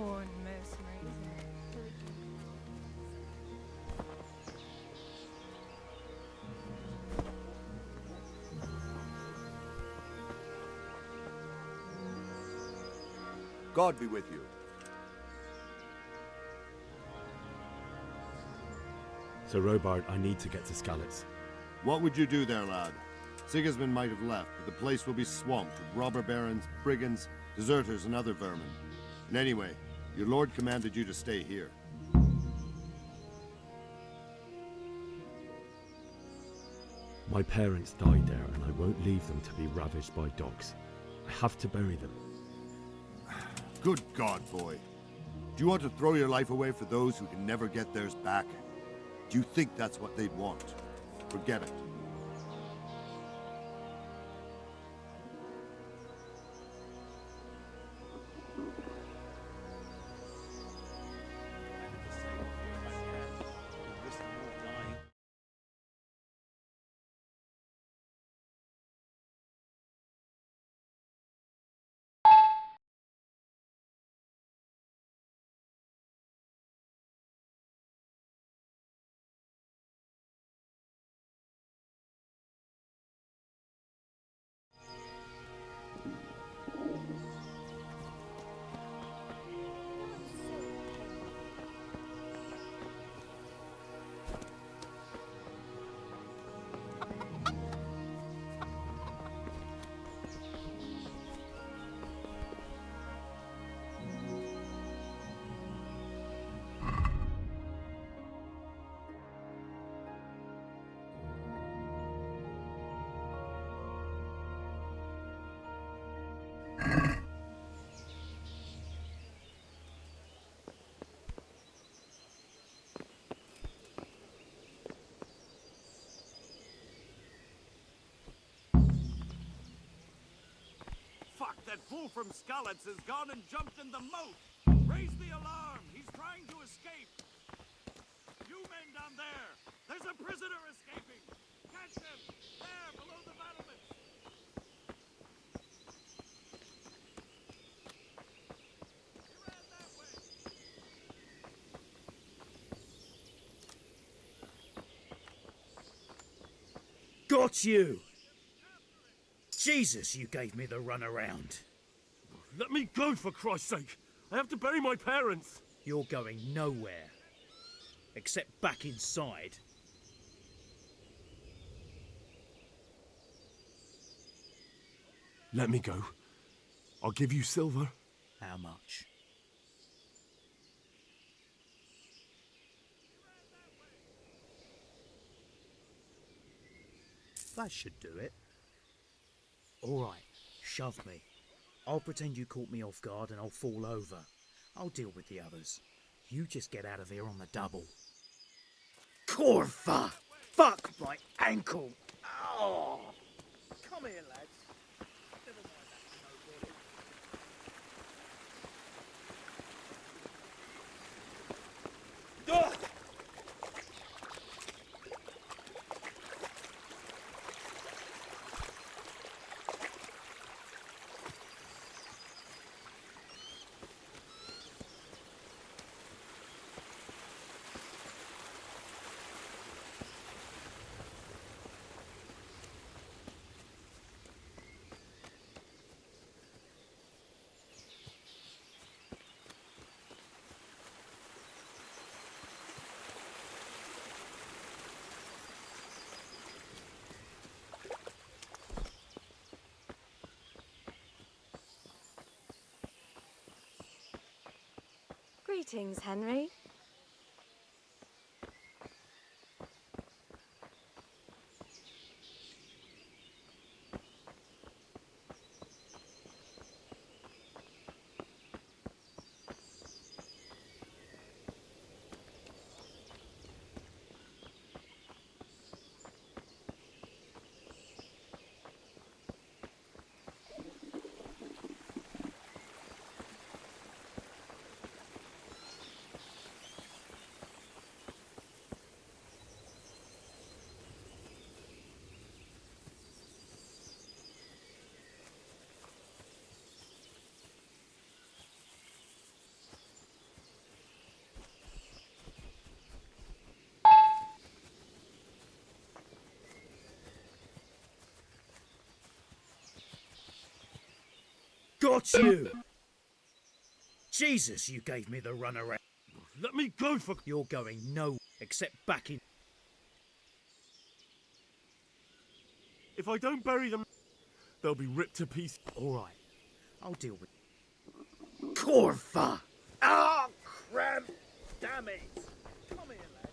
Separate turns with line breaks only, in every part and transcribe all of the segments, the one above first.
Born mercenaries.
God be with you.
Sir Robard, I need to get to Skalitz.
What would you do there, lad? Sigismund might have left, but the place will be swamped with robber barons, brigands, deserters, and other vermin. And anyway, your lord commanded you to stay here.
My parents died there, and I won't leave them to be ravaged by dogs. I have to bury them.
Good God, boy. Do you want to throw your life away for those who can never get theirs back? Do you think that's what they'd want? Forget it.
Fuck, that fool from Skalitz has gone and jumped in the moat! Raise the alarm! He's trying to escape! You men down there! There's a prisoner escaping! Catch him! There, below the battlements! He ran that way!
Got you! Jesus, you gave me the runaround.
Let me go, for Christ's sake! I have to bury my parents!
You're going nowhere. Except back inside.
Let me go. I'll give you silver.
How much? That should do it. All right, shove me. I'll pretend you caught me off guard and I'll fall over. I'll deal with the others. You just get out of here on the double. Corva! Fuck my ankle! Oh! Come here, lads. Never mind that, nobody. Ugh!
Greetings, Henry.
Got you! Jesus, you gave me the runaround.
Let me go for...
You're going no except back in.
If I don't bury them, they'll be ripped to pieces.
All right, I'll deal with. Corva! Ah, cramp! Damn it! Come here, lad.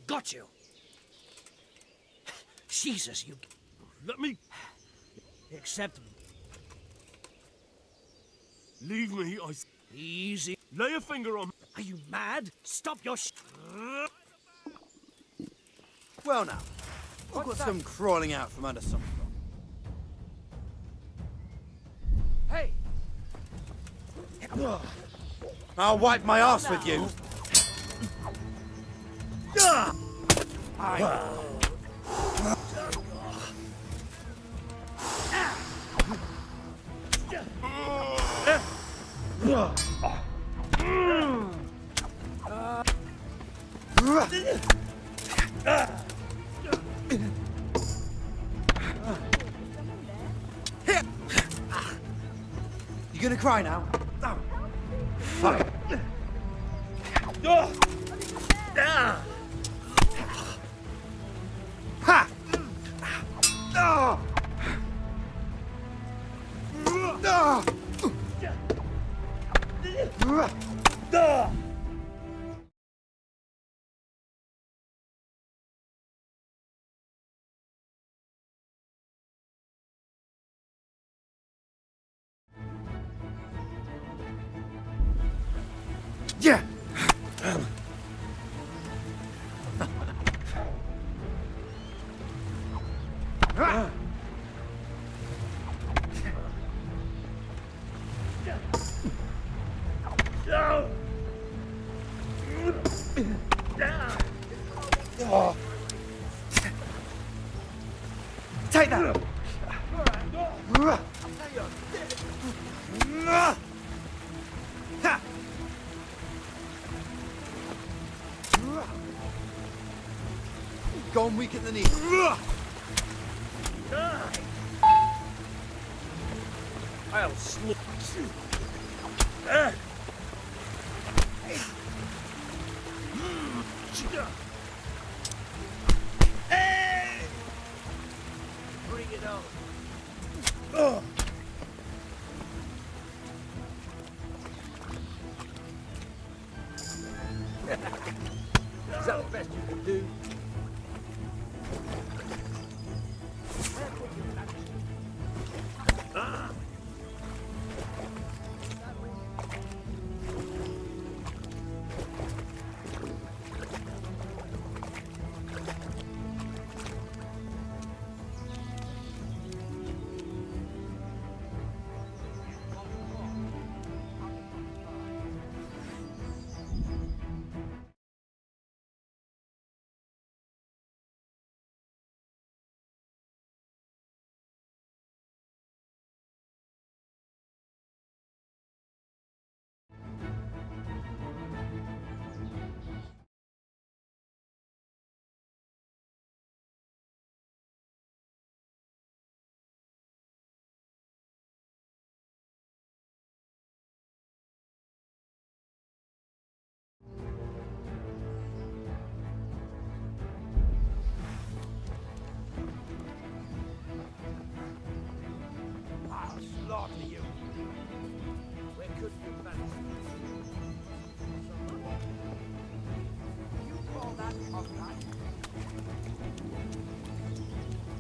Got you. Jesus, you
Let me...
accept me.
Leave me, I...
Easy.
Lay a finger on...
Are you mad? Stop your
Well now, I've got some crawling out from under some rock.
Hey!
I'll wipe my ass with you. You gonna cry now? Fuck it. Ha! Yeah! Take that! Ha! Go on weak at the knee.
I'll slip.
Bring it on.
Is that the best you can do?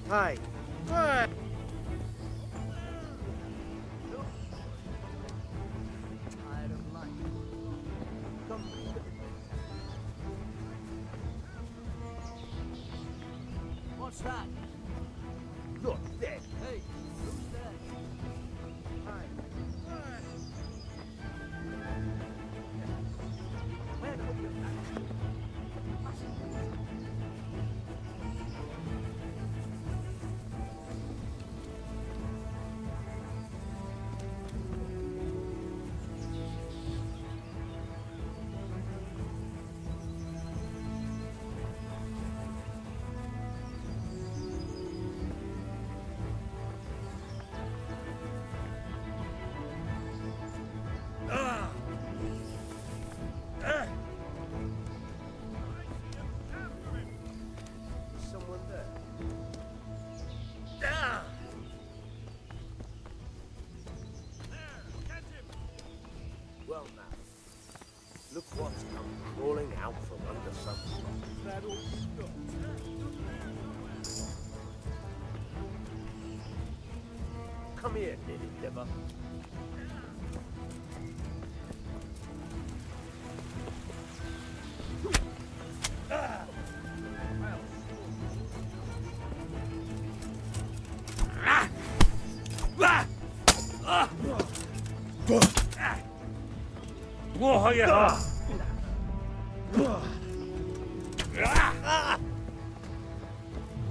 Hey. Hey.
Tired of life. Come What's that? Look, there. Hey, who's there? Hi. Where could you someone there?
Well now, look what's come crawling out from under some
That all
Come here, Lily Liver.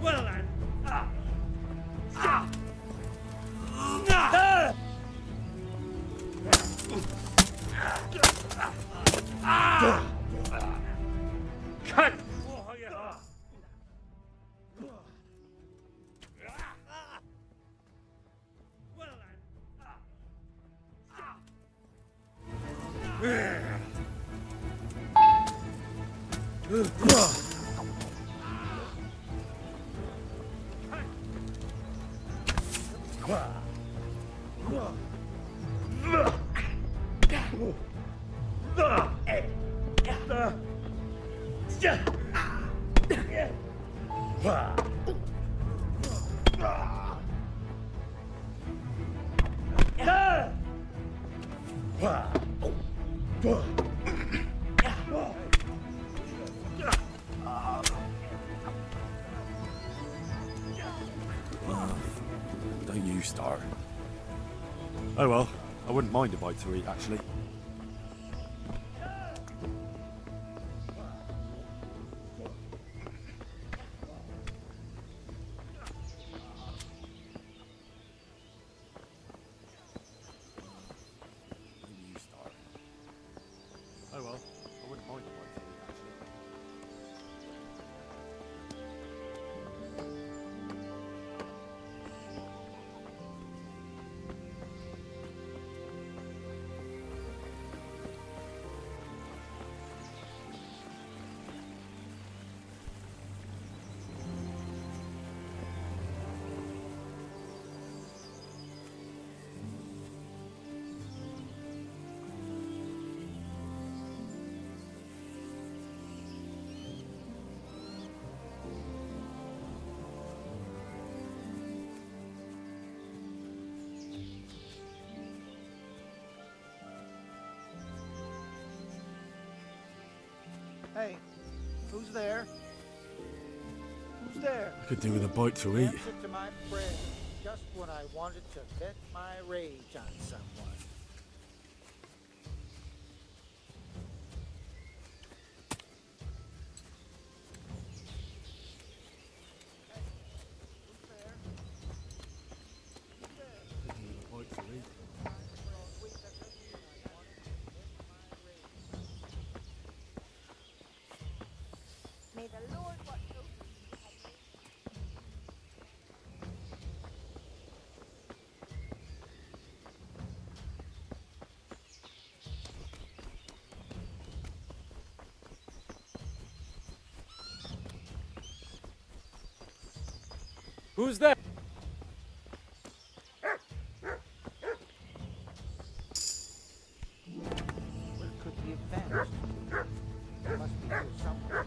Well then. Cut!
Don't you start. Oh well, I wouldn't mind a bite to eat, actually. Don't you start. Oh well, I wouldn't mind a bite to eat, actually.
Hey, who's there? Who's there?
I could do with a bite to eat.
Answer to my prayer, just when I wanted to vent my rage on someone.
May the Lord watch over you.
Who's there?
Where could he have vanished? He must be here somewhere.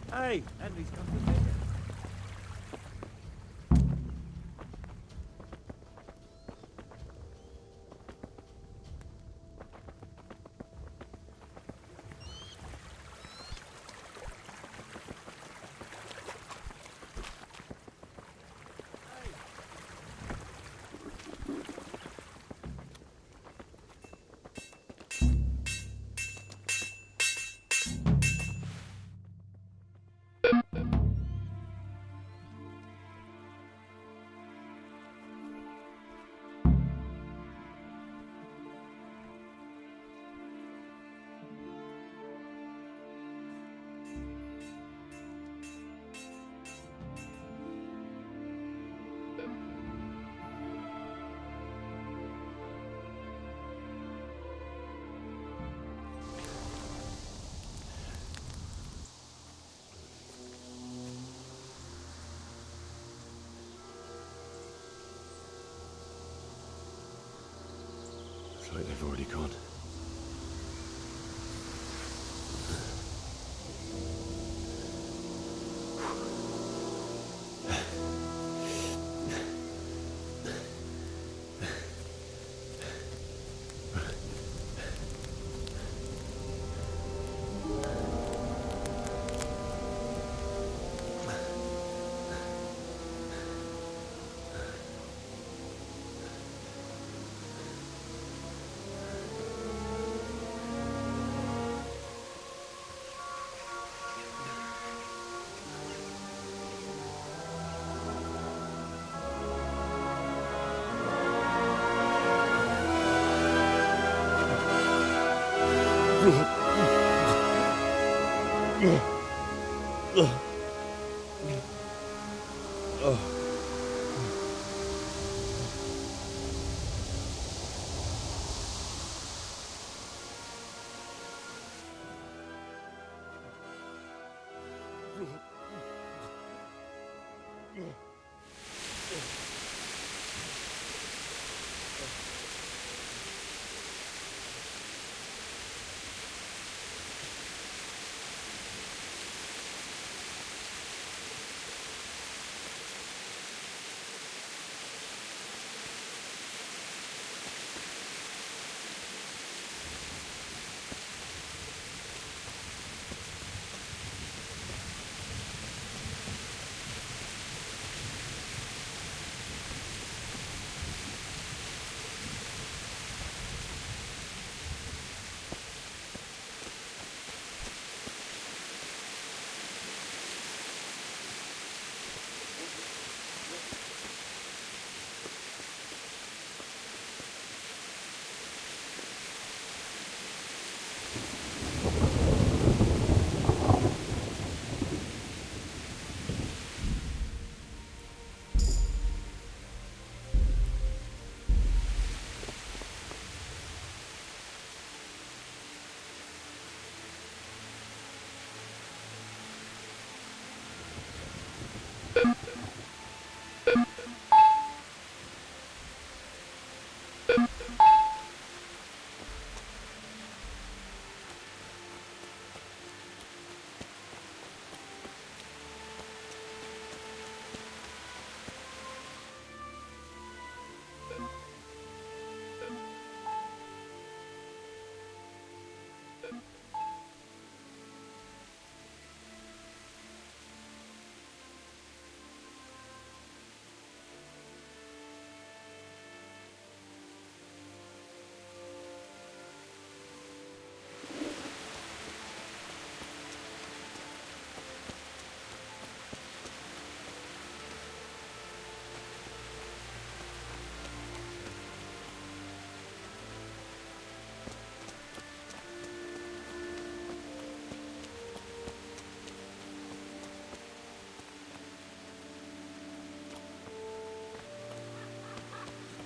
Hey, Henry's come to visit.
Looks like they've already gone.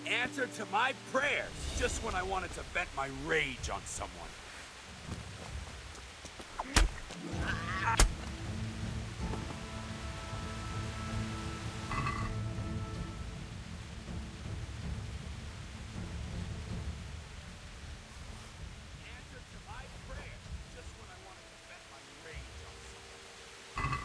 Answer to my prayers, just when I wanted to vent my rage on someone. Answer to my prayers, just when I wanted to vent my rage on someone.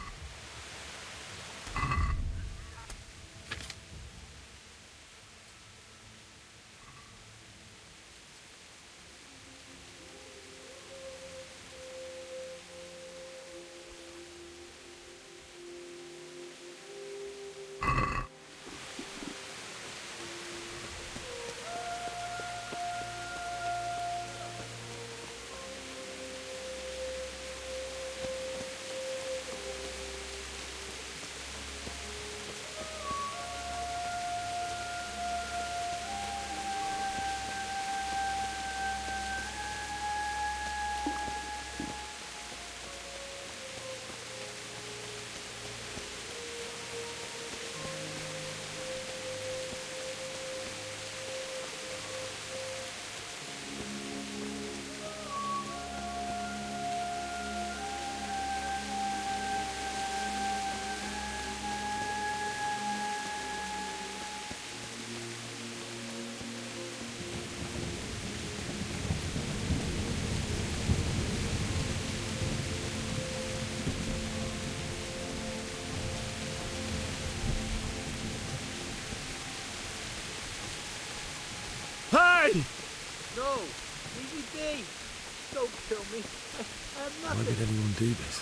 away!
No, easy be. Don't kill me. I have
Why
nothing.
did anyone do this?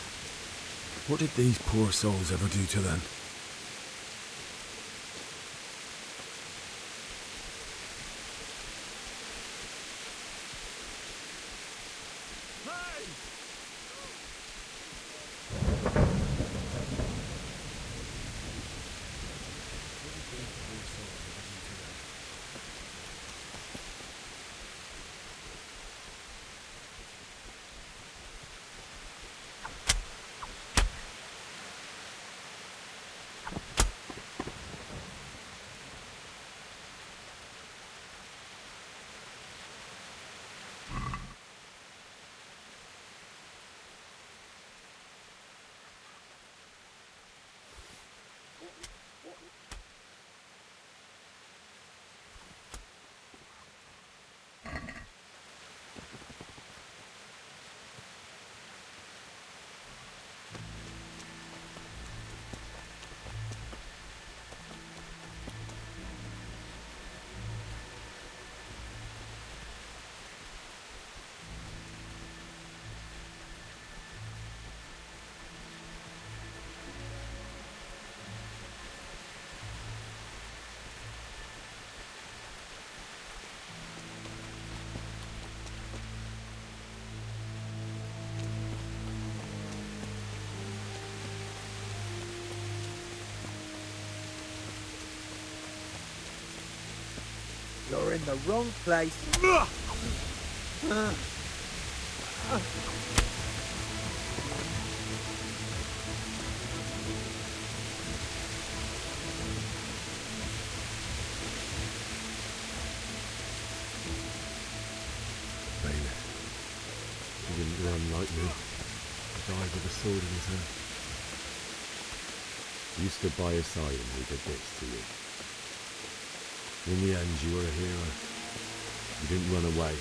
What did these poor souls ever do to them?
Hey!
You're in the wrong place.
Bailiff. He didn't run like me. He died with a sword in his hand. You stood by his side and he did this to you. In the end, you were a hero. You didn't run away.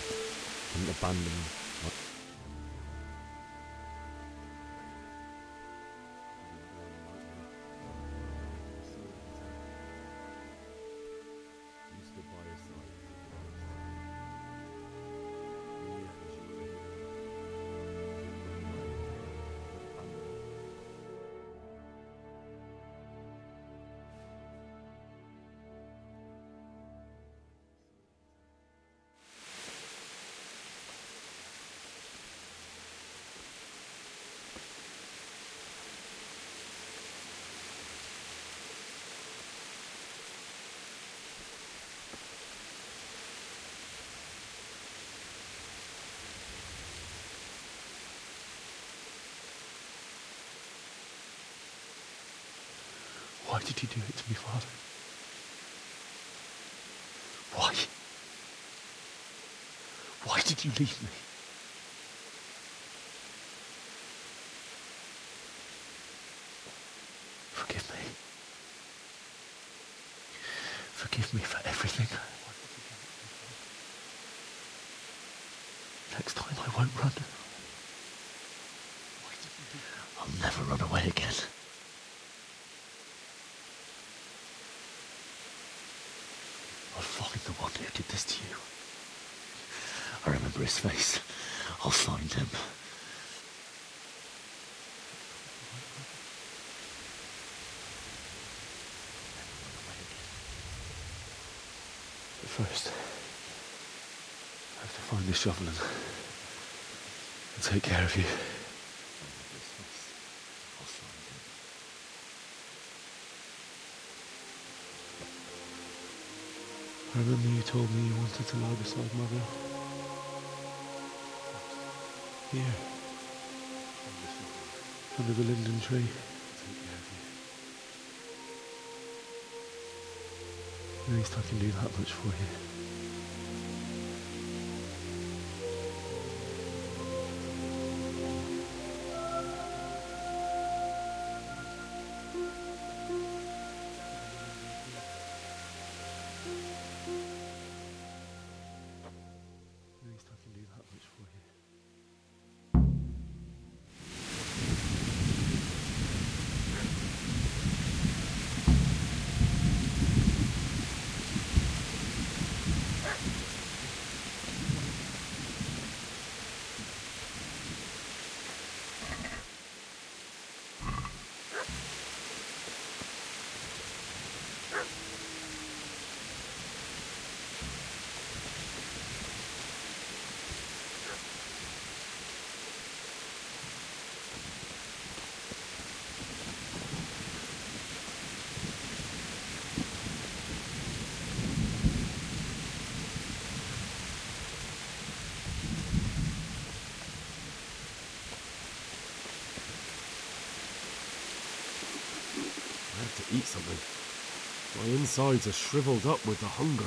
Didn't abandon me. You stood by his side and he did this to you. In the end, you were a hero. You didn't run away. Didn't abandon me.
Why did you do it to me, Father? Why? Why did you leave me? Forgive me. Forgive me for everything. Next time I won't run. I'll never run away again. I'll find the one who did this to you. I remember his face. I'll find him. But first, I have to find the shovel and take care of you. I remember you told me you wanted to lie beside Mother. Here. Under the linden tree. At least I can do that much for you. At least I can do that much for you.
to eat something. My insides are shriveled up with the hunger.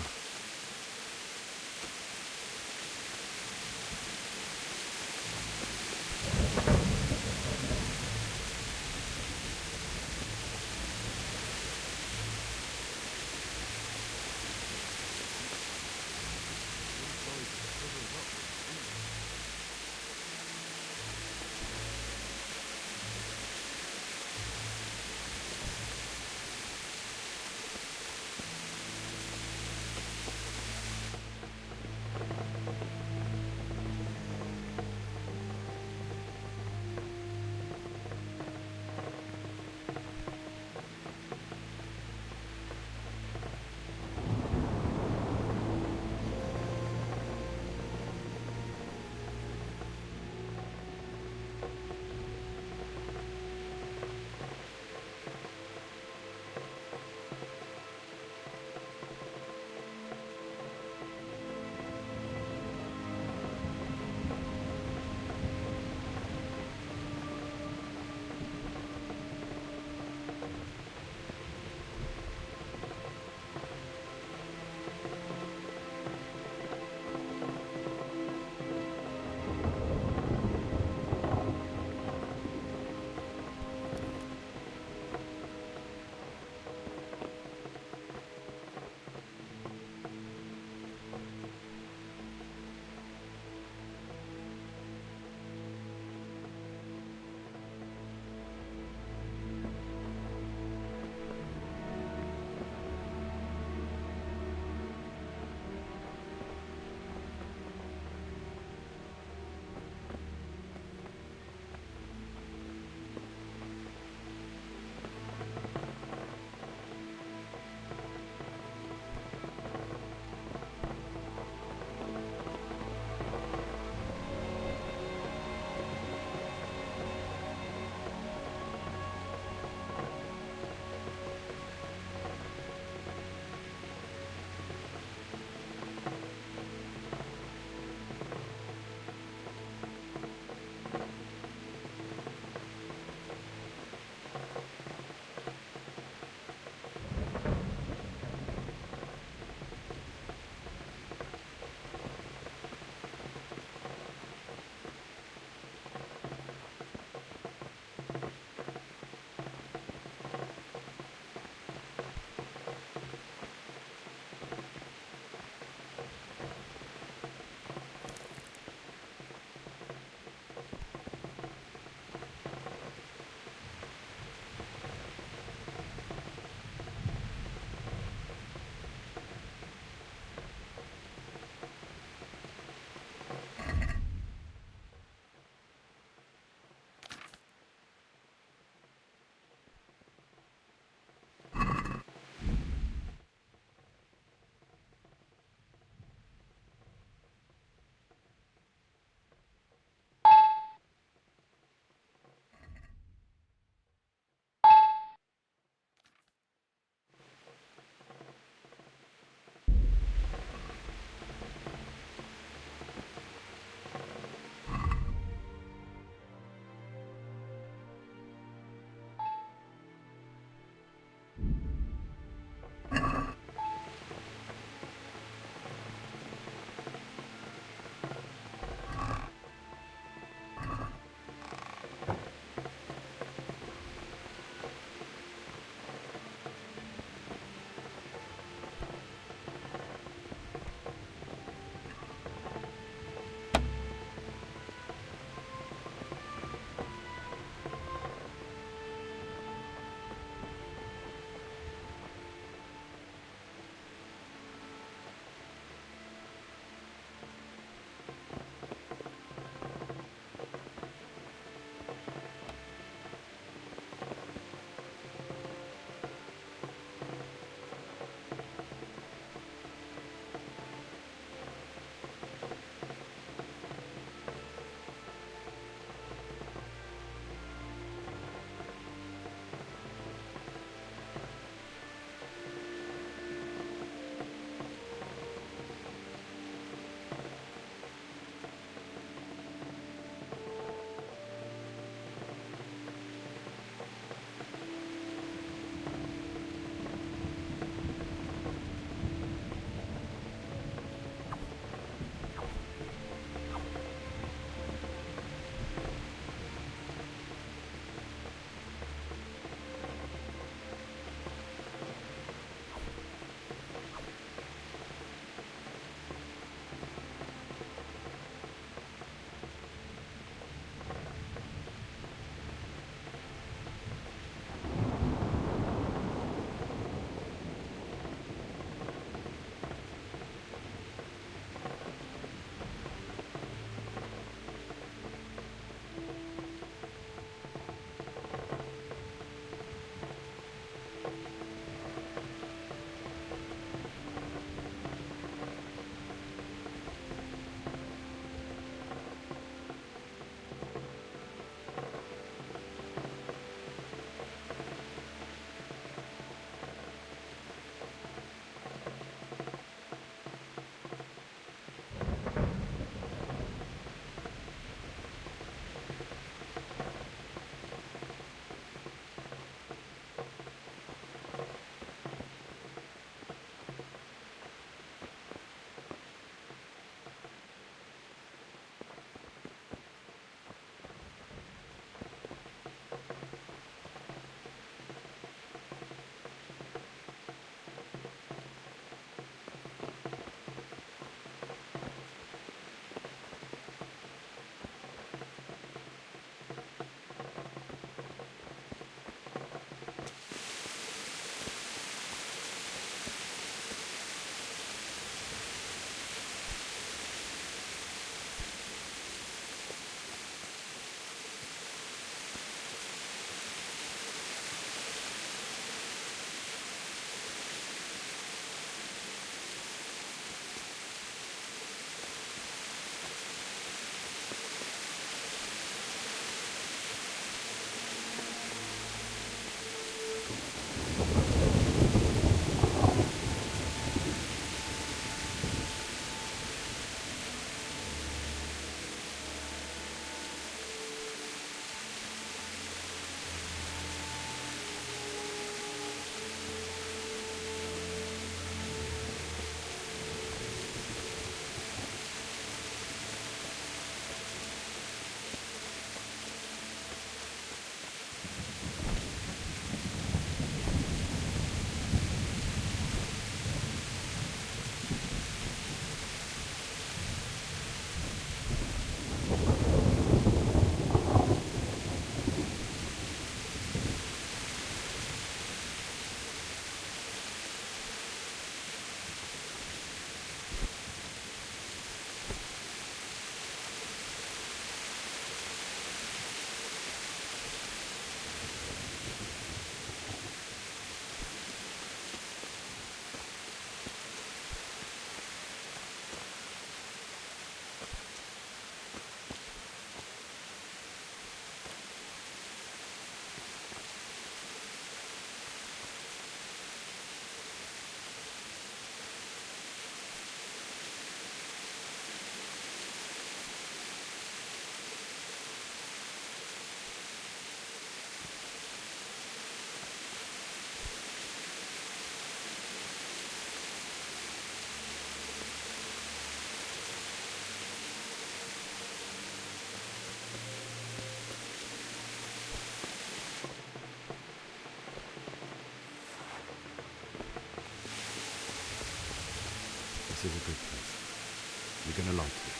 is a good place. You're gonna like it.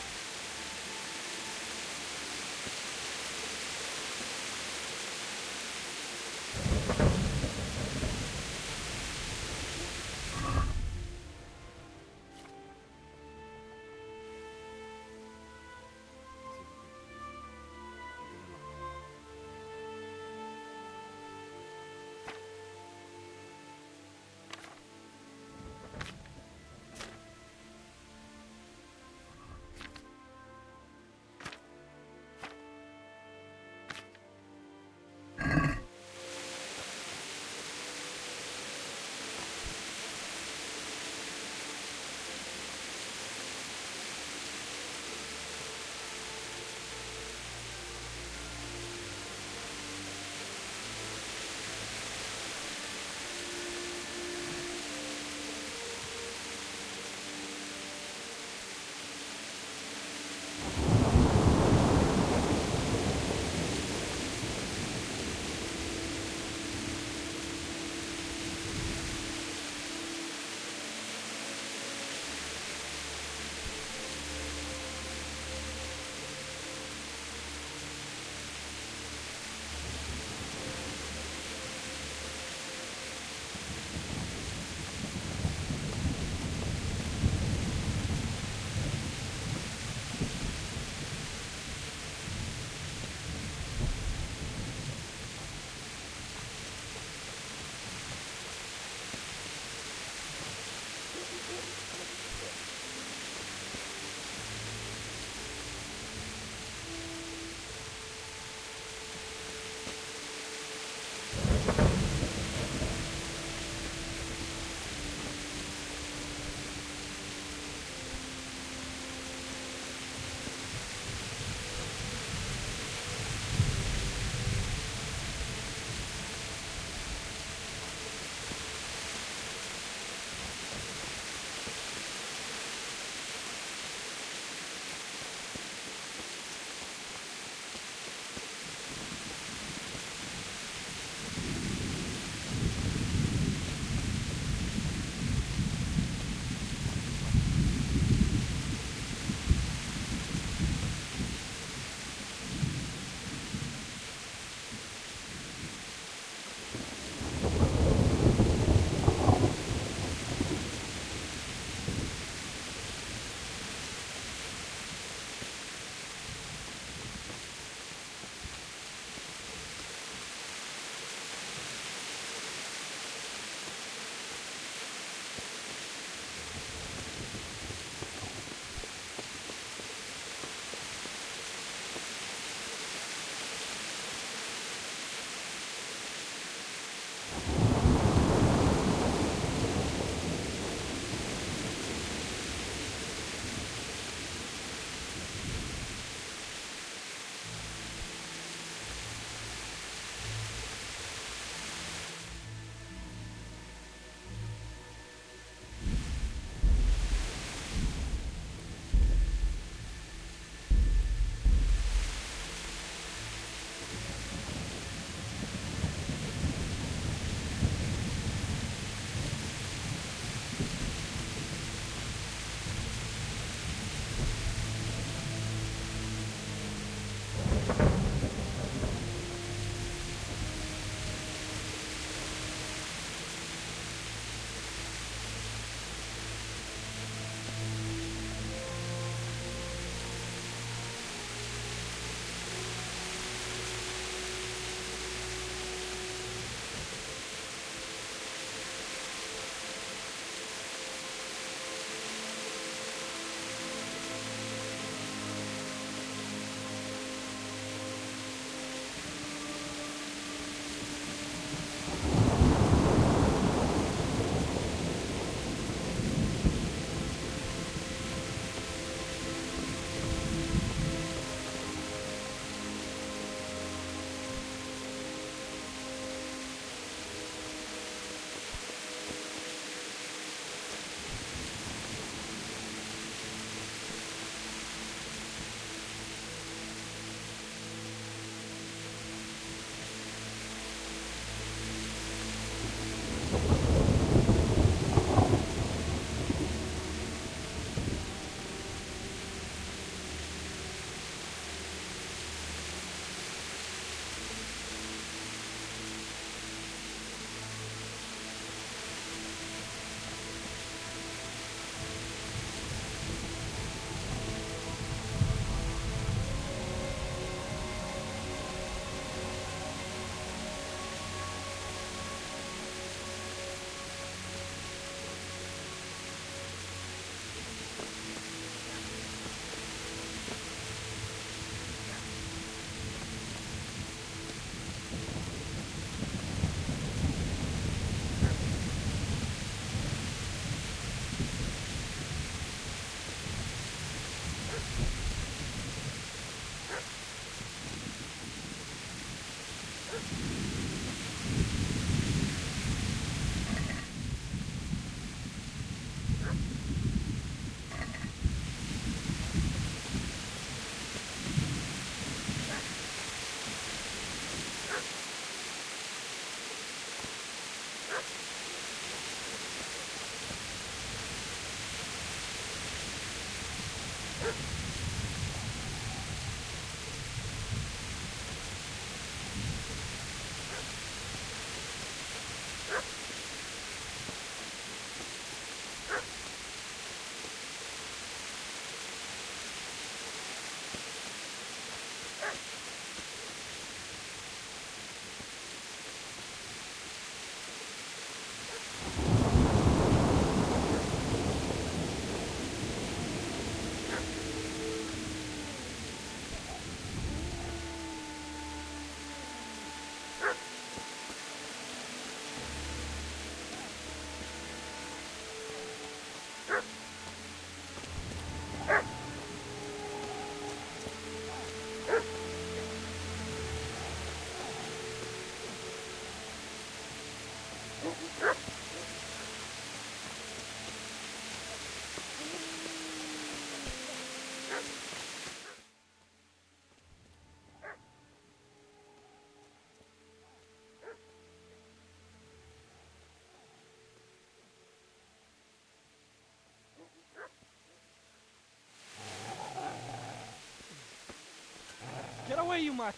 Get away, you mutt!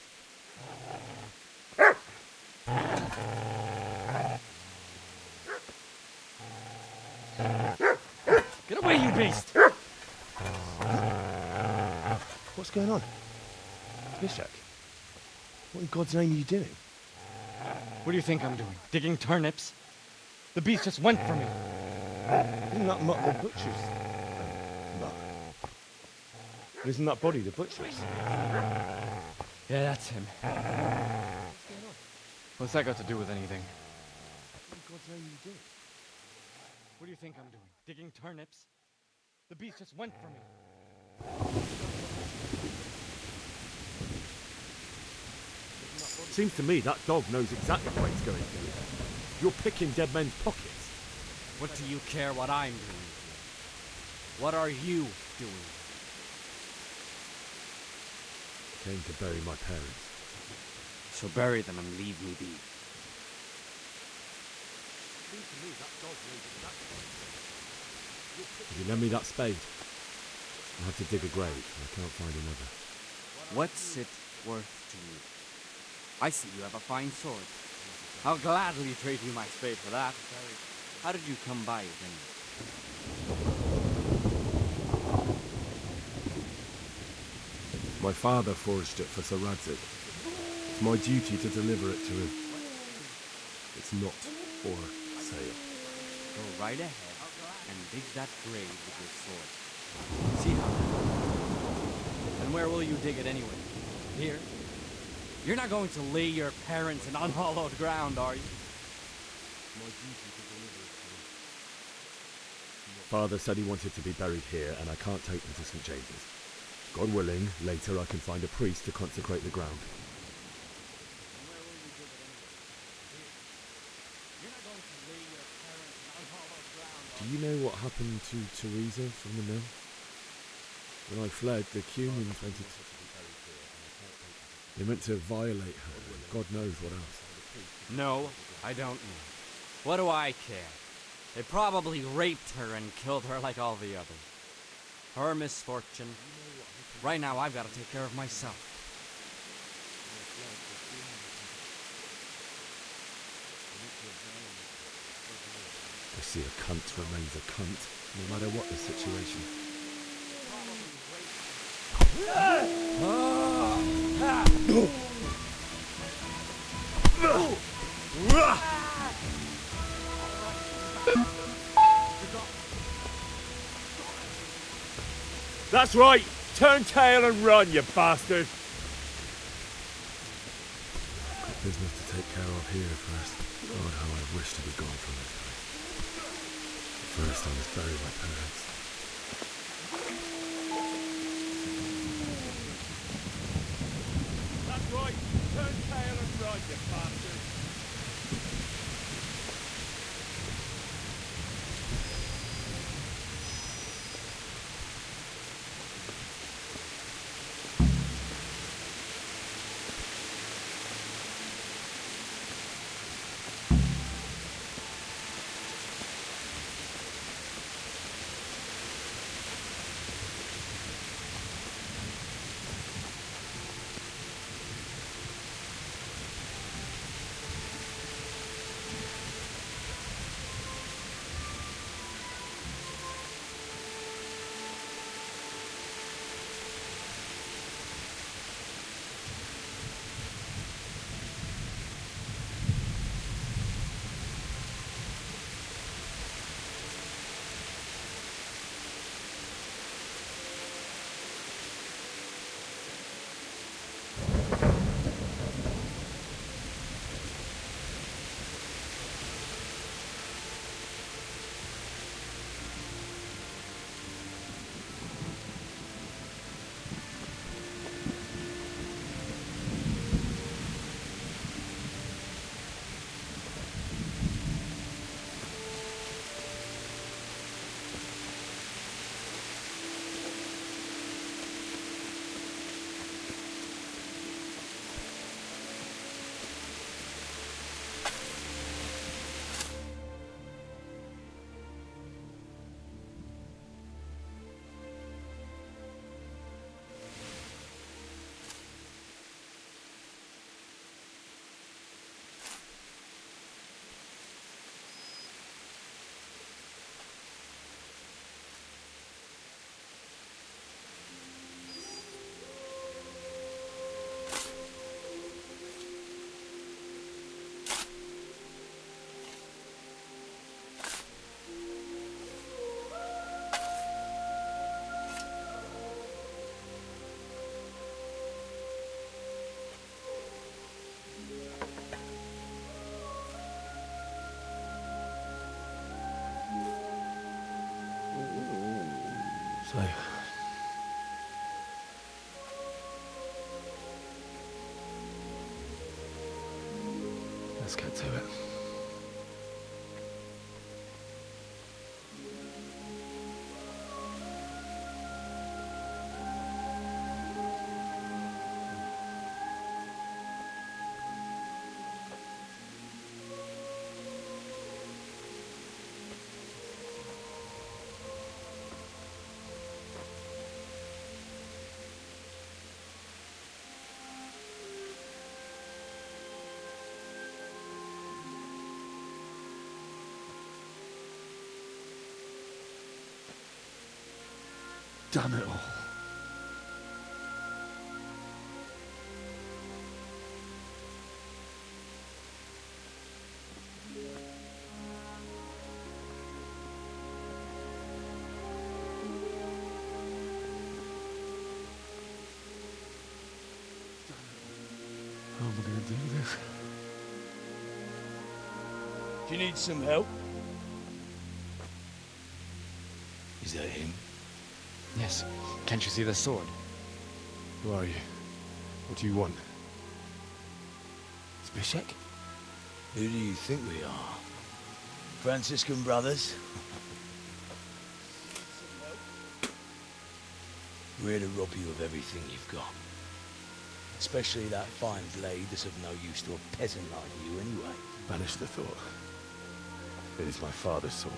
Get away, you beast!
What's going on? Bishak? What in God's name are you doing?
What do you think I'm doing? Digging turnips? The beast just went for me.
Isn't that Mutt the butcher's? Mutt. Isn't that body the butcher's?
Yeah, that's him. What's that got to do with anything?
What in God's name are you doing?
What do you think I'm doing? Digging turnips? The beast just went for me.
Seems to me that dog knows exactly what he's going through. You're picking dead men's pockets.
What do you care what I'm doing? What are you doing?
Came to bury my parents.
So bury them and leave me be.
Seems to me that dog knows exactly what he's going through. If you lend me that spade, I'll have to dig a grave. I can't find another.
What's it worth to you? I see you have a fine sword. I'll gladly trade you my spade for that. How did you come by it anyway?
My father forged it for Sir Radzig. It's my duty to deliver it to him. It's not for sale.
Go right ahead and dig that grave with your sword. See how? And where will you dig it anyway? Here? You're not going to lay your parents in unhallowed ground, are you?
My duty to deliver it to him. Father said he wanted to be buried here, and I can't take them to St. James's. God willing, later I can find a priest to consecrate the ground.
And where will you dig it anyway? Here? You're not going to lay your parents in unhallowed ground,
Do you know what happened to Teresa from the mill? When I fled, the Cumin wanted to... They meant to violate her, and God knows what else.
No, I don't know. What do I care? They probably raped her and killed her like all the others. Her misfortune. Right now, I've got to take care of myself.
I see a cunt remains a cunt, no matter what the situation. That's right! Turn tail and run, you bastard! Business to take care of here first. God, how I wish to be gone from this place. First, I must bury my parents. That's right! Turn tail and run, you bastard!
So, let's get to it. Damn it all. How am I going to do this?
Do you need some help? Is that him?
Yes. Can't you see the sword?
Who are you? What do you want? Zbyszek?
Who do you think we are? Franciscan brothers? We're here to rob you of everything you've got. Especially that fine blade that's of no use to a peasant like you anyway.
Banish the thought. It is my father's sword.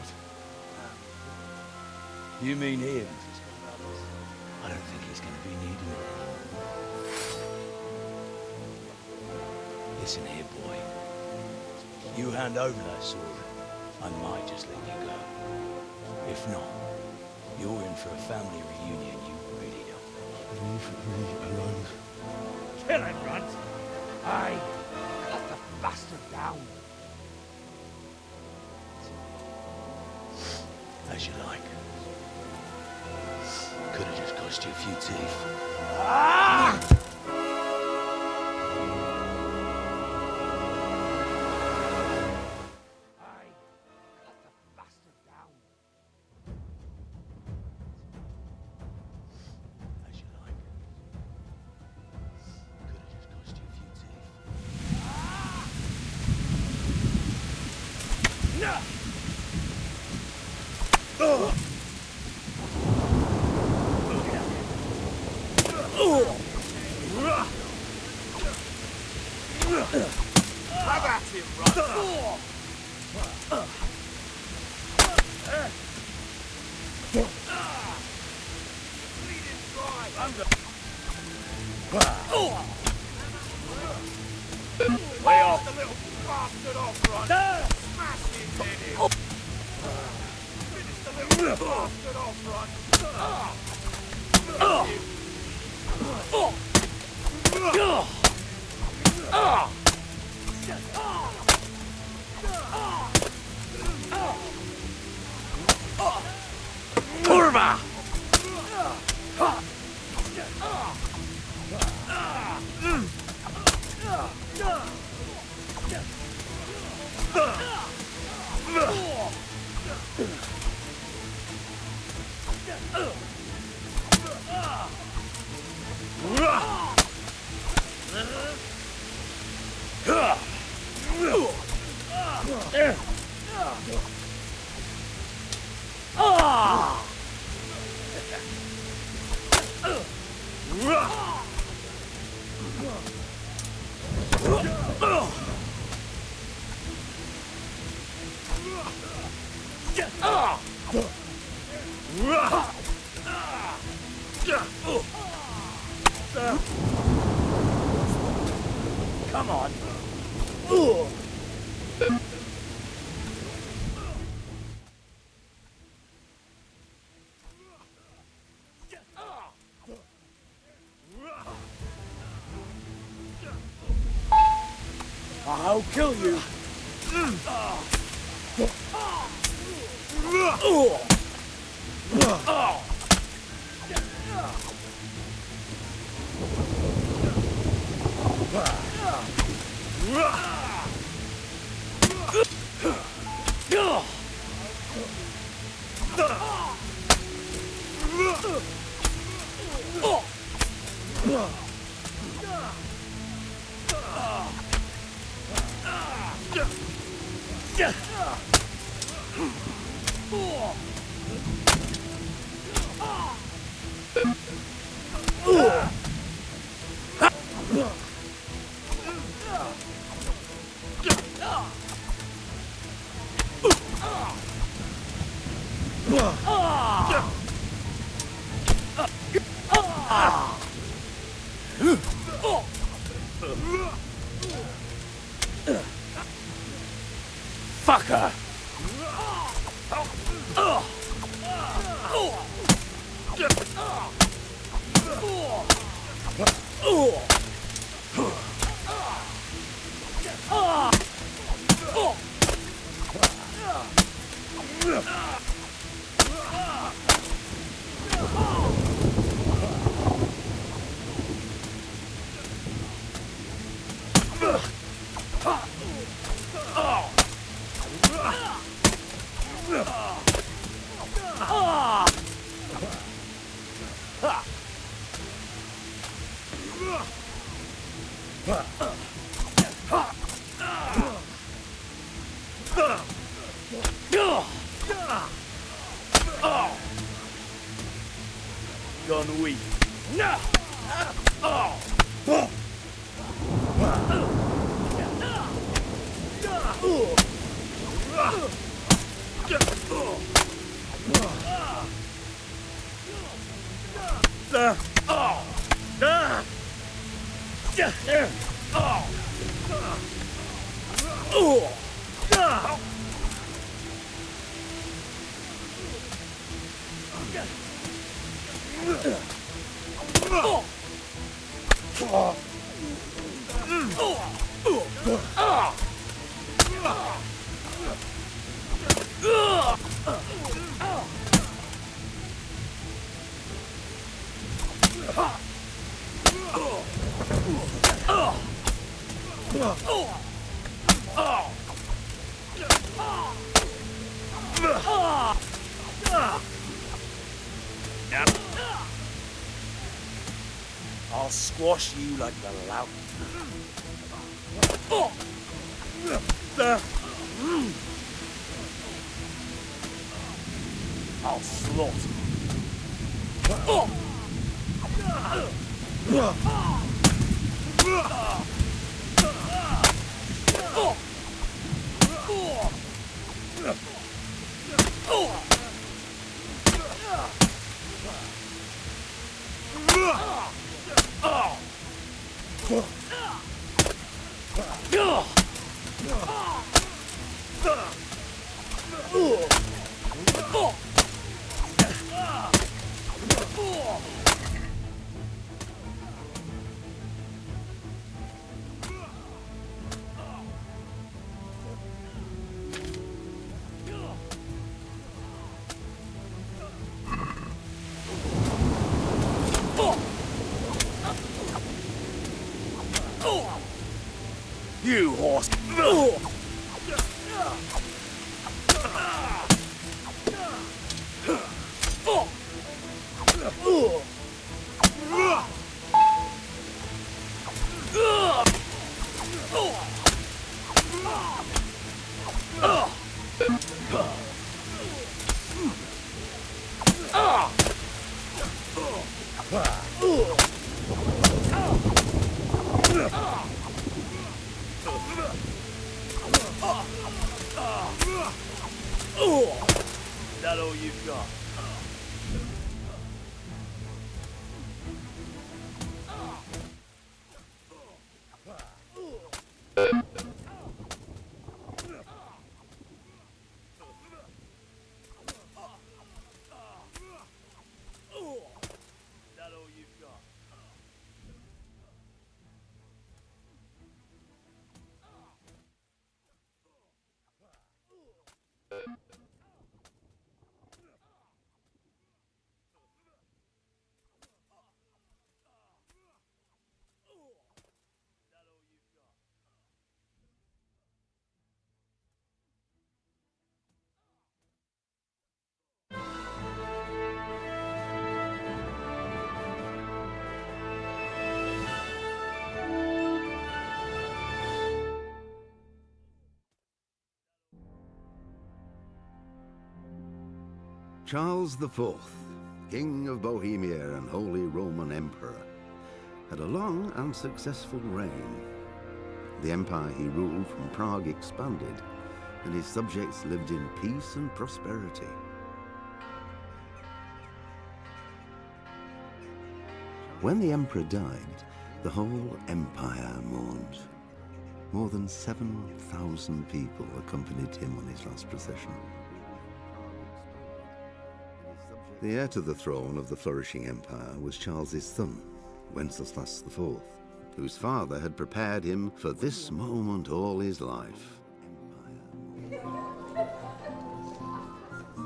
You mean him? I don't think he's going to be needing it anymore. Listen here, boy. You hand over that sword, I might just let you go. If not, you're in for a family reunion you really don't.
Leave me alone.
Kill him, Runt! Aye, cut the bastard down. As you like. Could have just cost you a few teeth. Ah!
Have at him, Runt! Way off the little bastard off, Runt! Smash his head in! Finish the little bastard off,
Kurva! Come on. I'll kill you. Fucker! Gone weak. I'll squash you like the lout. I'll slaughter you horse. That all you've got? That all you've got?
Charles IV, King of Bohemia and Holy Roman Emperor, had a long and successful reign. The empire he ruled from Prague expanded, and his subjects lived in peace and prosperity. When the emperor died, the whole empire mourned. More than 7,000 people accompanied him on his last procession. The heir to the throne of the flourishing empire was Charles's son, Wenceslas IV, whose father had prepared him for this moment all his life.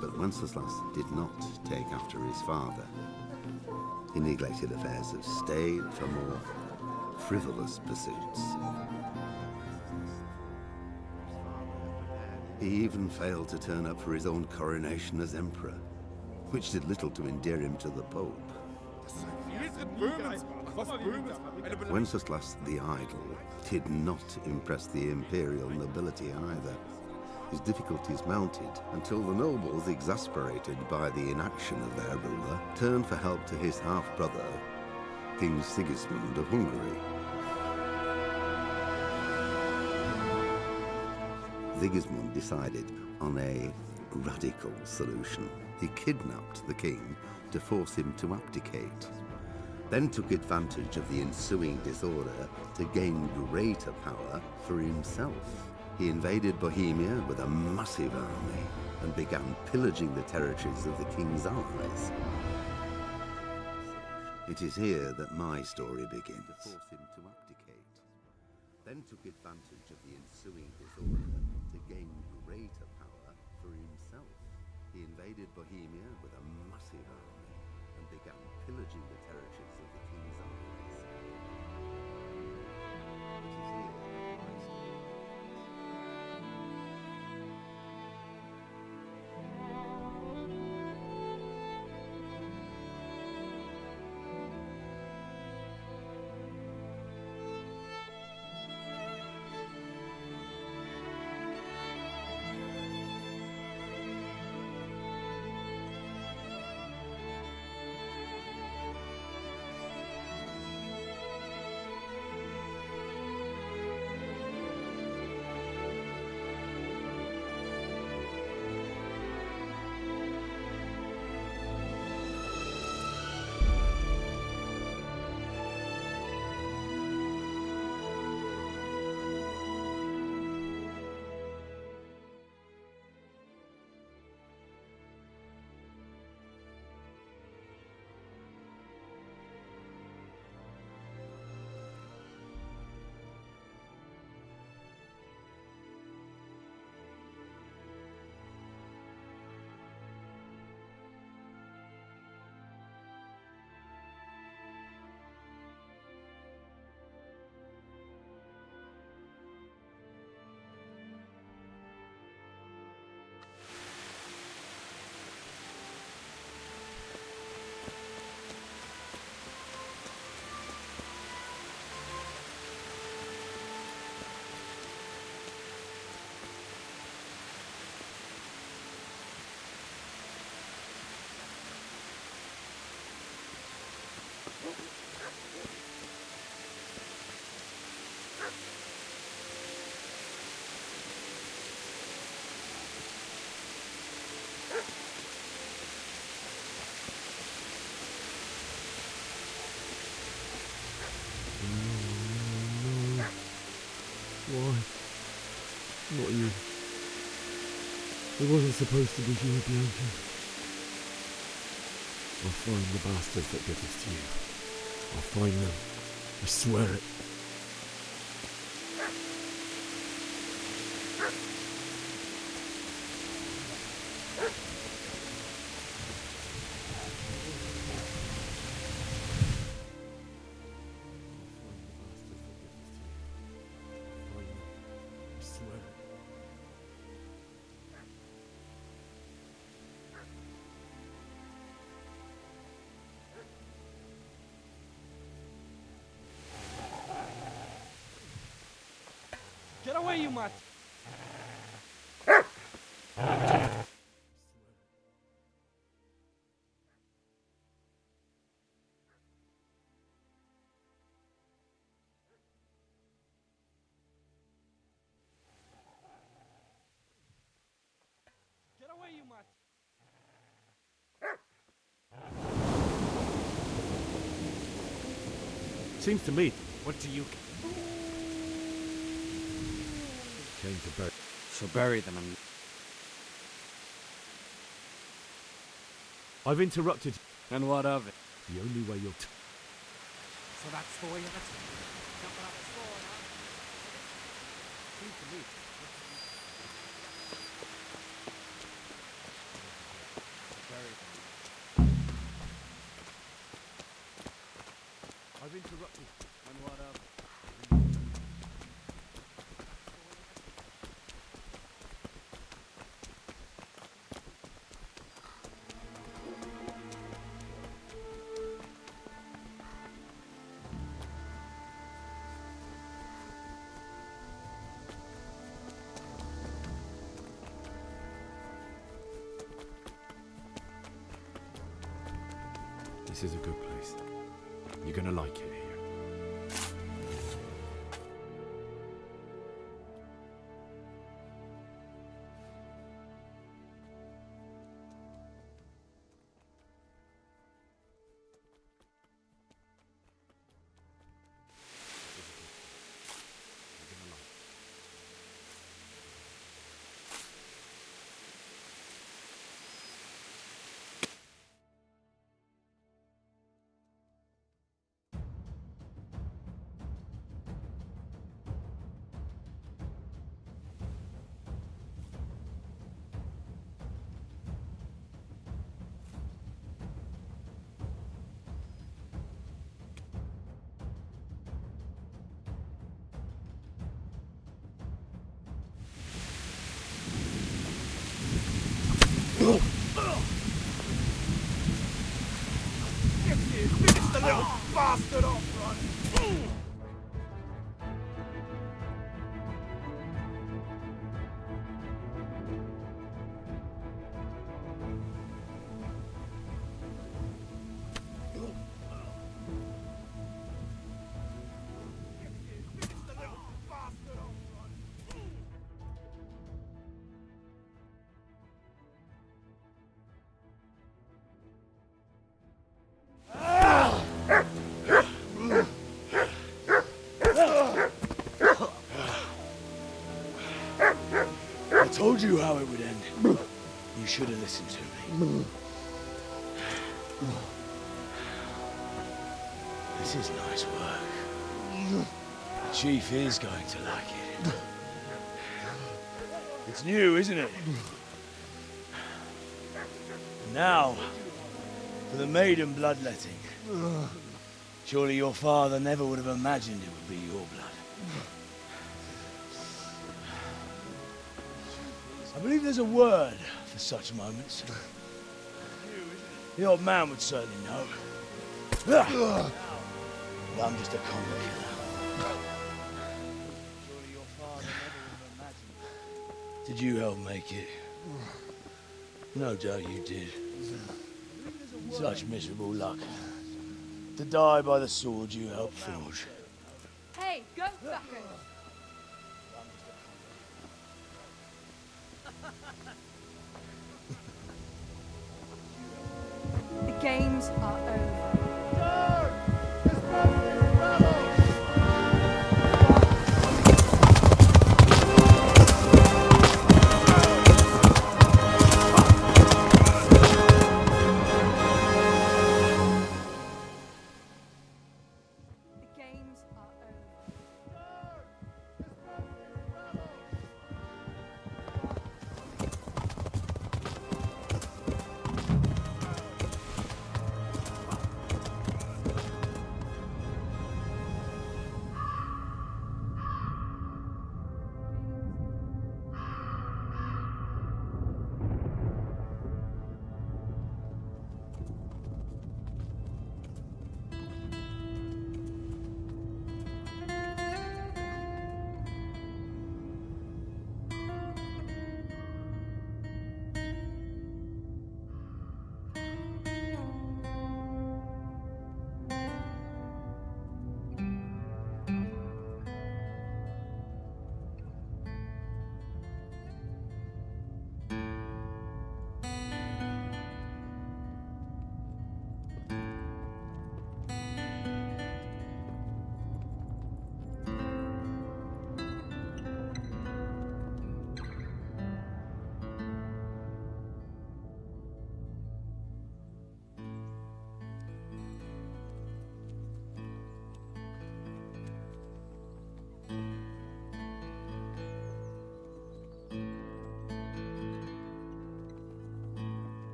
But Wenceslas did not take after his father. He neglected affairs of state for more frivolous pursuits. He even failed to turn up for his own coronation as emperor, which did little to endear him to the Pope. Wenceslas the Idle did not impress the imperial nobility either. His difficulties mounted until the nobles, exasperated by the inaction of their ruler, turned for help to his half-brother, King Sigismund of Hungary. Sigismund decided on a radical solution. He kidnapped the king to force him to abdicate, then took advantage of the ensuing disorder to gain greater power for himself. He invaded Bohemia with a massive army and began pillaging the territories of the king's allies. It is here that my story begins. To force him to abdicate, then took advantage of the ensuing disorder to gain greater power for himself. He invaded Bohemia with a massive army and began pillaging the territories of the king's allies. It is here that my story
Why? Not you. It wasn't supposed to be you, Bianca. I'll find the bastards that did this to you. I'll find them. I swear it.
Get away, you mutt!
seems to me
What do you...
came to bury.
So bury them and...
I've interrupted.
And what of it?
The only way you'll.
So that's the way of it? Jumping up a sword, huh? Seems to me... Bury them.
I've interrupted.
And what of it?
This is a good place. You're gonna like it here.
Finish the little bastard off, right?
I told you how it would end. You should have listened to me. This is nice work. The Chief is going to like it. It's new, isn't it? Now, for the maiden bloodletting. Surely your father never would have imagined it would be your blood. I believe there's a word for such moments. The old man would certainly know. But I'm just a common killer. Surely your father never would have imagined. Did you help make it? No doubt you did. Such miserable luck. To die by the sword you helped forge.
Hey, go fuckers! The games are over. The games are over.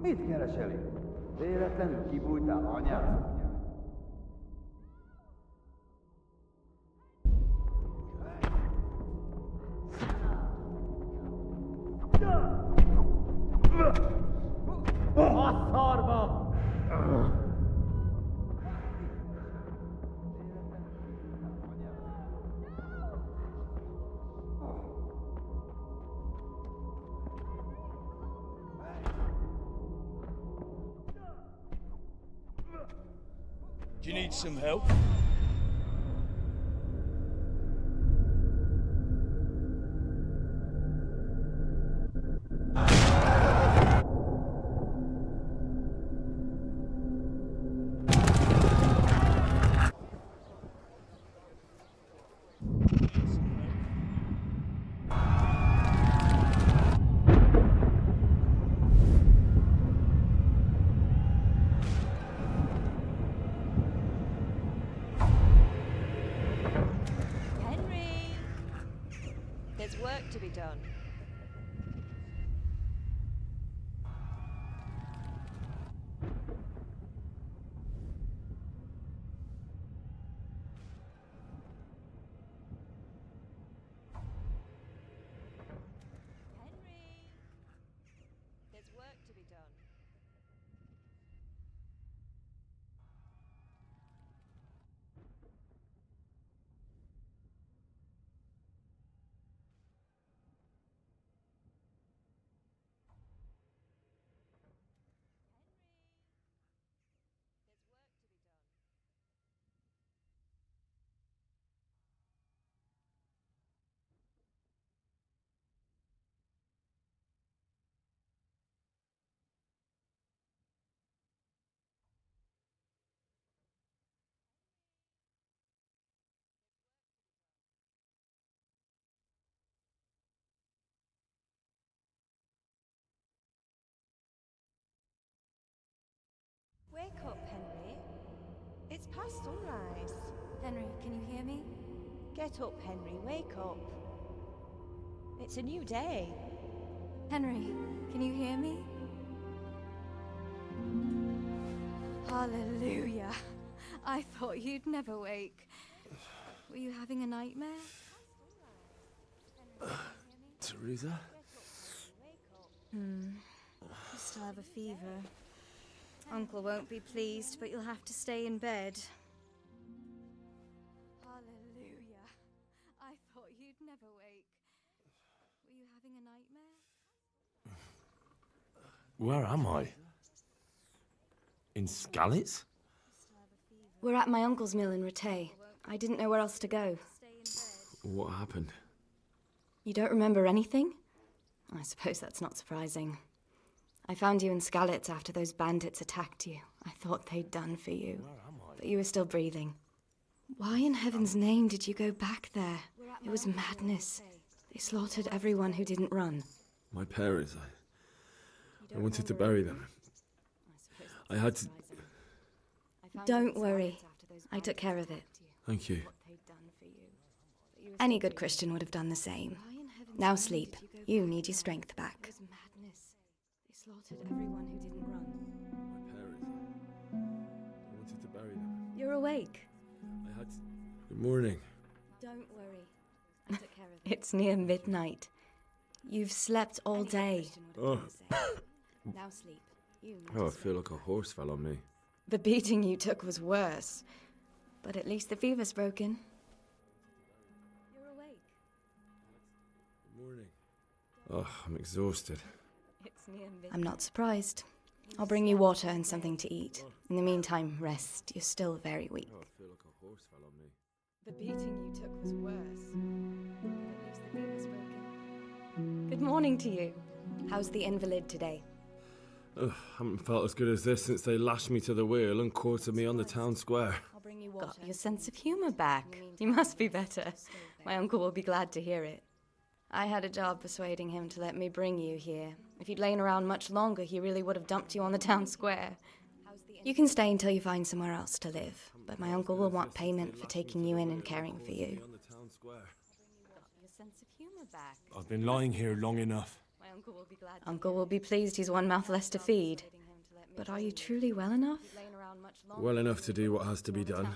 Mit kereseli? Véletlenül kibújtál anyád? A szarba!
Do you need some help?
Henry! There's work to be done. Henry! There's work to be done. Wake up, Henry. It's past sunrise.
Henry, can you hear me?
Get up, Henry. Wake up. It's a new day.
Henry, can you hear me? Hallelujah. I thought you'd never wake. Were you having a nightmare?
Teresa?
You still have a fever. Uncle won't be pleased, but you'll have to stay in bed. Hallelujah. I thought you'd never wake. Were you having a nightmare?
Where am I? In Skalitz?
We're at my uncle's mill in Rattay. I didn't know where else to go.
What happened?
You don't remember anything? I suppose that's not surprising. I found you in Skalitz after those bandits attacked you. I thought they'd done for you. But you were still breathing. Why in heaven's name did you go back there? It was madness. They slaughtered everyone who didn't run.
My parents, I wanted to bury them. I had to...
Don't worry. I took care of it.
Thank you.
Any good Christian would have done the same. Now sleep. You need your strength back. They slaughtered everyone who didn't run.
My parents, I wanted to bury them.
You're awake.
I had to... Good morning.
Don't worry. I took care of it. It's near midnight. You've slept all day.
Oh.
Now sleep. You need
Oh, I feel like a horse fell on me.
The beating you took was worse. But at least the fever's broken. You're awake.
Good morning. Oh, I'm exhausted.
I'm not surprised. I'll bring you water and something to eat. In the meantime, rest. You're still very weak.
Oh, I feel like a horse fell on me.
The beating you took was worse. But at least the fever's broken. Good morning to you. How's the invalid today?
Ugh, haven't felt as good as this since they lashed me to the wheel and quartered me on the town square.
Got your sense of humour back. You must be better. My uncle will be glad to hear it. I had a job persuading him to let me bring you here. If you'd lain around much longer, he really would have dumped you on the town square. You can stay until you find somewhere else to live, but my uncle will want payment for taking you in and caring for you.
On the town square.
Got your sense of humour back.
I've been lying here long enough.
My uncle will be glad. Uncle will be pleased he's one mouth less to feed. But are you truly well enough?
Well enough to do what has to be done.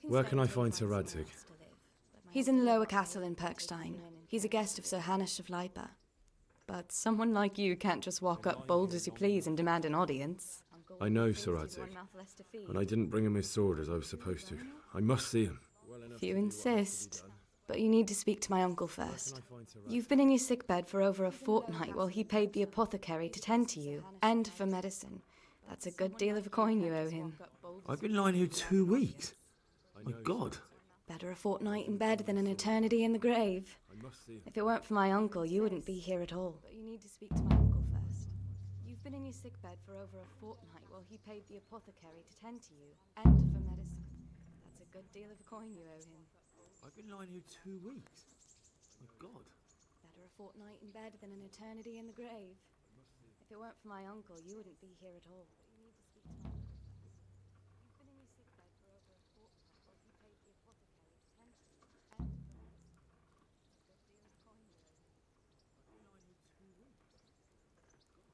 Where can I find Sir Radzig?
He's in the lower castle in Perkstein. He's a guest of Sir Hanush of Leipa. But someone like you can't just walk up bold as you please and demand an audience.
I know Sir Radzig, and I didn't bring him his sword as I was supposed to. I must see him.
If you insist. But you need to speak to my uncle first. You've been in your sickbed for over a fortnight while he paid the apothecary to tend to you, and for medicine. That's a good deal of coin you owe him.
I've been lying here 2 weeks. My God.
Better a fortnight in bed than an eternity in the grave. If it weren't for my uncle, you wouldn't be here at all. But you need to speak to my uncle first. You've been in your sickbed for over a fortnight while he paid the apothecary to tend to you, and for medicine. That's a good deal of coin you owe him.
I've been lying here 2 weeks. My God.
Better a fortnight in bed than an eternity in the grave. If it weren't for my uncle, you wouldn't be here at all. But you need to speak to my uncle first. You've been in your sickbed for over a fortnight while he paid the apothecary to tend to you, and for medicine. That's a good deal of coin you owe him.
I've been lying here 2 weeks.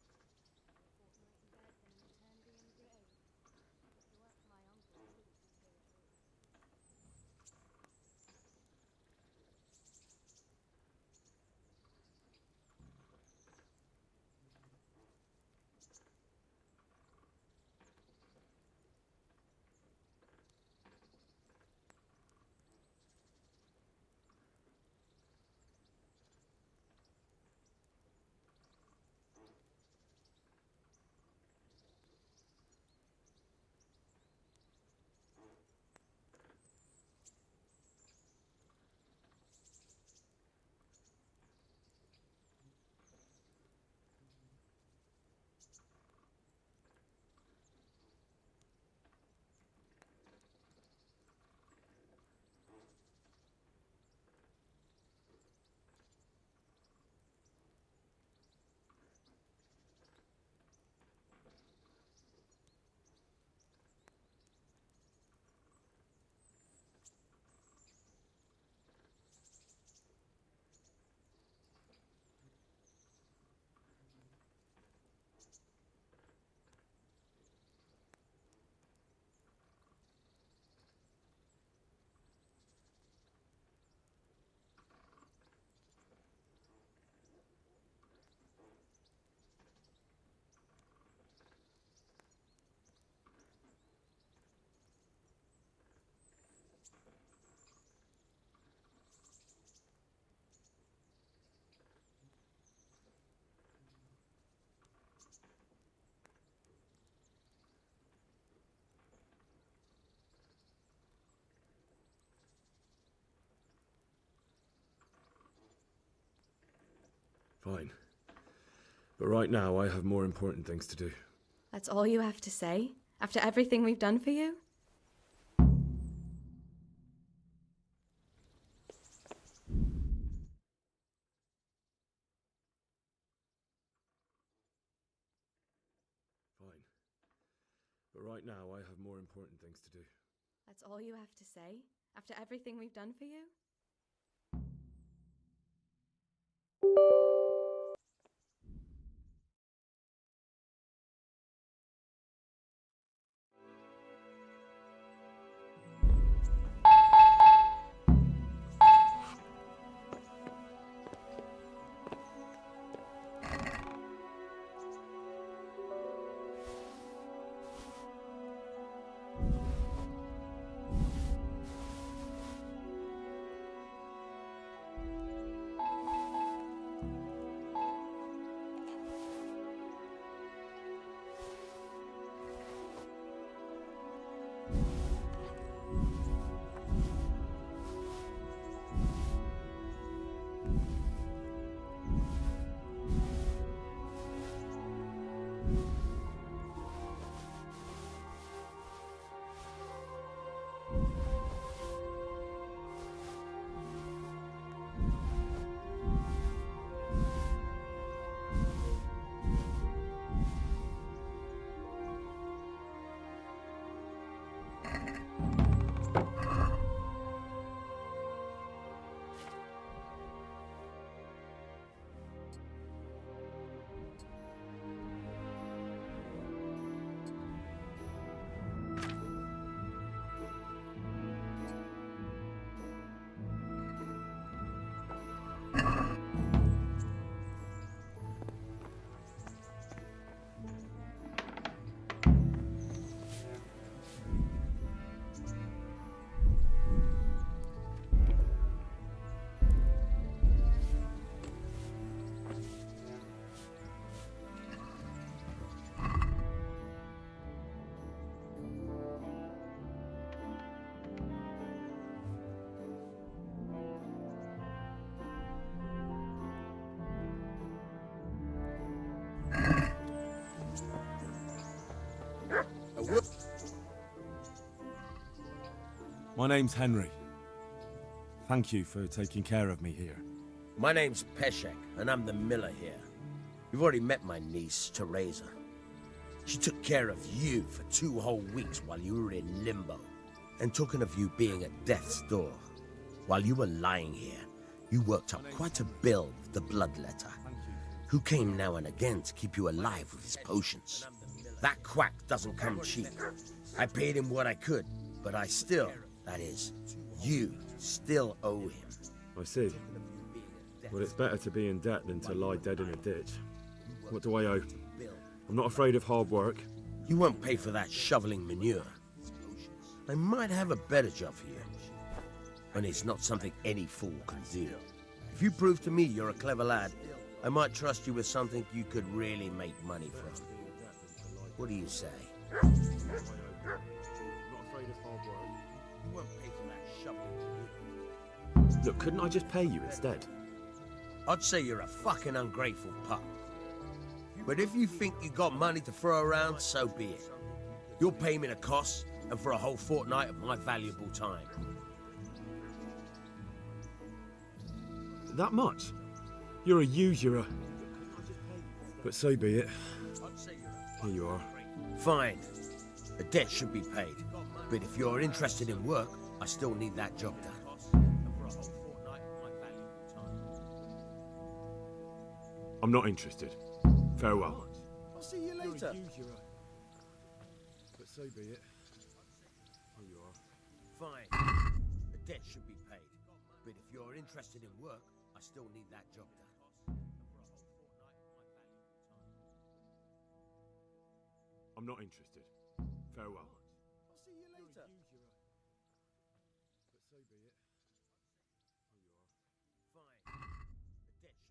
Better a fortnight in bed than an eternity in the grave. If it weren't for my uncle, you wouldn't be here at all.
Fine. But right now, I have more important things to do.
That's all you have to say? After everything we've done for you?
Fine. But right now, I have more important things to do.
That's all you have to say? After everything we've done for you?
My name's Henry. Thank you for taking care of me here.
My name's Peshek, and I'm the miller here. You've already met my niece, Teresa. She took care of you for 2 whole weeks while you were in limbo. And talking of you being at death's door, while you were lying here, you worked up quite a bill with the Bloodletter, who came now and again to keep you alive with his potions. That quack doesn't come cheap. I paid him what I could, but I still, that is, you still owe him.
I see. Well, it's better to be in debt than to lie dead in a ditch. What do I owe? I'm not afraid of hard work.
You won't pay for that shoveling manure. I might have a better job for you. And it's not something any fool can do. If you prove to me you're a clever lad, I might trust you with something you could really make money from. What do you say?
I'm not afraid of hard work.
You won't pay for that shoveling manure.
Look, couldn't I just pay you instead?
I'd say you're a fucking ungrateful pup. But if you think you got money to throw around, so be it. You'll pay me the costs, and for a whole fortnight of my valuable time.
That much? You're a usurer. But so be it. Here you are.
Fine. The debt should be paid. But if you're interested in work, I still need that job done.
I'm not interested. Farewell.
I'll see you later.
You're a usurer. But so be it. Here you are.
Fine. The debt should be paid. But if you're interested in work, I still need that job done.
I'm not interested. Farewell.
I'll see you later.
But so be it. Here you are.
Fine. The debt should be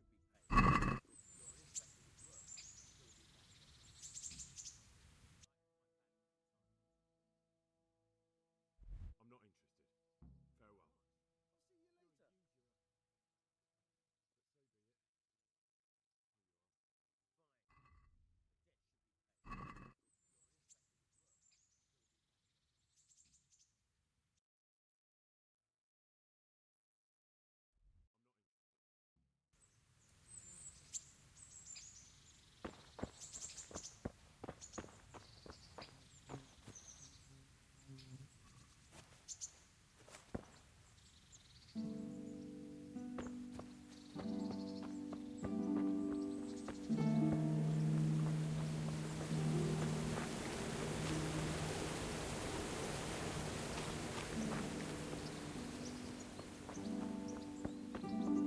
paid.
I'm not interested.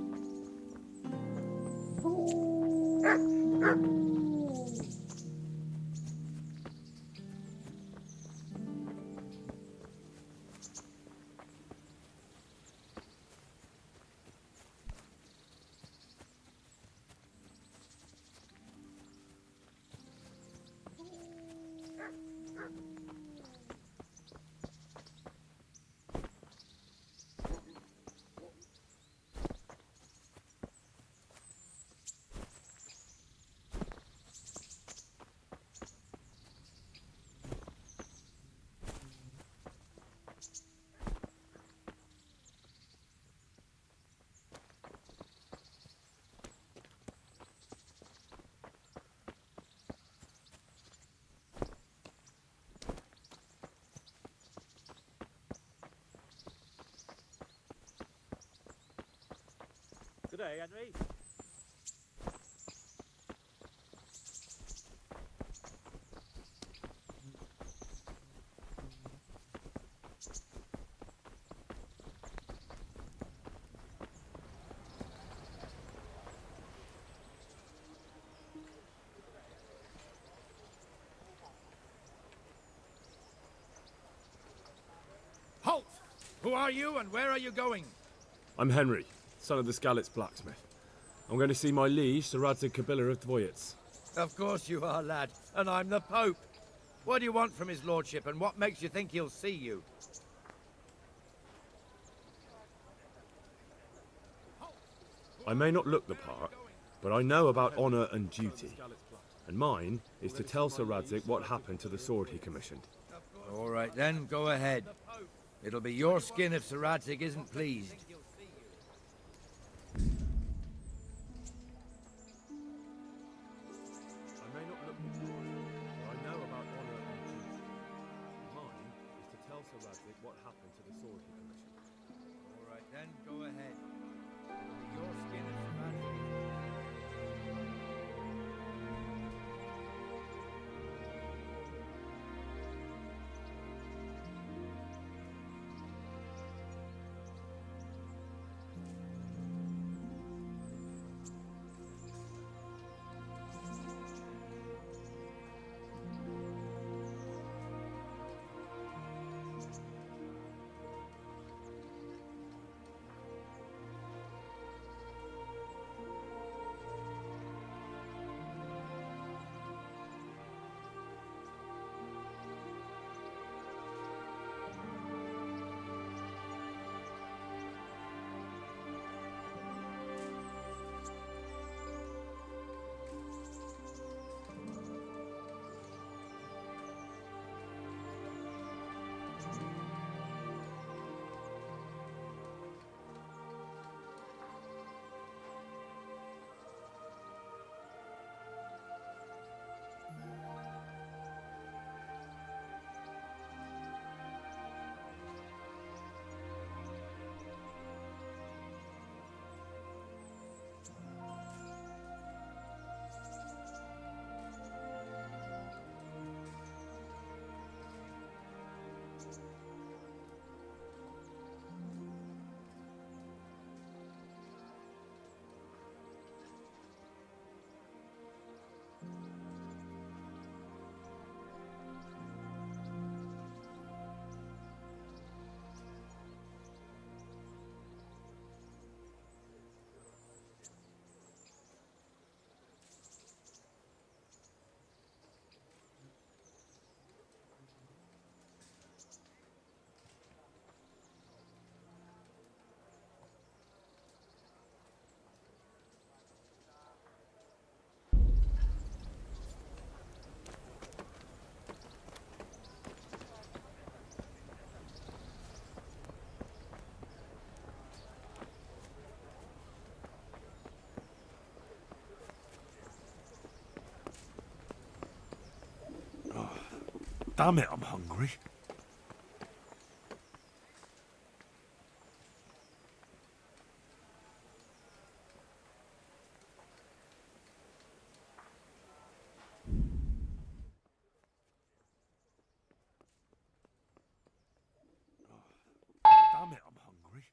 Farewell.
I'll see you later.
Good day, Henry.
Halt! Who are you and where are you going?
I'm Henry, son of the Skalitz blacksmith. I'm going to see my liege, Sir Radzig Kobyla of Dvoyitz.
Of course you are, lad. And I'm the Pope. What do you want from his lordship, and what makes you think he'll see you?
I may not look the part, but I know about honour and duty. And mine is to tell Sir Radzig what happened to the sword he commissioned.
All right then, go ahead. It'll be your skin if Sir Radzig isn't pleased.
I may not look the part, but I know about honor and duty. Mine is to tell Sir Radzig what happened to the sword he commissioned.
All right, then, go ahead. It'll be your skin if Sir Radzig isn't pleased.
Damn it, I'm hungry. Damn it, I'm hungry.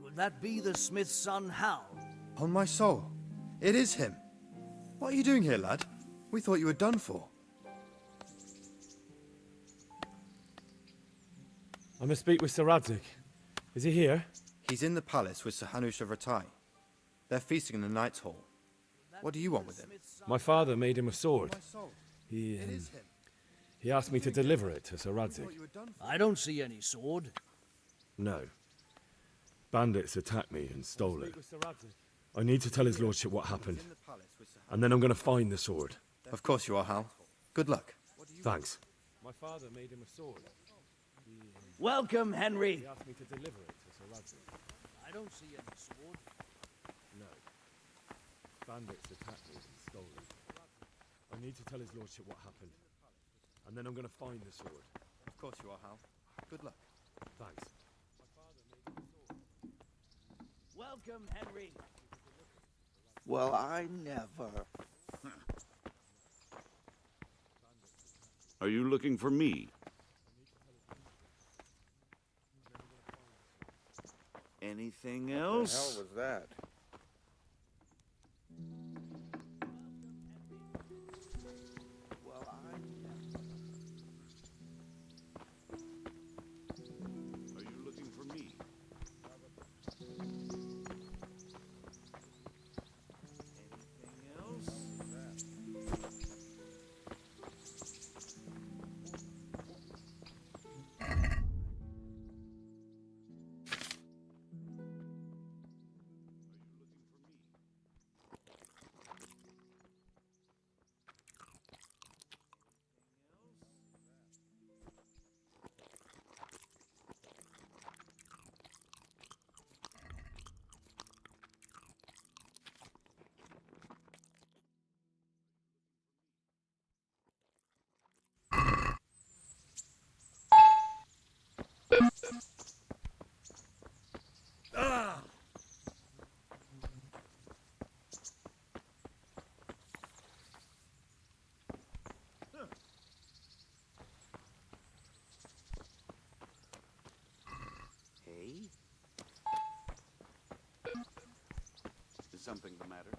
Could that be the smith's son, Hal?
On my soul, it is him. What are you doing here, lad? We thought you were done for.
I must speak with Sir Radzig. Is he here?
He's in the palace with Sir Hanush of Rattay. They're feasting in the Knight's Hall. What do you want with him?
My father made him a sword. He asked me to deliver it to Sir Radzig.
I don't see any sword.
No. Bandits attacked me and stole it. I need to tell his lordship what happened. And then I'm going to find the sword.
Of course you are, Hal. Good luck.
Thanks. My father made him a sword.
Welcome, Henry.
He asked me to deliver it to Sir Radzig.
I don't see any sword.
No. Bandits attacked me and stole it. I need to tell his lordship what happened. And then I'm going to find the sword.
Of course you are, Hal. Good luck.
Thanks.
Welcome, Henry.
Well, I never.
Are you looking for me? Anything else?
What the hell was that?
Well, I
Are you looking for me? something the matter?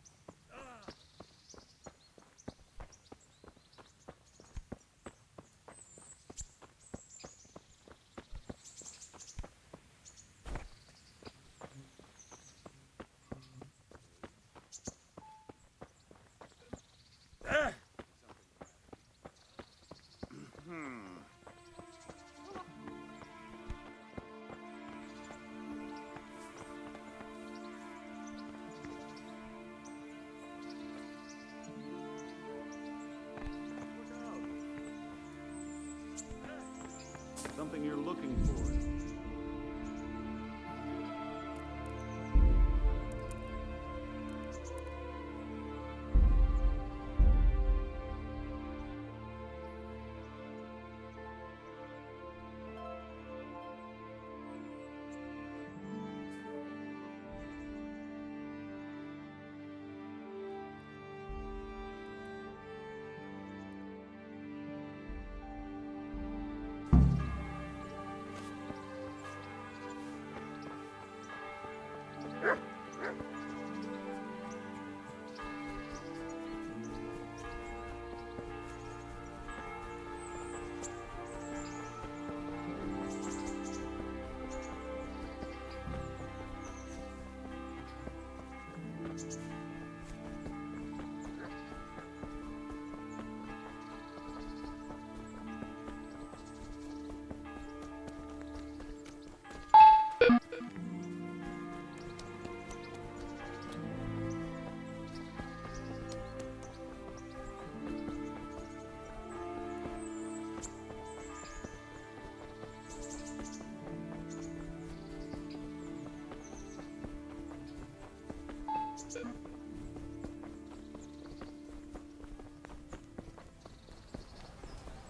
Something you're looking for.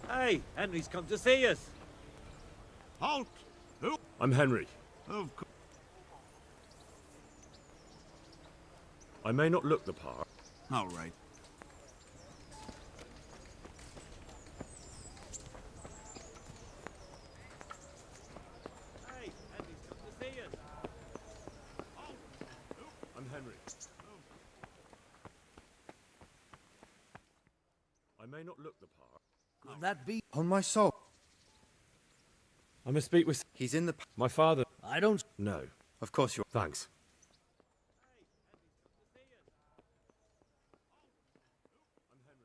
Hey, Henry's come to see us.
Halt! Who?
I'm Henry.
Of course.
I may not look the part.
All right.
Hey, Henry's come to see us.
I'm Henry. I may not look the part.
Could that be?
On my soul.
I must speak with...
He's in the...
My father...
I don't...
No.
Of course you're...
Thanks. I'm Henry.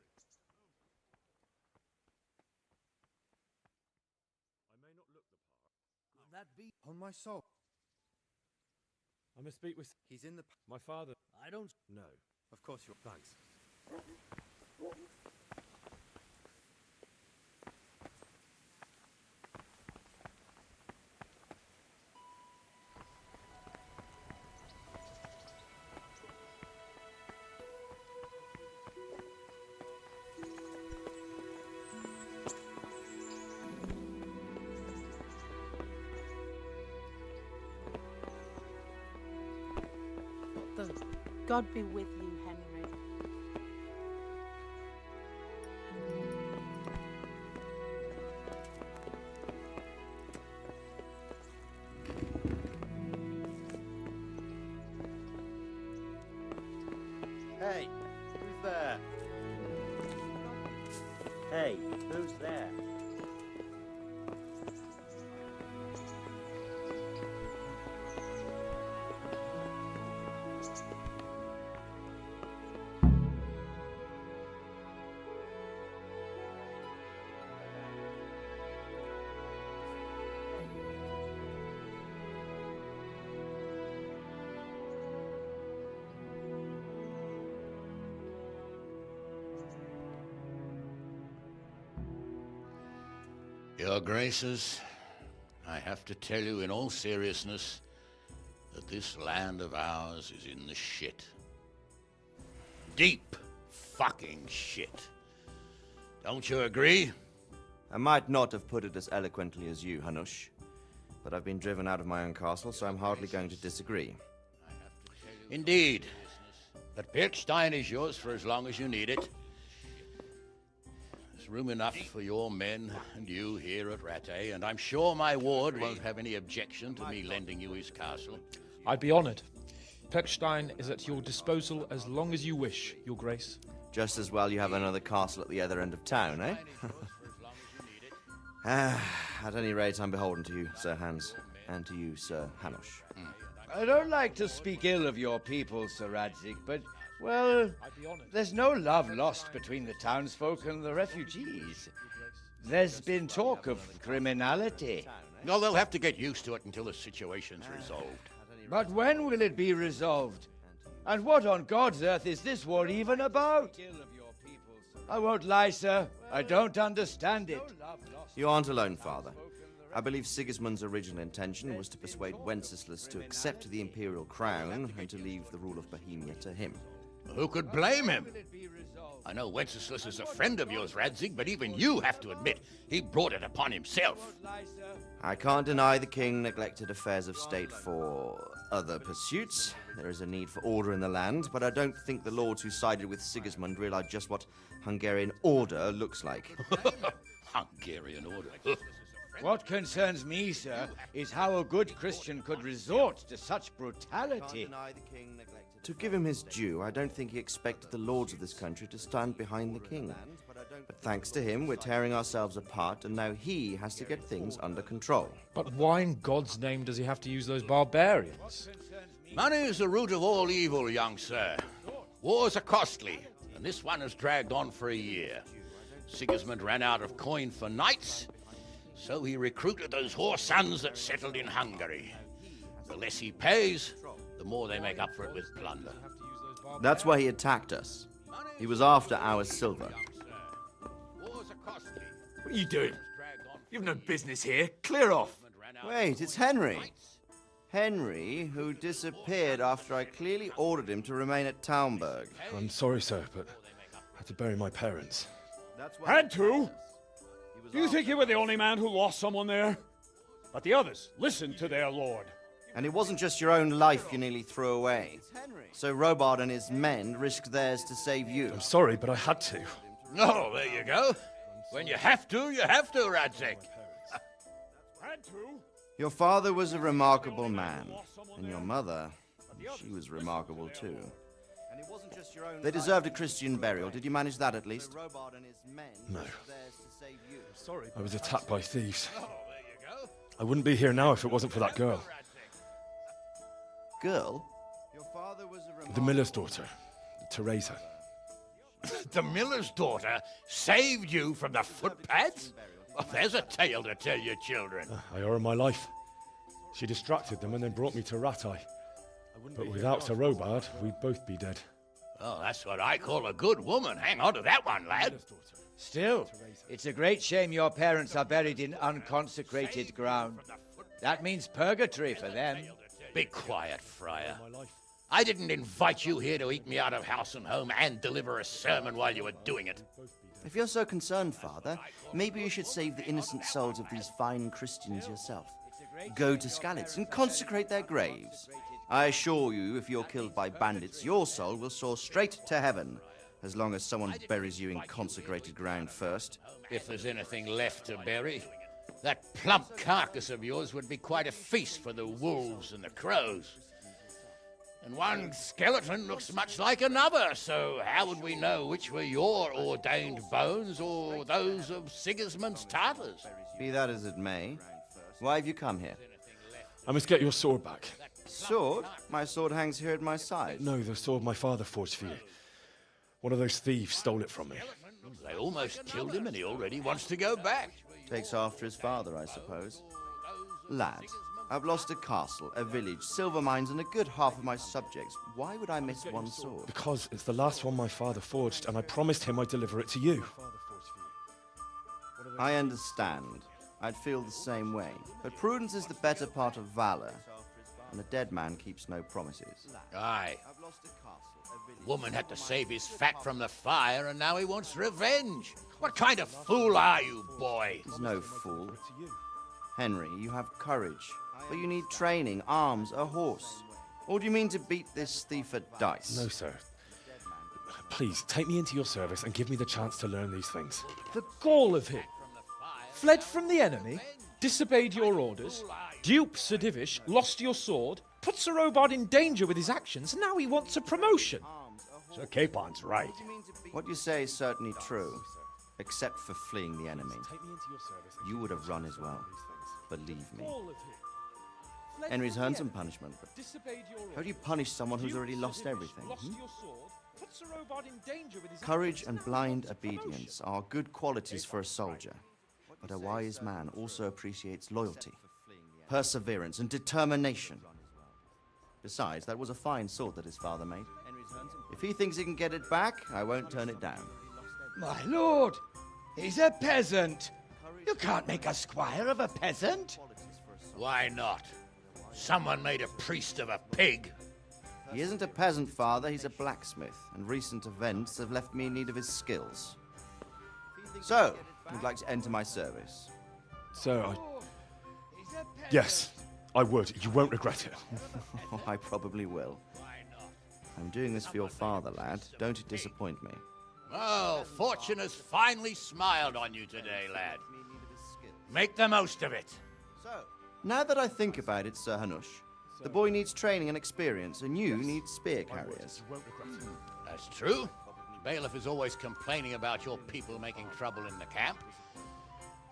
I may not look the part.
Could that be?
On my soul.
I must speak with...
He's in the...
My father...
I don't...
No.
Of course you're...
Thanks.
God be with you, Henry.
Hey, who's there? Hey, who's there?
Your Graces, I have to tell you in all seriousness that this land of ours is in the shit. Deep fucking shit. Don't you agree?
I might not have put it as eloquently as you, Hanush, but I've been driven out of my own castle, so I'm hardly going to disagree.
Indeed. But Pirkstein is yours for as long as you need it. There's room enough for your men and you here at Rattay, and I'm sure my ward won't have any objection to me lending you his castle.
I'd be honored.
Pechstein is at your disposal as long as you wish, Your Grace.
Just as well you have another castle at the other end of town, eh? At any rate, I'm beholden to you, Sir Hans, and to you, Sir Hanush.
I don't like to speak ill of your people, Sir Radzig, but, well, there's no love lost between the townsfolk and the refugees. There's been talk of criminality.
Well, they'll have to get used to it until the situation's resolved.
But when will it be resolved? And what on God's earth is this war even about? I won't lie, sir. I don't understand it.
You aren't alone, Father. I believe Sigismund's original intention was to persuade Wenceslas to accept the imperial crown and to leave the rule of Bohemia to him.
Who could blame him? I know Wenceslas is a friend of yours, Radzig, but even you have to admit he brought it upon himself.
I can't deny the king neglected affairs of state for other pursuits. There is a need for order in the land, but I don't think the lords who sided with Sigismund realized just what Hungarian order looks like.
Hungarian order?
What concerns me, sir, is how a good Christian could resort to such brutality.
To give him his due, I don't think he expected the lords of this country to stand behind the king. But thanks to him, we're tearing ourselves apart, and now he has to get things under control.
But why in God's name does he have to use those barbarians?
Money is the root of all evil, young sir. Wars are costly, and this one has dragged on for a year. Sigismund ran out of coin for knights, so he recruited those whore sons that settled in Hungary. The less he pays, the more they make up for it with plunder.
That's why he attacked us. He was after our silver.
What are you doing? You've no business here. Clear off.
Wait, it's Henry. Henry, who disappeared after I clearly ordered him to remain at Taumberg.
I'm sorry, sir, but I had to bury my parents.
Had to? Do you think you were the only man who lost someone there? But the others listened to their lord.
And it wasn't just your own life you nearly threw away. So Robard and his men risked theirs to save you.
I'm sorry, but I had to.
Oh, there you go. When you have to, Radzig.
Had to?
Your father was a remarkable man, and your mother, she was remarkable too. They deserved a Christian burial. Did you manage that at least?
No. I was attacked by thieves. I wouldn't be here now if it wasn't for that girl.
Girl?
The miller's daughter, Teresa.
The miller's daughter saved you from the footpads? Well, there's a tale to tell your children.
I owe her my life. She distracted them and then brought me to Rattay. But without Sir Robard, we'd both be dead.
Oh, that's what I call a good woman. Hang on to that one, lad.
Still, it's a great shame your parents are buried in unconsecrated ground. That means purgatory for them.
Be quiet, Friar. I didn't invite you here to eat me out of house and home and deliver a sermon while you were doing it.
If you're so concerned, Father, maybe you should save the innocent souls of these fine Christians yourself. Go to Skalitz and consecrate their graves. I assure you, if you're killed by bandits, your soul will soar straight to heaven, as long as someone buries you in consecrated ground first.
If there's anything left to bury, that plump carcass of yours would be quite a feast for the wolves and the crows. And one skeleton looks much like another, so how would we know which were your ordained bones or those of Sigismund's Tartars?
Be that as it may, why have you come here?
I must get your sword back.
Sword? My sword hangs here at my side.
No, the sword my father forged for you. One of those thieves stole it from me.
They almost killed him and he already wants to go back.
Takes after his father, I suppose. Lad, I've lost a castle, a village, silver mines, and a good half of my subjects. Why would I miss one sword?
Because it's the last one my father forged, and I promised him I'd deliver it to you.
I understand. I'd feel the same way. But prudence is the better part of valor, and the dead man keeps no promises.
Aye. Woman had to save his fat from the fire, and now he wants revenge. What kind of fool are you, boy?
He's no fool. Henry, you have courage, but you need training, arms, a horse. Or do you mean to beat this thief at dice?
No, sir. Please, take me into your service and give me the chance to learn these things.
The gall of him! Fled from the enemy, disobeyed your orders, duped Sir Divish, lost your sword, put Sir Robard in danger with his actions, and now he wants a promotion.
Sir Capon's right.
What you say is certainly true, except for fleeing the enemy. You would have run as well, believe me. Henry's earned some punishment, but how do you punish someone who's already lost everything? Courage and blind obedience are good qualities for a soldier, but a wise man also appreciates loyalty, perseverance, and determination. Besides, that was a fine sword that his father made. If he thinks he can get it back, I won't turn it down.
My lord, he's a peasant. You can't make a squire of a peasant.
Why not? Someone made a priest of a pig.
He isn't a peasant, father, he's a blacksmith, and recent events have left me in need of his skills. So, you'd like to enter my service?
Sir, yes, I would. You won't regret it.
Oh, I probably will. I'm doing this for your father, lad. Don't disappoint me.
Oh, fortune has finally smiled on you today, lad. Make the most of it.
Now that I think about it, Sir Hanush, the boy needs training and experience, and you need spear carriers.
That's true. Bailiff is always complaining about your people making trouble in the camp.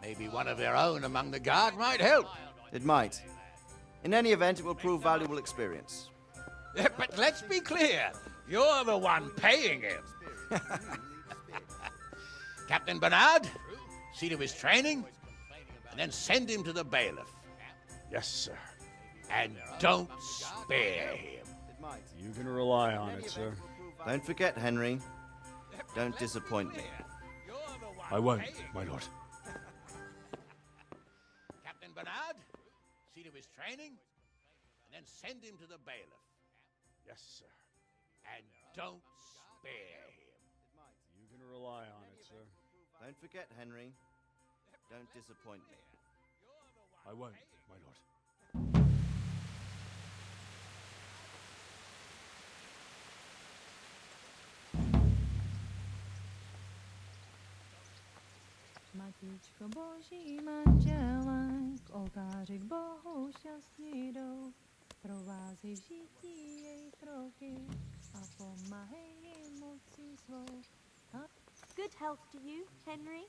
Maybe one of their own among the guard might help.
It might. In any event, it will prove valuable experience.
But let's be clear, you're the one paying him. Captain Bernard, see to his training, and then send him to the bailiff.
Yes, sir.
And don't spare him.
You can rely on it, sir.
Don't forget, Henry. Don't disappoint me.
I won't, my lord.
Captain Bernard, see to his training, and then send him to the bailiff.
Yes, sir.
And don't spare him.
You can rely on it, sir.
Don't forget, Henry. Don't disappoint me.
I won't, my lord.
Matičko Boží manželek, oltáři k Bohu šťastně jdou, provází v žití jej kroky a pomáhej jim mocí svou.
Good health to you, Henry.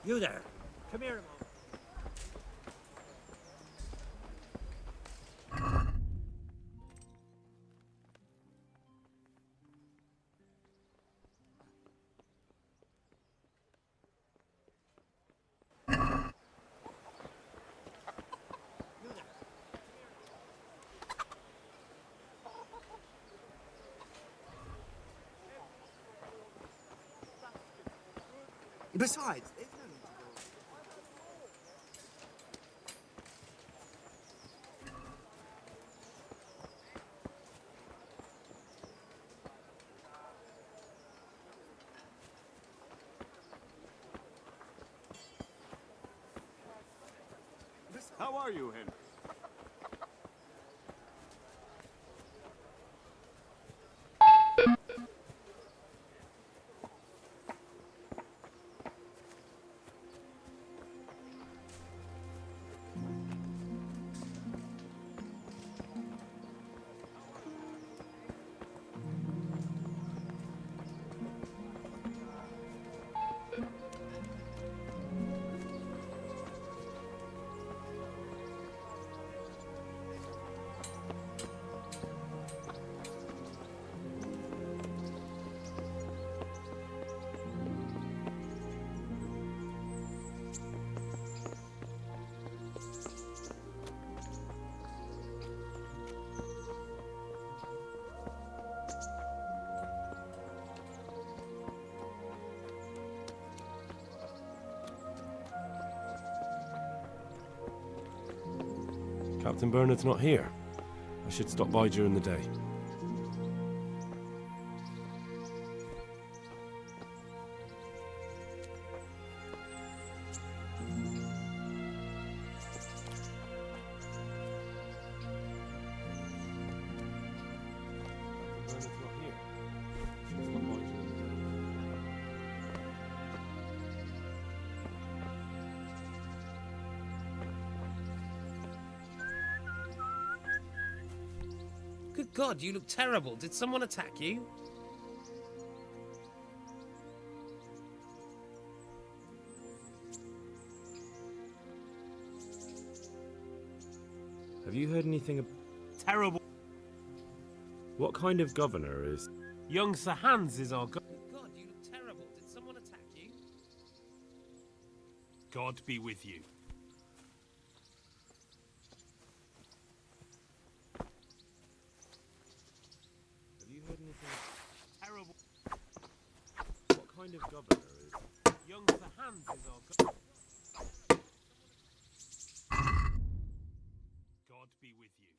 You there. Come here a moment.
Besides,
How are you, Henry?
Captain Bernard's not here. I should stop by during the day.
Good God, you look terrible. Did someone attack you?
Have you heard anything
Terrible.
What kind of governor is...
Young Sir Hans is our God, you look terrible. Did someone attack you? God be with you.
Have you heard anything...
Terrible.
What kind of governor is...
Young Sir Hans is our God. God be with you.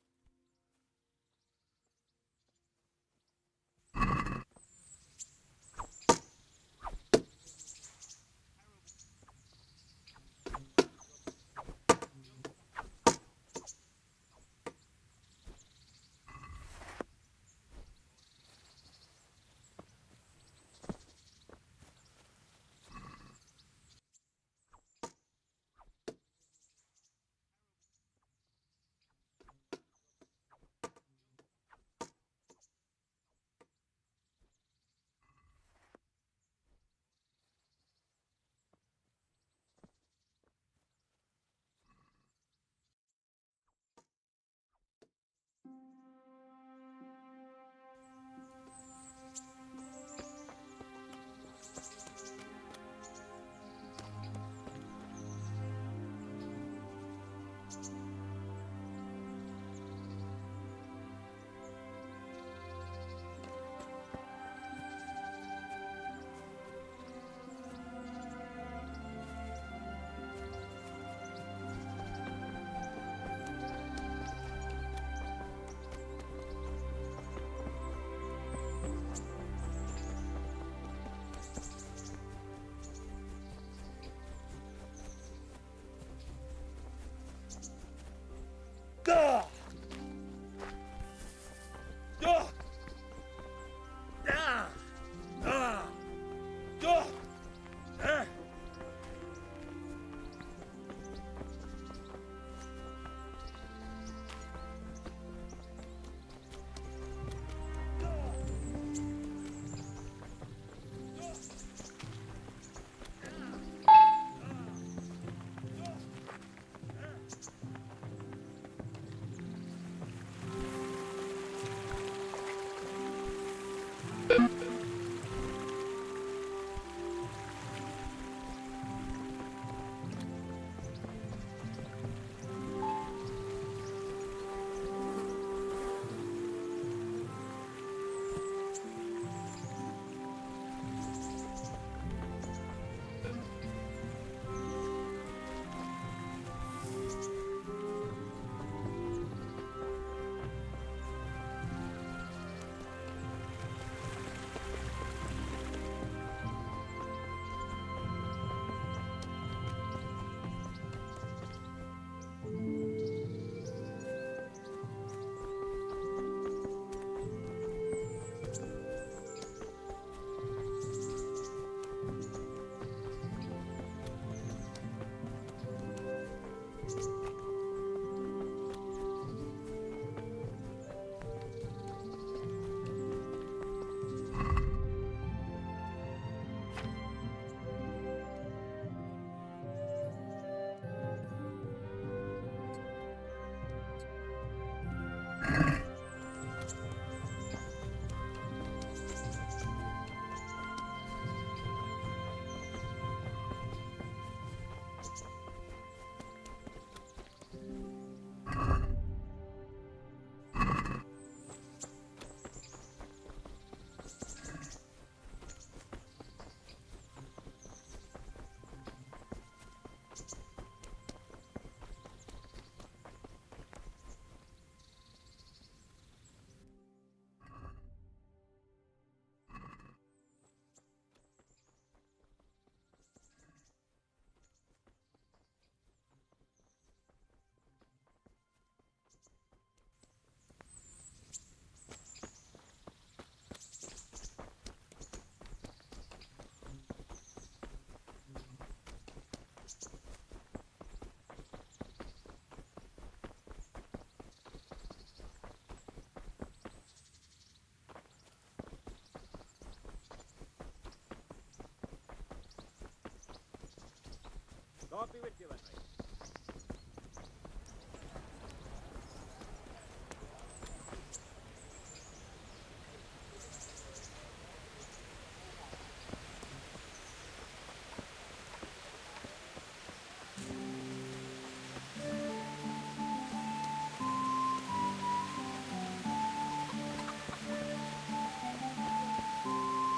God be with you, Henry.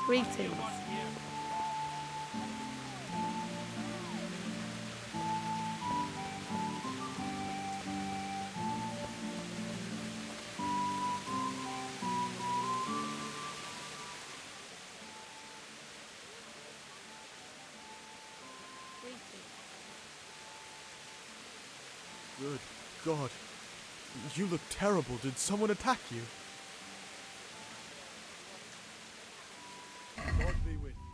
Greetings.
Good God. You look terrible. Did someone attack you? God be with you.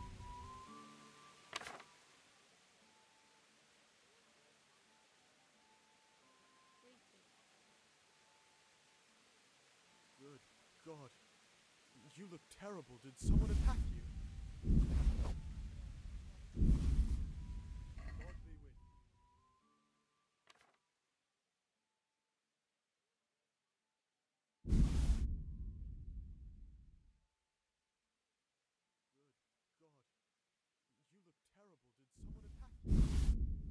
Good God. You look terrible. Did someone attack you? God be with you. Good God. You look terrible. Did someone attack you?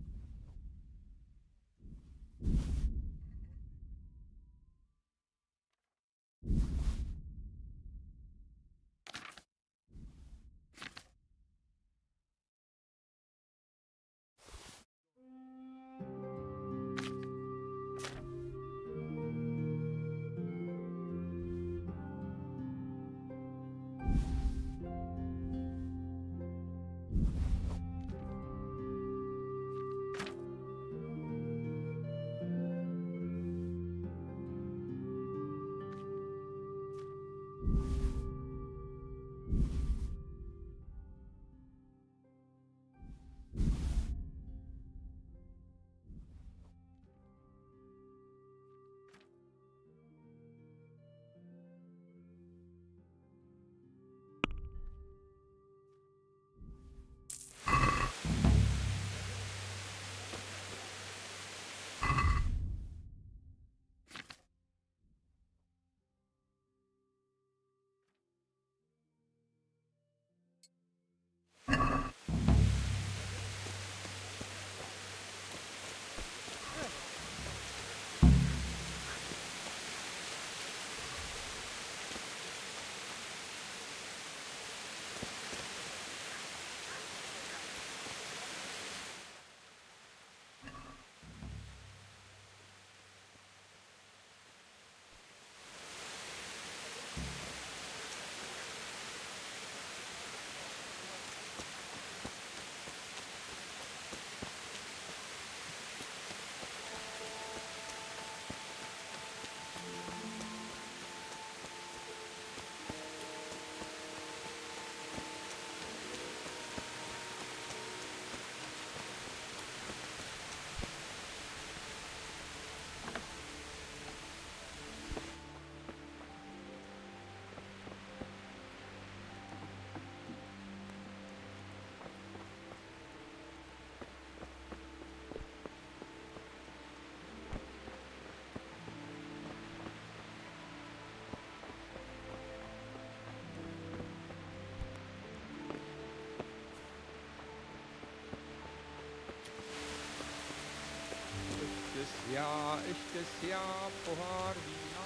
echtes Jahr pohár vína.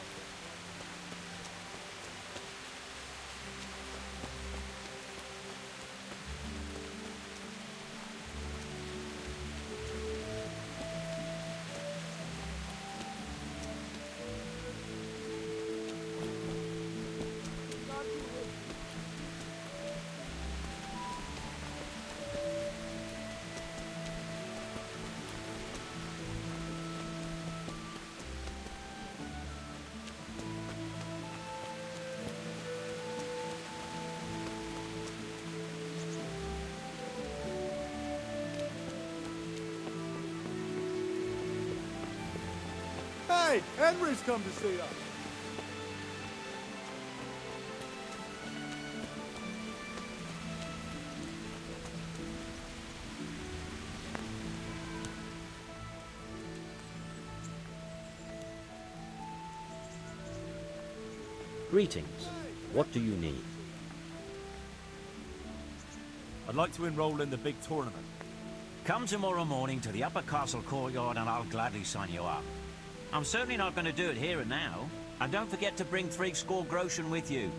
Hey, Henry's come to see us.
Greetings. What do you need?
I'd like to enroll in the big tournament.
Come tomorrow morning to the upper castle courtyard and I'll gladly sign you up. I'm certainly not going to do it here and now. And don't forget to bring 3 score groschen with you.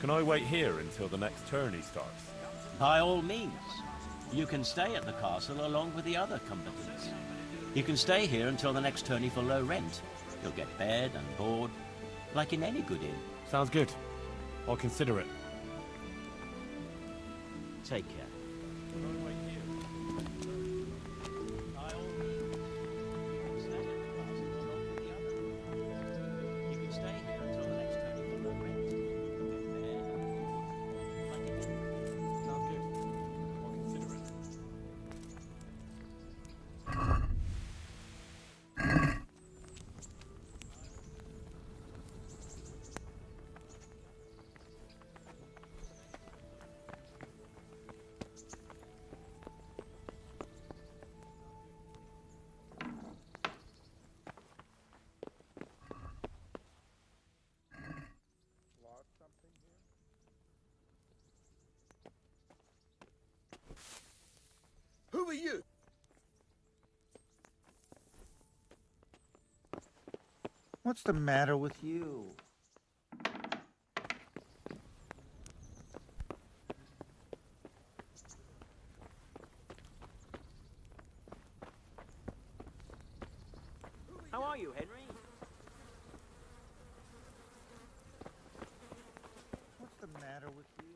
Can I wait here until the next tourney starts?
By all means. You can stay at the castle along with the other combatants. You can stay here until the next tourney for low rent. You'll get bed and board, like in any good inn.
Sounds good. I'll consider it.
Take care.
Who are you?
What's the matter with you?
How are you, Henry?
What's the matter with you?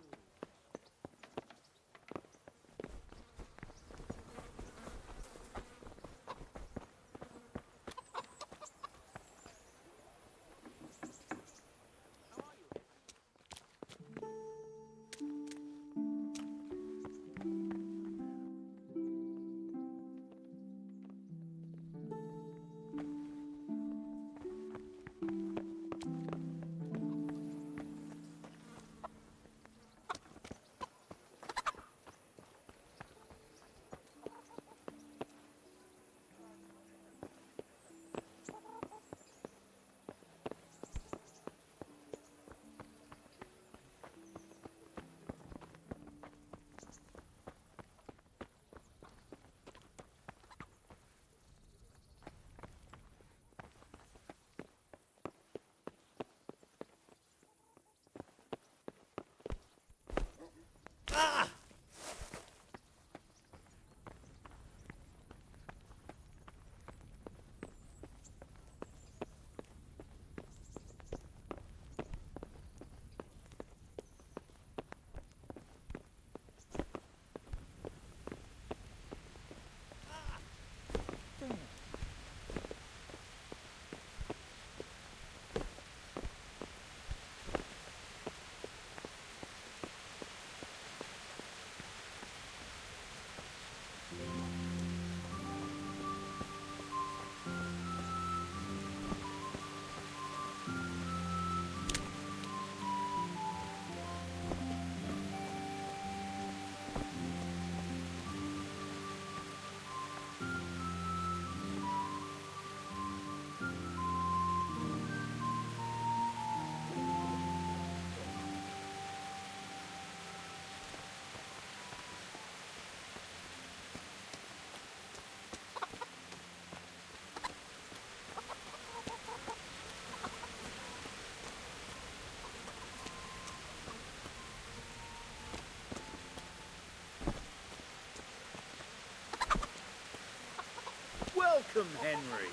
Welcome, Henry.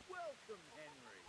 Welcome, Henry.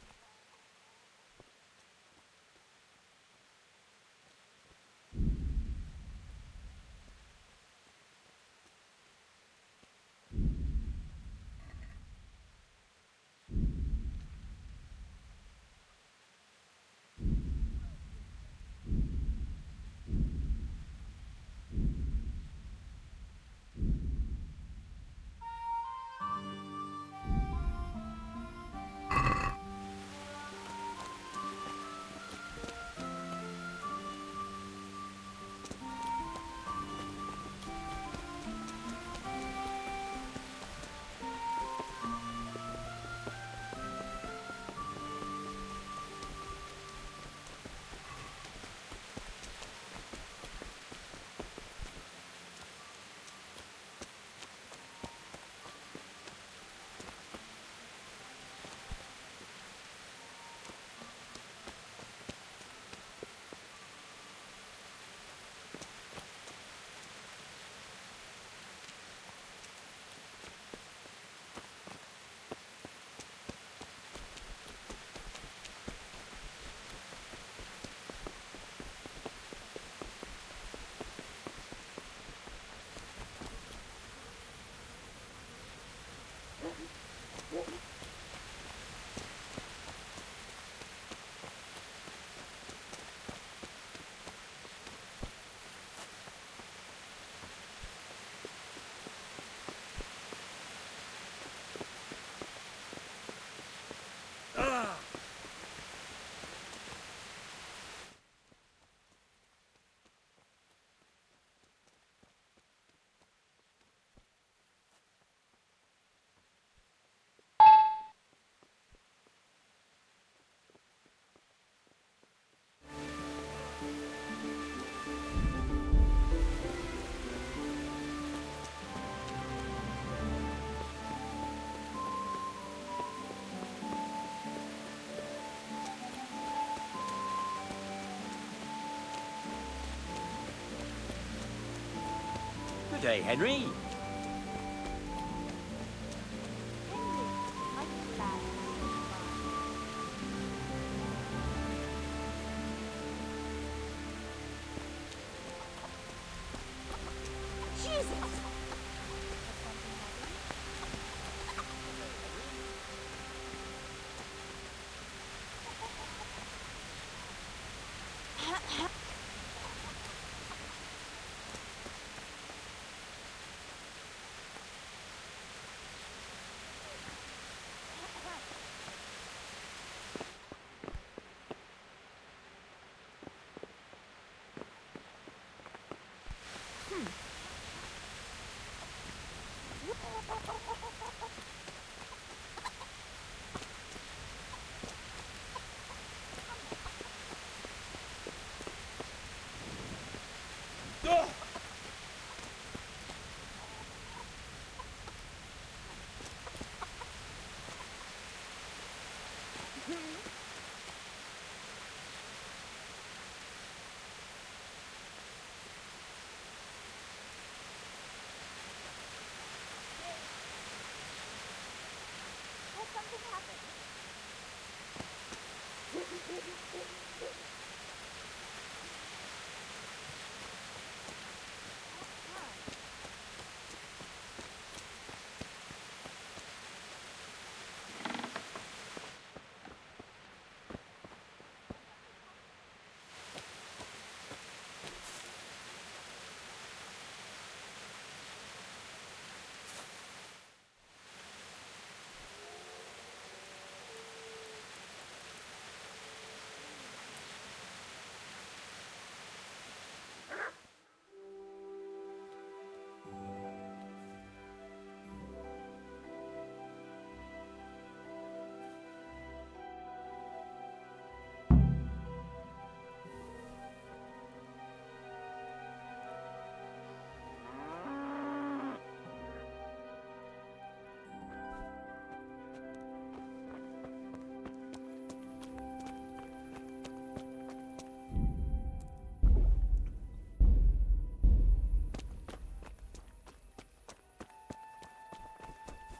day, Henry.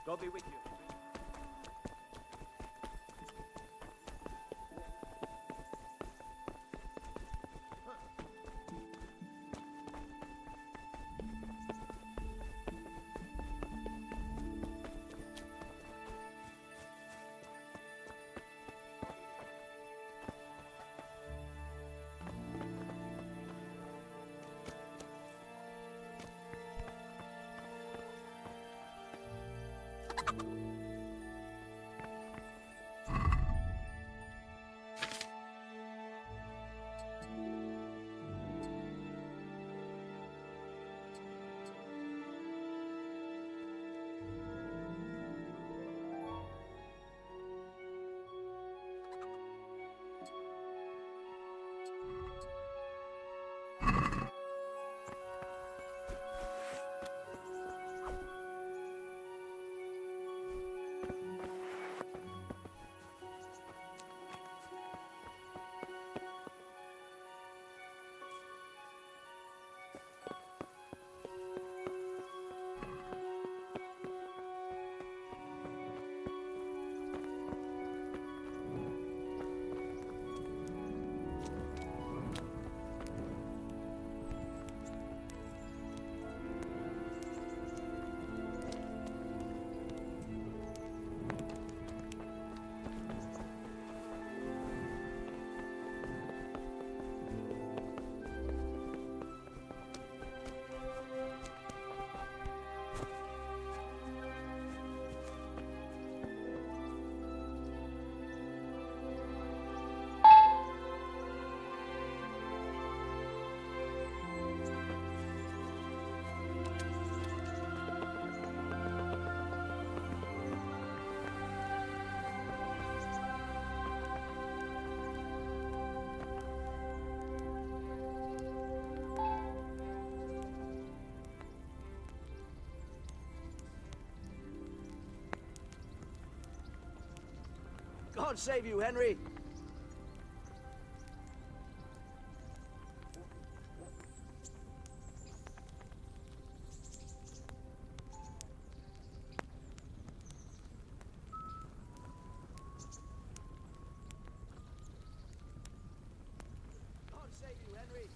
God be with you. God save you, Henry! save you, Henry.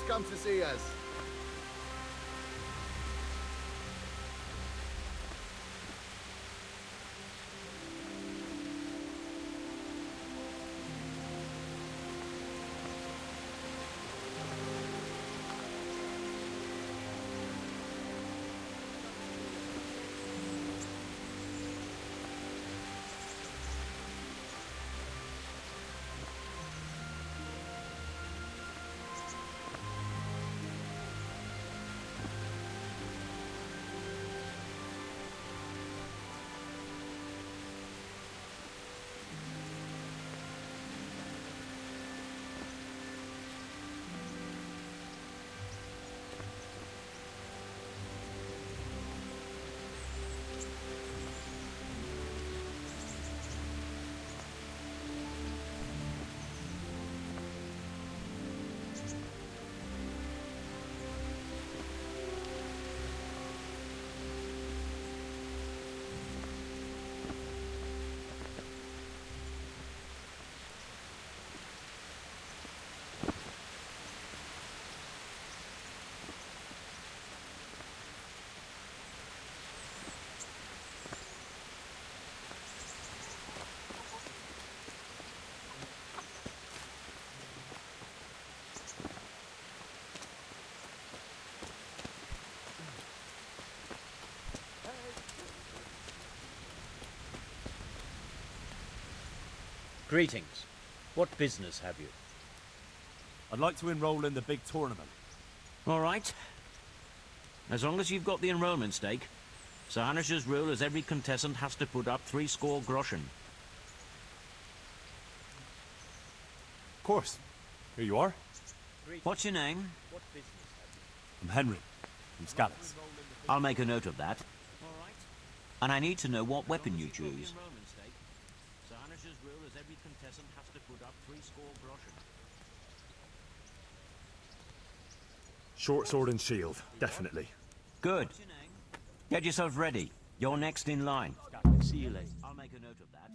come to see us.
Greetings. What business have you?
I'd like to enroll in the big tournament.
All right. As long as you've got the enrollment stake, Sir Hanish's rule is every contestant has to put up 60 groschen.
Of course. Here you are.
What's your name?
I'm Henry, from Skalitz.
I'll make a note of that. And I need to know what weapon you choose. Sir Hanish's rule is every contestant has to put up 60 groschen.
Short sword and shield, definitely.
Good. Get yourself ready. You're next in line. See you later. I'll make a note of that.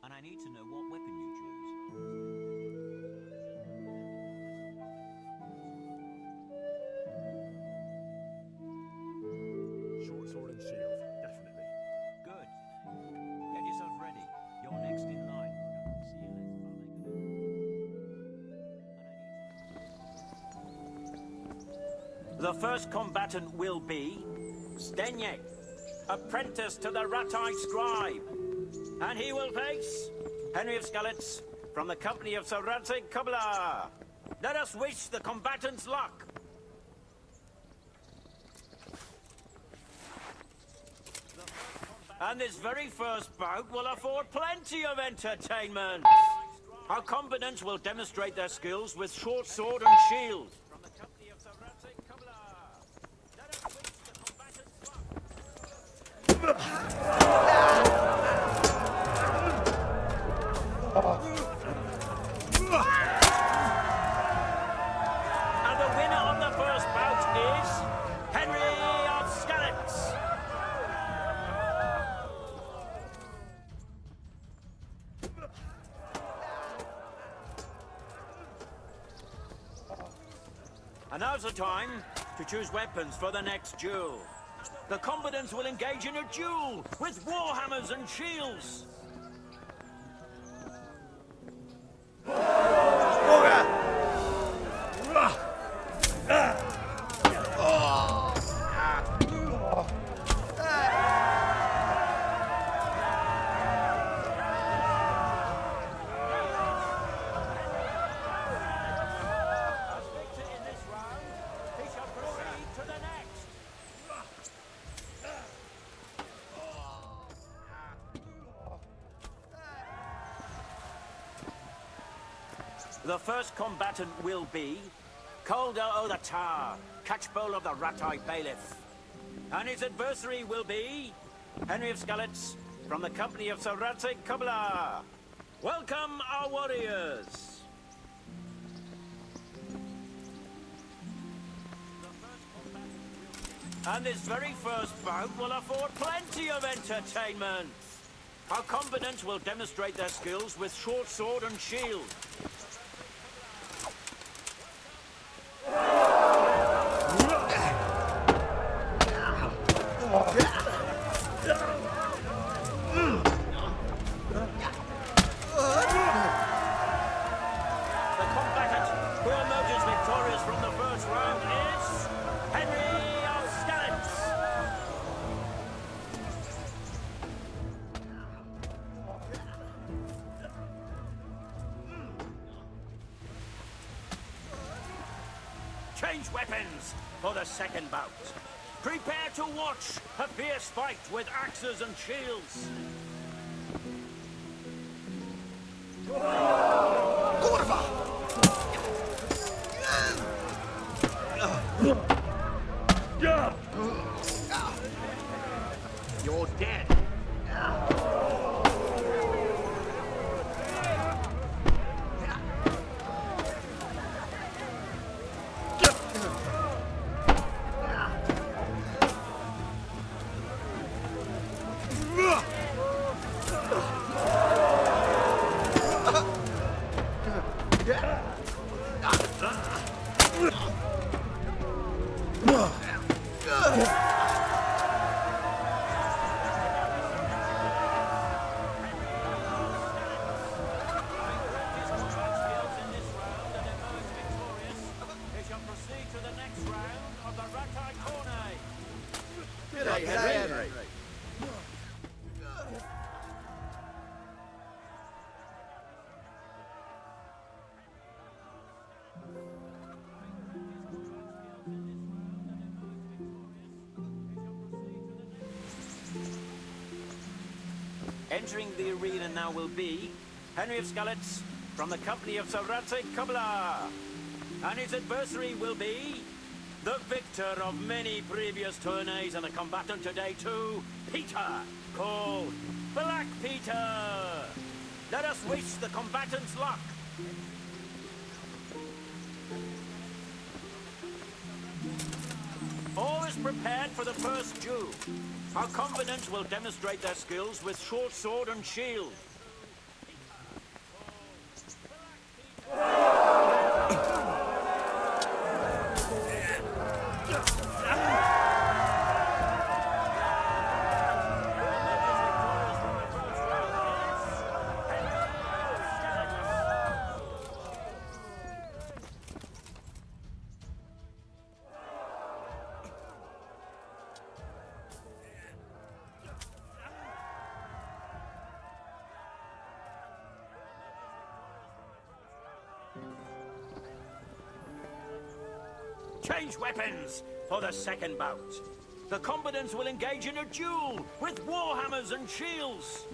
And I need to know what weapon you
choose. Short sword and shield, definitely.
Good. Get yourself ready. You're next in line. See you later. The first combatant will be Stenyek, apprentice to the Ratai scribe. And he will face Henry of Skalitz from the company of Sir Radzig Kobyla. Let us wish the combatants luck. And this very first bout will afford plenty of entertainment. Our combatants will demonstrate their skills with short sword and shield. From the company of Sir Radzig Kobyla. Let us wish the combatants And the winner of the first bout is Henry of Skalitz. And now's the time to choose weapons for the next duel. The combatants will engage in a duel with warhammers and shields. The first combatant will be Kolda Odatar, catchpole of the Ratai Bailiff. And his adversary will be Henry of Skalitz from the company of Sir Radzig Kobyla. Welcome, our warriors! And this very first bout will afford plenty of entertainment. Our combatants will demonstrate their skills with short sword and shield. victorious from the first round is Henry of Skalitz. Change weapons for the second bout. Prepare to watch a fierce fight with axes and shields. You're dead. Entering the arena now will be Henry of Skalitz from the company of Sir Radzig Kobyla. And his adversary will be the victor of many previous tourneys and a combatant today too, Peter, called Black Peter. Let us wish the combatants luck. All is prepared for the first duel. Our combatants will demonstrate their skills with short sword and shield. Change weapons for the second bout. The combatants will engage in a duel with warhammers and shields.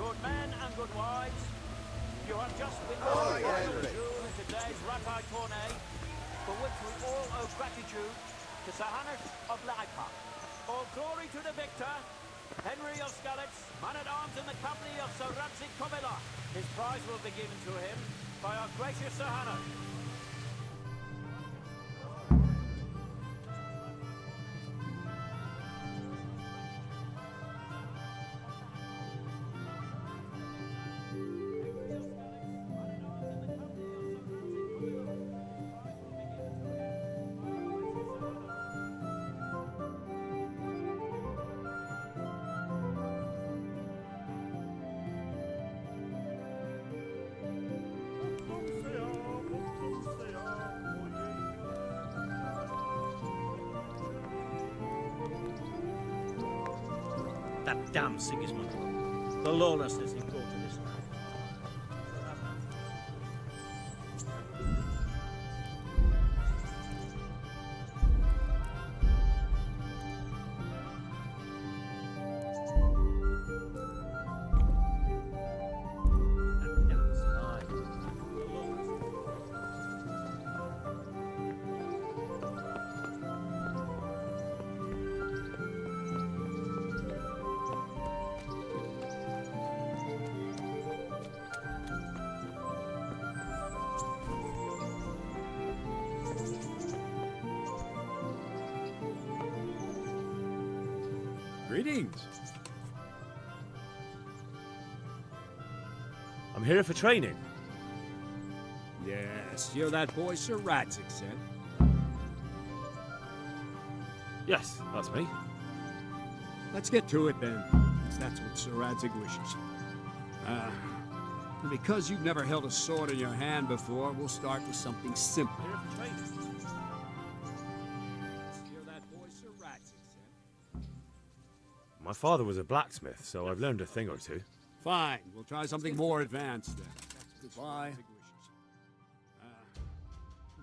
Good men and good wives, you have just witnessed today's Ratai tourney, for which we all owe gratitude to Sir Hannes of Leipa. All glory to the victor, Henry of Skalitz, man-at-arms in the company of Sir Radzig Kobyla. His prize will be given to him by our gracious Sir Hannes. That damn Sigismund. The lawlessness he brought to this land.
Greetings.
I'm here for training.
Yes, you're that boy Sir Radzig said.
Yes, that's me.
Let's get to it then, since that's what Sir Radzig wishes. And because you've never held a sword in your hand before, we'll start with something simple.
Here for training.
You're that boy Sir Radzig said.
My father was a blacksmith, so I've learned a thing or two.
Fine, we'll try something more advanced then. Goodbye.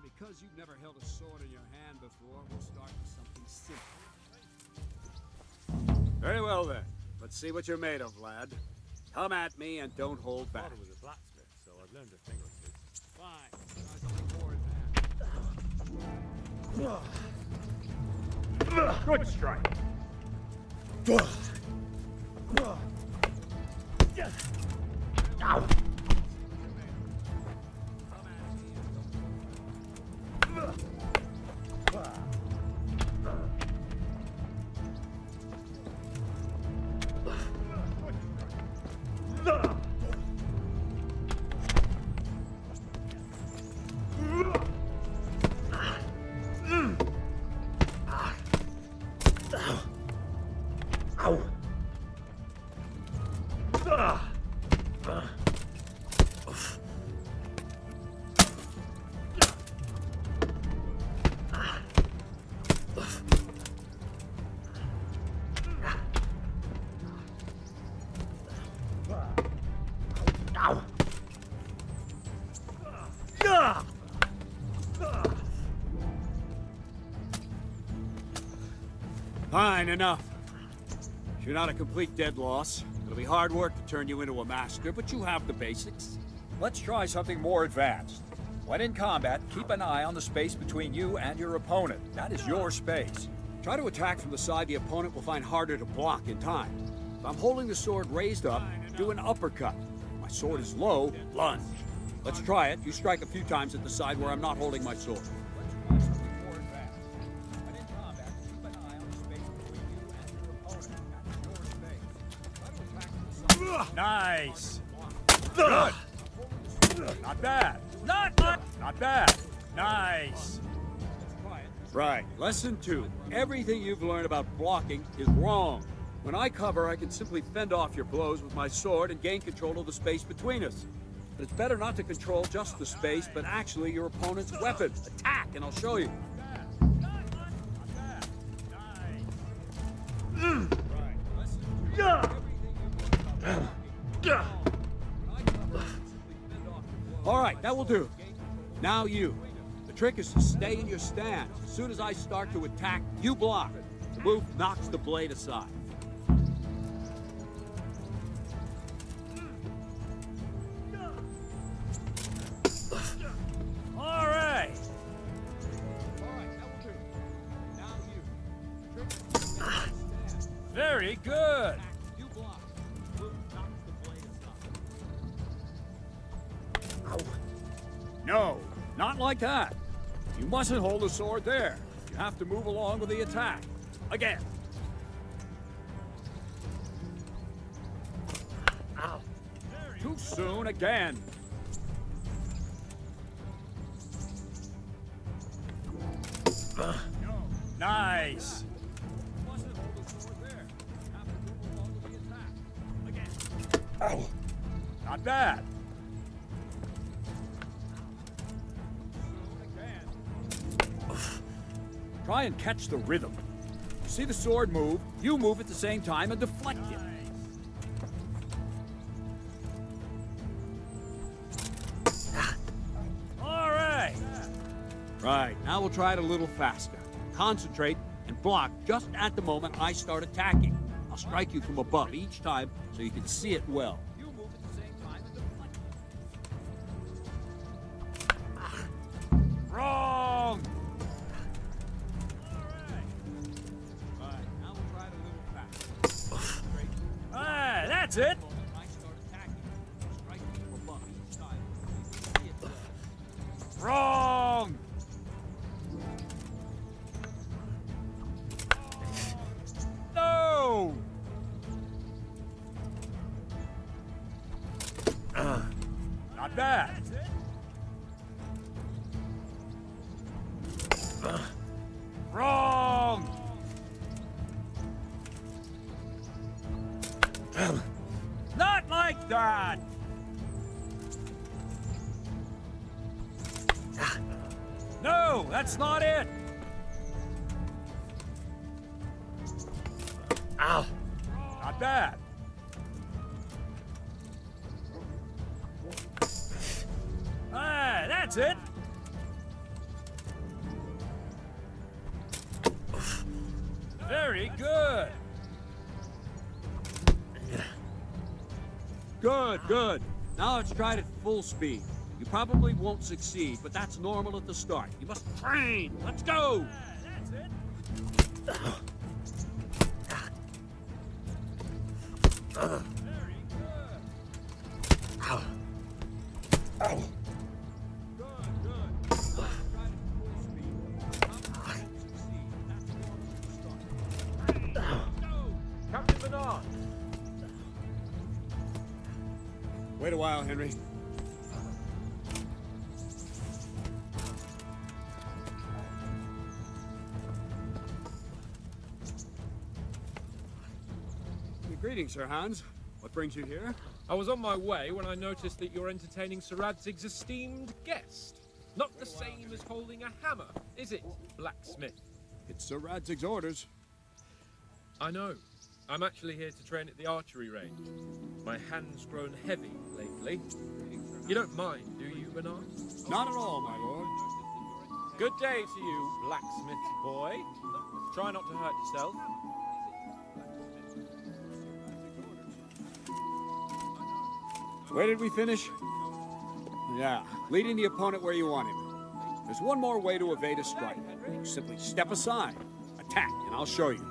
Because you've never held a sword in your hand before, we'll start with something simple. Very well then. Let's see what you're made of, lad. Come at me and don't hold back.
My father was a blacksmith, so I've learned a thing or two.
Fine, try something more advanced. Good strike.
Ow!
Fine, enough. You're not a complete dead loss. It'll be hard work to turn you into a master, but you have the basics.
Let's try something more advanced. When in combat, keep an eye on the space between you and your opponent. That is your space.
Try to attack from the side the opponent will find harder to block in time. If I'm holding the sword raised up, do an uppercut. If my sword is low, lunge. Let's try it. You strike a few times at the side where I'm not holding my sword.
Nice. Good. Not bad. Not bad. Nice.
Right. Lesson 2. Everything you've learned about blocking is wrong. When I cover, I can simply fend off your blows with my sword and gain control of the space between us. But it's better not to control just the space, but actually your opponent's weapon. Attack, and I'll show you. All right, that will do. Now you. The trick is to stay in your stance. As soon as I start to attack, you block. The move knocks the blade aside. No, not like that. You mustn't hold the sword there. You have to move along with the attack. Again. Ow. Too soon again. Nice. Ow. Not bad. Try and catch the rhythm. See the sword move, you move at the same time and deflect it. All right. Right, now we'll try it a little faster. Concentrate and block just at the moment I start attacking. I'll strike you from above each time so you can see it well. You move at the same time and deflect. Wrong! That's it. Wrong. No. Not bad. Wrong. Not like that! No, that's not it! Ow! Not bad. Ah, that's it! Very good! Good, good. Now let's try it at full speed. You probably won't succeed, but that's normal at the start. You must train. Let's go! That's it. Very good. Ow. Ow. Good, good. Now let's try it at full speed. You probably won't succeed, but that's normal at the start. Train. Let's go! Captain Bernard! Wait a while, Henry. Greetings, Sir Hans. What brings you here?
I was on my way when I noticed that you're entertaining Sir Radzig's esteemed guest. Not the same as holding a hammer, is it, blacksmith?
It's Sir Radzig's orders.
I know. I'm actually here to train at the archery range. My hand's grown heavy lately. You don't mind, do you, Bernard?
Not at all, my lord.
Good day to you, blacksmith boy. Try not to hurt yourself.
Where did we finish? Yeah, leading the opponent where you want him. There's one more way to evade a strike. You simply step aside, attack, and I'll show you.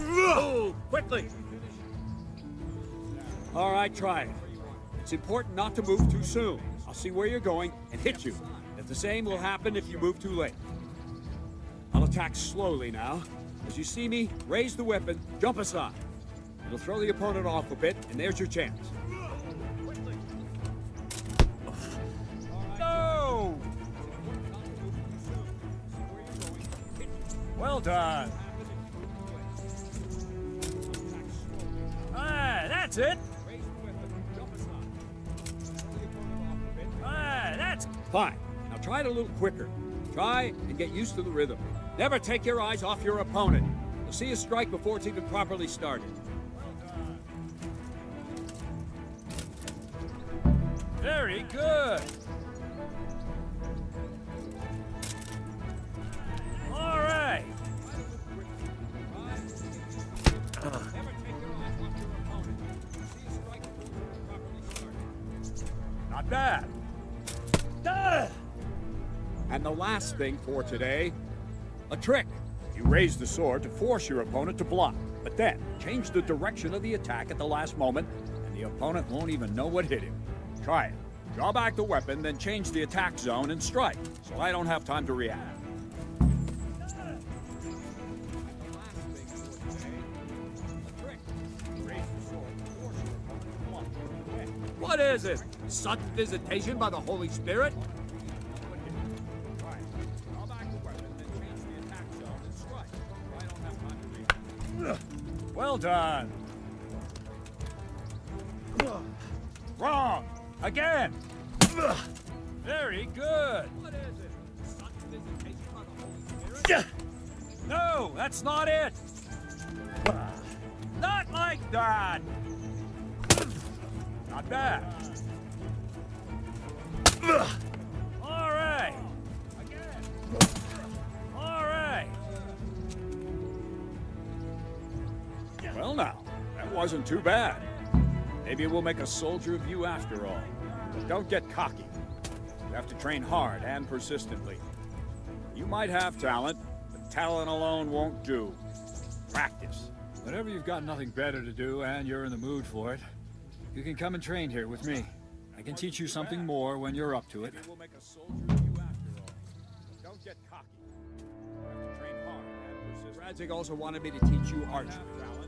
Oh, quickly! All right, try it. It's important not to move too soon. I'll see where you're going and hit you. If the same will happen if you move too late. I'll attack slowly now. As you see me, raise the weapon, jump aside. It'll throw the opponent off a bit, and there's your chance. No! Well done. Ah, that's it. Ah, that's fine. Now try it a little quicker. Try and get used to the rhythm. Never take your eyes off your opponent. You'll see a strike before it's even properly started. Very good. All right. Not bad. And the last thing for today, a trick. You raise the sword to force your opponent to block.
But then, change the direction of the attack at the last moment, and the opponent won't even know what hit him. Try it. Draw back the weapon, then change the attack zone and strike, so I don't have time to react.
What is it? Sudden visitation by the Holy Spirit?
Well done. Wrong. Again. Very good.
What is it? Sudden visitation by the Holy Spirit?
No, that's not it. Not like that. Not bad. All right. All right. Well now, that wasn't too bad. Maybe we'll make a soldier of you after all. But don't get cocky. You have to train hard and persistently. You might have talent, but talent alone won't do. Practice. Whenever you've got nothing better to do and you're in the mood for it, you can come and train here with me. I can teach you something more when you're up to it. We'll make a soldier of you after all. Don't get cocky. You have to train hard and persist. Radzig also wanted me to teach you archery.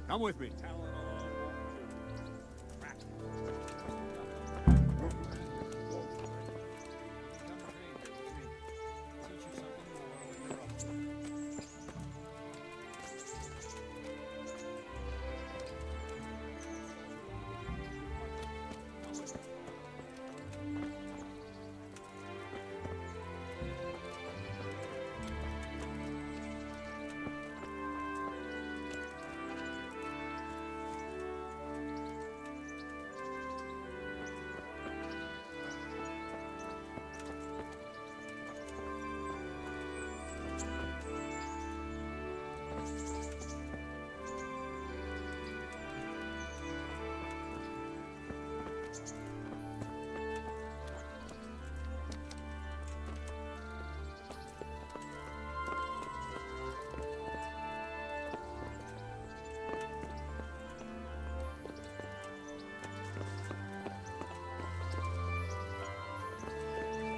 Come with me.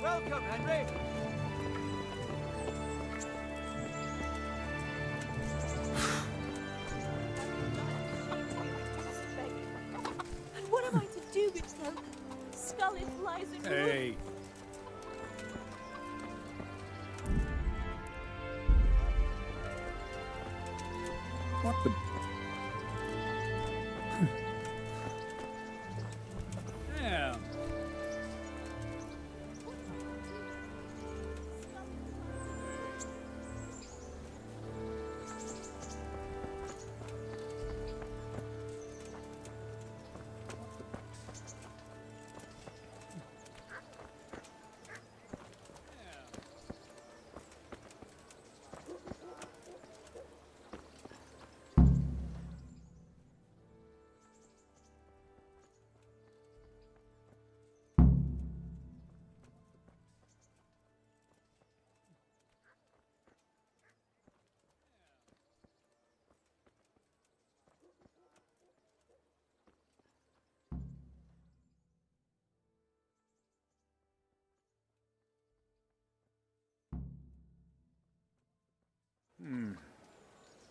Welcome, Henry.
And what am I to do with so Scarlet flies in
Hey. What the? Damn.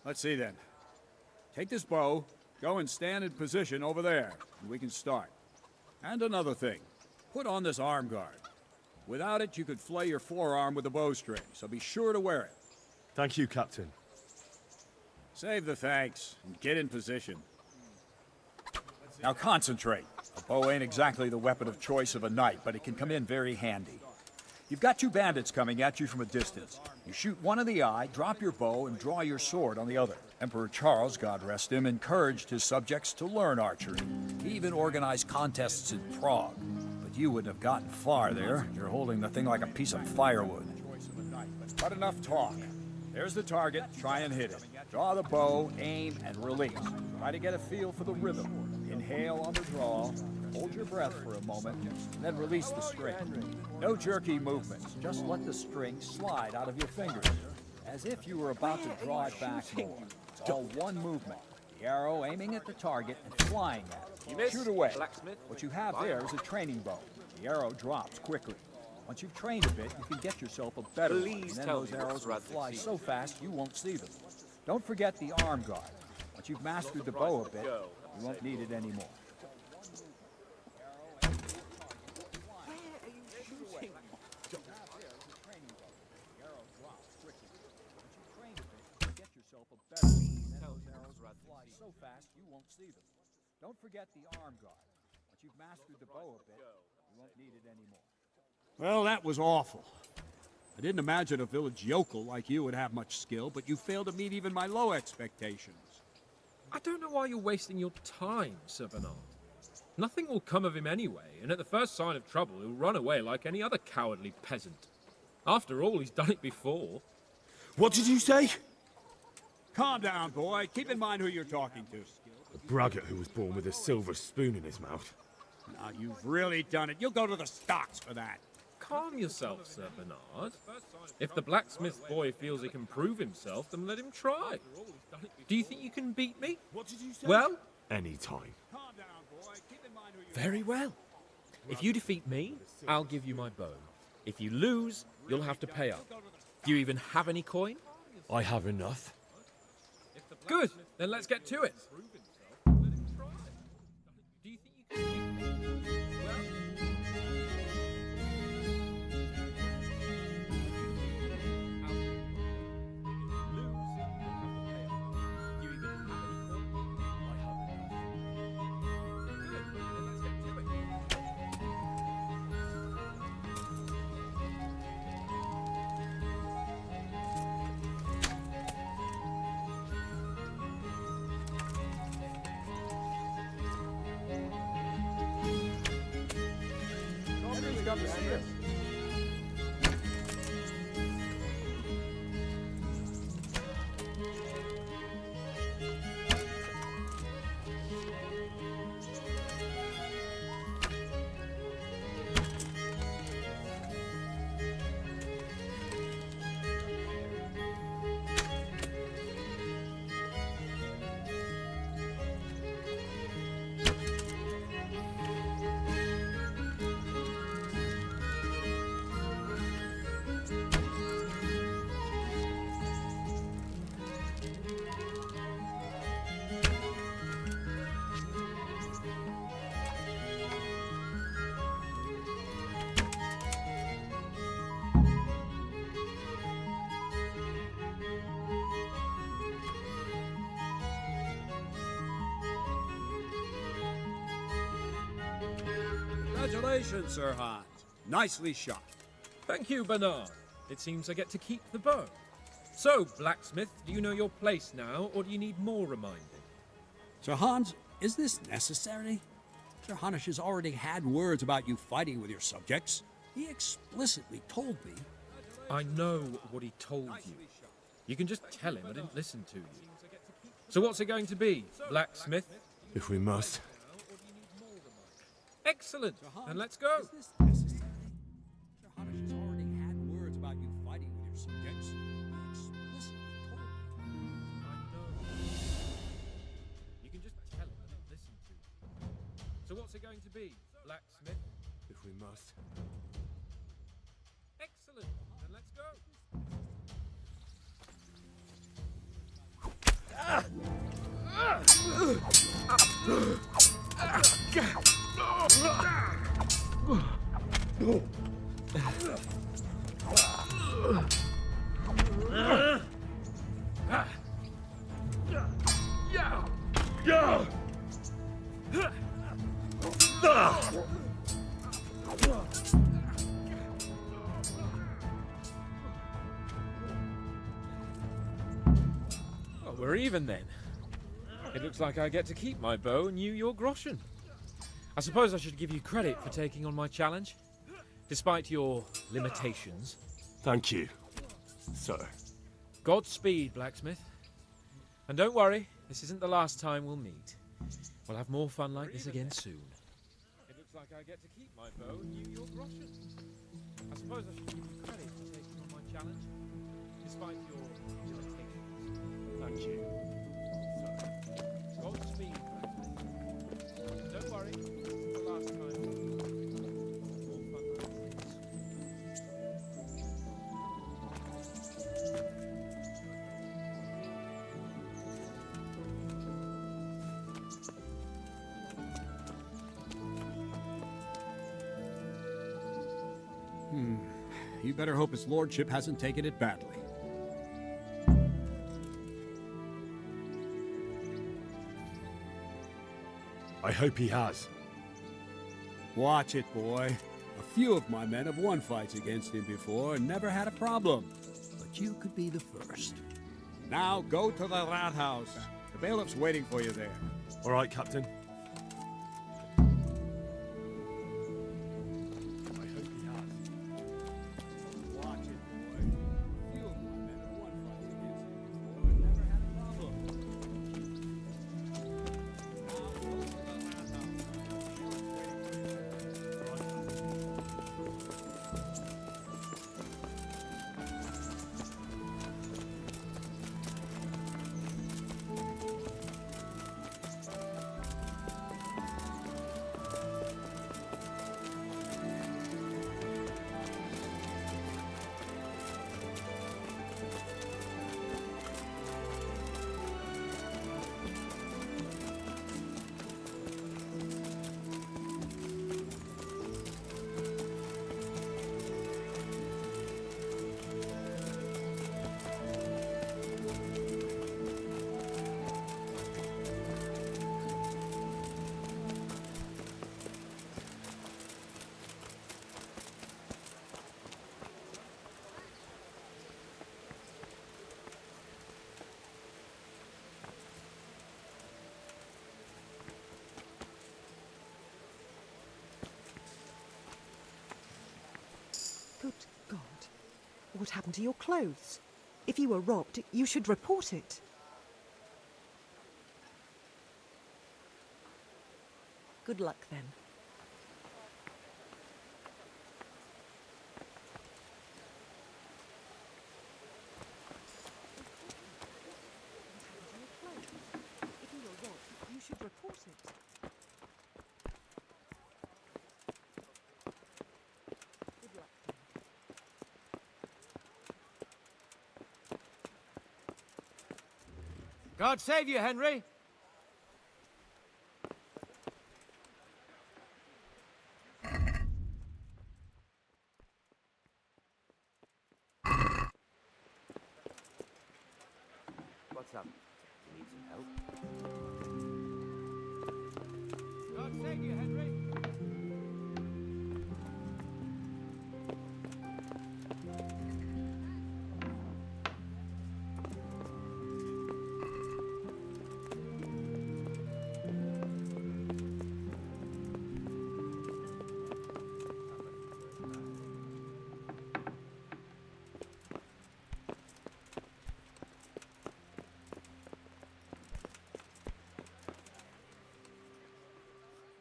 Let's see then. Take this bow, go and stand in position over there, and we can start. And another thing, put on this arm guard. Without it, you could flay your forearm with a bowstring, so be sure to wear it.
Thank you, Captain.
Save the thanks, and get in position. Now concentrate. A bow ain't exactly the weapon of choice of a knight, but it can come in very handy. You've got two bandits coming at you from a distance. You shoot one in the eye, drop your bow, and draw your sword on the other. Emperor Charles, God rest him, encouraged his subjects to learn archery. He even organized contests in Prague. But you wouldn't have gotten far there. You're holding the thing like a piece of firewood. But enough talk. There's the target. Try and hit it. Draw the bow, aim, and release. Try to get a feel for the rhythm. Inhale on the draw. Hold your breath for a moment, and then release the string. No jerky movements. Just let the string slide out of your fingers, as if you were about to draw it back more. It's all one movement. The arrow aiming at the target and flying at it.
You missed,
Shoot away.
Blacksmith.
What you have there is a training bow. The arrow drops quickly. Once you've trained a bit, you can get yourself a better one, and then those arrows will fly so fast you won't see them. Don't forget the arm guard. Once you've mastered the bow a bit, you won't need it anymore. So fast you won't see them. Don't forget the arm guard. Once you've mastered the bow a bit, you won't need it anymore.
Well, that was awful. I didn't imagine a village yokel like you would have much skill, but you failed to meet even my low expectations.
I don't know why you're wasting your time, Sir Bernard. Nothing will come of him anyway, and at the first sign of trouble, he'll run away like any other cowardly peasant. After all, he's done it before.
What did you say?
Calm down, boy. Keep in mind who you're talking to.
A braggart who was born with a silver spoon in his mouth.
Now, you've really done it. You'll go to the stocks for that.
Calm yourself, Sir Bernard. If the blacksmith boy feels he can prove himself, then let him try. Do you think you can beat me?
What did you say?
Well,
Anytime.
very well. If you defeat me, I'll give you my bow. If you lose, you'll have to pay up. Do you even have any coin?
I have enough.
Good, then let's get to it.
Come to see us.
Congratulations, Sir Hans. Nicely shot.
Thank you, Bernard. It seems I get to keep the bow. So, blacksmith, do you know your place now, or do you need more reminding?
Sir Hans, is this necessary? Sir Hanush has already had words about you fighting with your subjects. He explicitly told me.
I know what he told you. You can just tell him I didn't listen to you. So what's it going to be, blacksmith?
If we must.
Excellent, and let's go.
Is this necessary? Sir Hanush has already had words about you fighting with your subjects. He explicitly told me.
I know. You can just tell him I didn't listen to you. So what's it going to be, blacksmith?
If we must.
Excellent, then let's go. Well, we're even then. It looks like I get to keep my bow and you your groschen. I suppose I should give you credit for taking on my challenge, despite your limitations.
Thank you, sir.
Godspeed, blacksmith. And don't worry, this isn't the last time we'll meet. We'll have more fun like this again soon. It looks like I get to keep my bow and you your groschen. I suppose I should give you credit for taking on my challenge, despite your limitations.
Thank you, sir.
You better hope his lordship hasn't taken it badly.
I hope he has.
Watch it, boy. A few of my men have won fights against him before and never had a problem. But you could be the first. Now go to the Rathaus. The bailiff's waiting for you there.
All right, Captain.
Good God. What happened to your clothes? If you were robbed, you should report it. Good luck, then. If you were robbed, you should report it.
God save you, Henry!
What's up? You need some help?
God save you, Henry!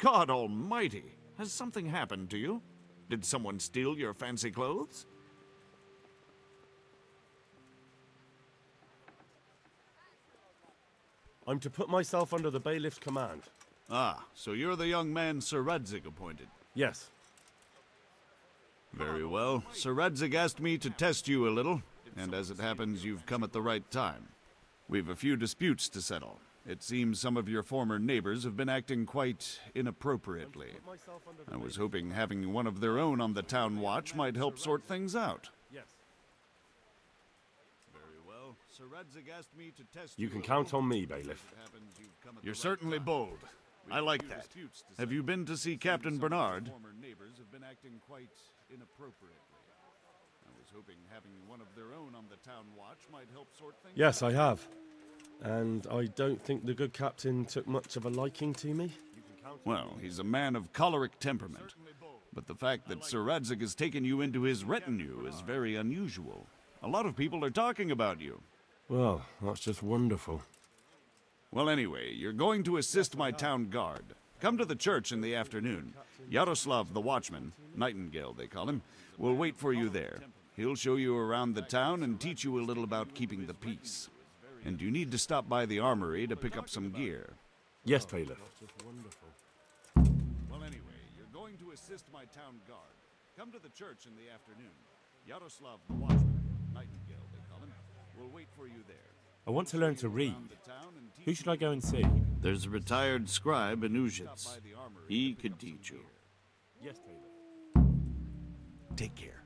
God almighty! Has something happened to you? Did someone steal your fancy clothes?
I'm to put myself under the bailiff's command.
Ah, so you're the young man Sir Radzig appointed.
Yes.
Very well. Sir Radzig asked me to test you a little, and as it happens, you've come at the right time. We've a few disputes to settle. It seems some of your former neighbors have been acting quite inappropriately. I was hoping having one of their own on the town watch might help sort things out.
Yes.
Very well. Sir Radzig asked me to test
You can count on me, bailiff.
You're certainly bold. I like that. Have you been to see Captain Bernard? Former neighbors have been acting quite inappropriately. I was hoping having one of their own on the town watch might help sort things out.
Yes, I have. And I don't think the good captain took much of a liking to me.
Well, he's a man of choleric temperament. But the fact that Sir Radzig has taken you into his retinue is very unusual. A lot of people are talking about you.
Well, that's just wonderful.
Well, anyway, you're going to assist my town guard. Come to the church in the afternoon. Yaroslav the watchman, Nightingale they call him, will wait for you there. He'll show you around the town and teach you a little about keeping the peace. And you need to stop by the armory to pick up some gear.
Yes, bailiff.
Well, anyway, you're going to assist my town guard. Come to the church in the afternoon. Yaroslav the watchman, Nightingale they call him, will wait for you there.
I want to learn to read. Who should I go and see?
There's a retired scribe in Uzhitz. He could teach you.
Yes, bailiff.
Take care.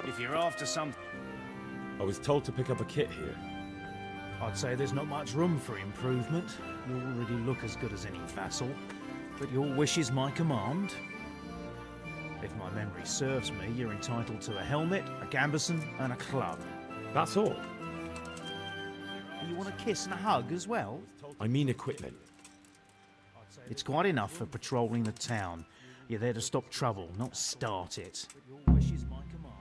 If you're after some...
I was told to pick up a kit here.
I'd say there's not much room for improvement. You already look as good as any vassal. But your wish is my command. If my memory serves me, you're entitled to a helmet, a gambeson, and a club.
That's all?
You want a kiss and a hug as well?
I mean equipment.
It's quite enough for patrolling the town. You're there to stop trouble, not start it. Your wish is my command.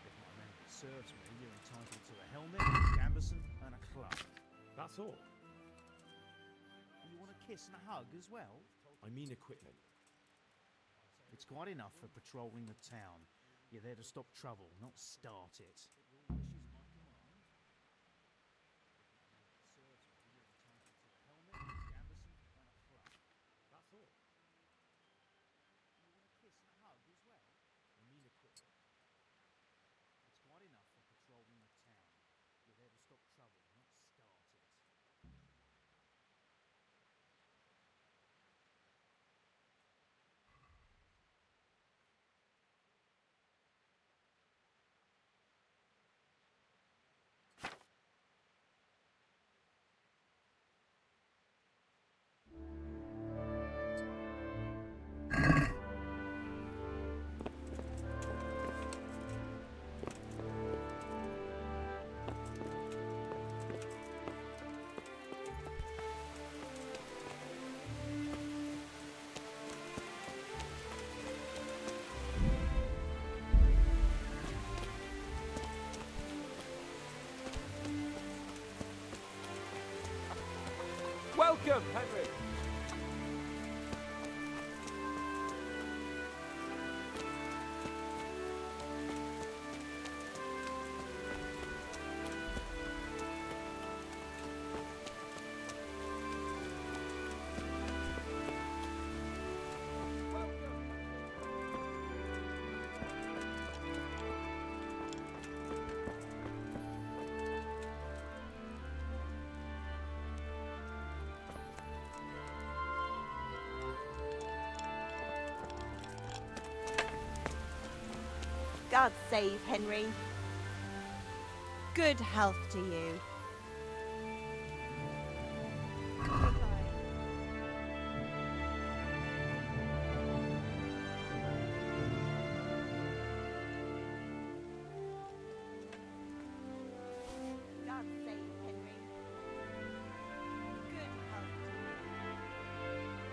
If my memory serves me, you're entitled to a helmet, a gambeson, and a club.
That's all?
You want a kiss and a hug as well?
I mean equipment.
It's quite enough for patrolling the town. You're there to stop trouble, not start it.
Welcome, Henry.
God save Henry. Good health to you. God save Henry. Good health to you.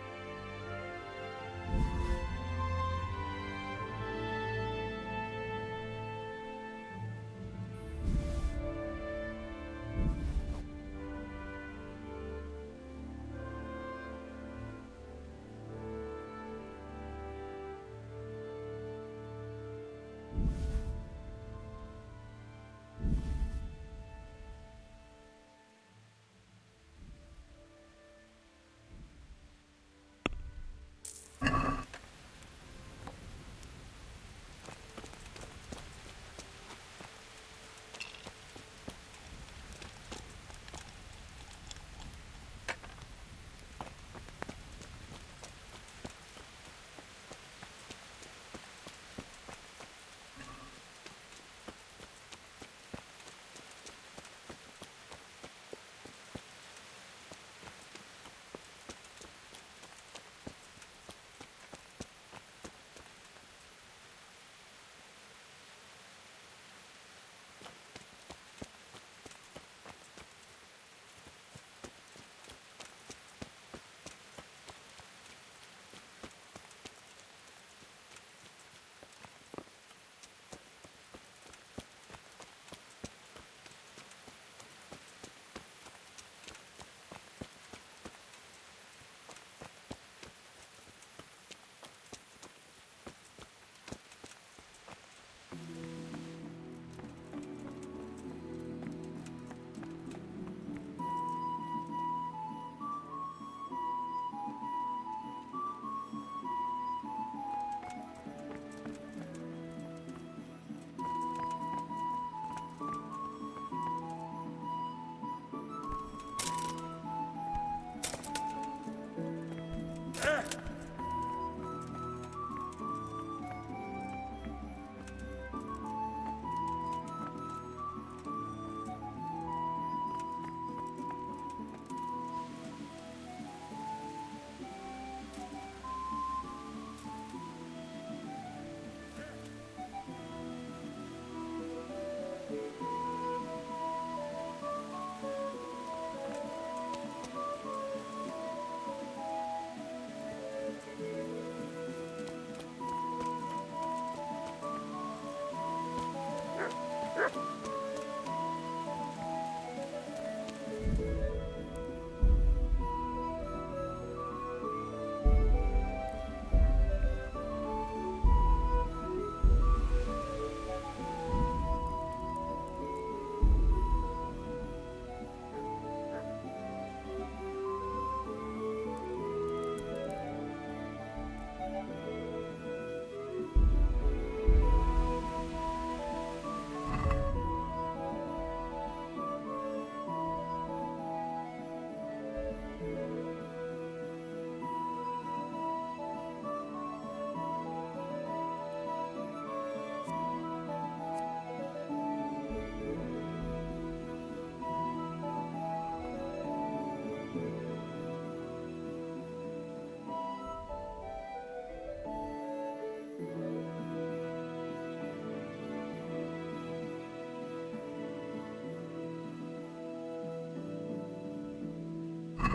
Good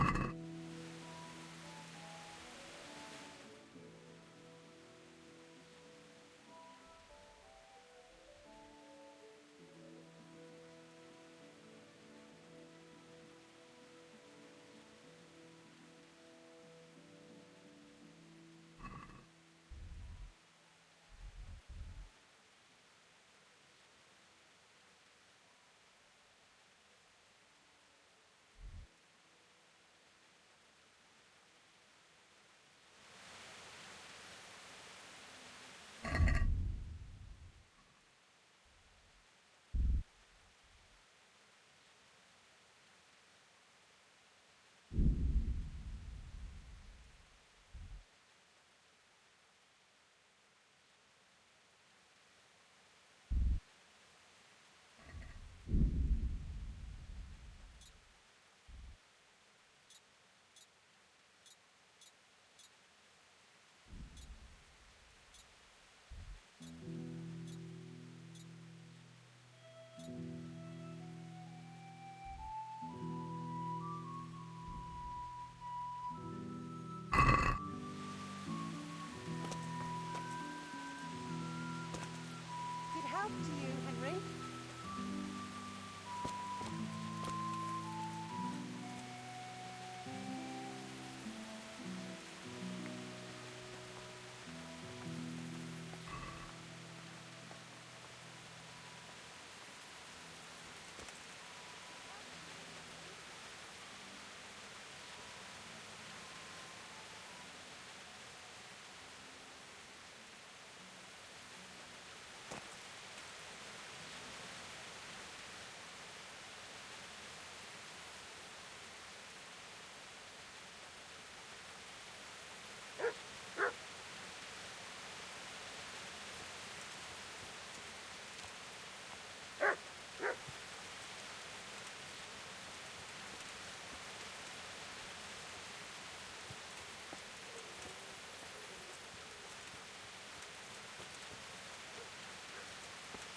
health to you, Henry.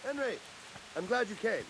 Henry, I'm glad you came.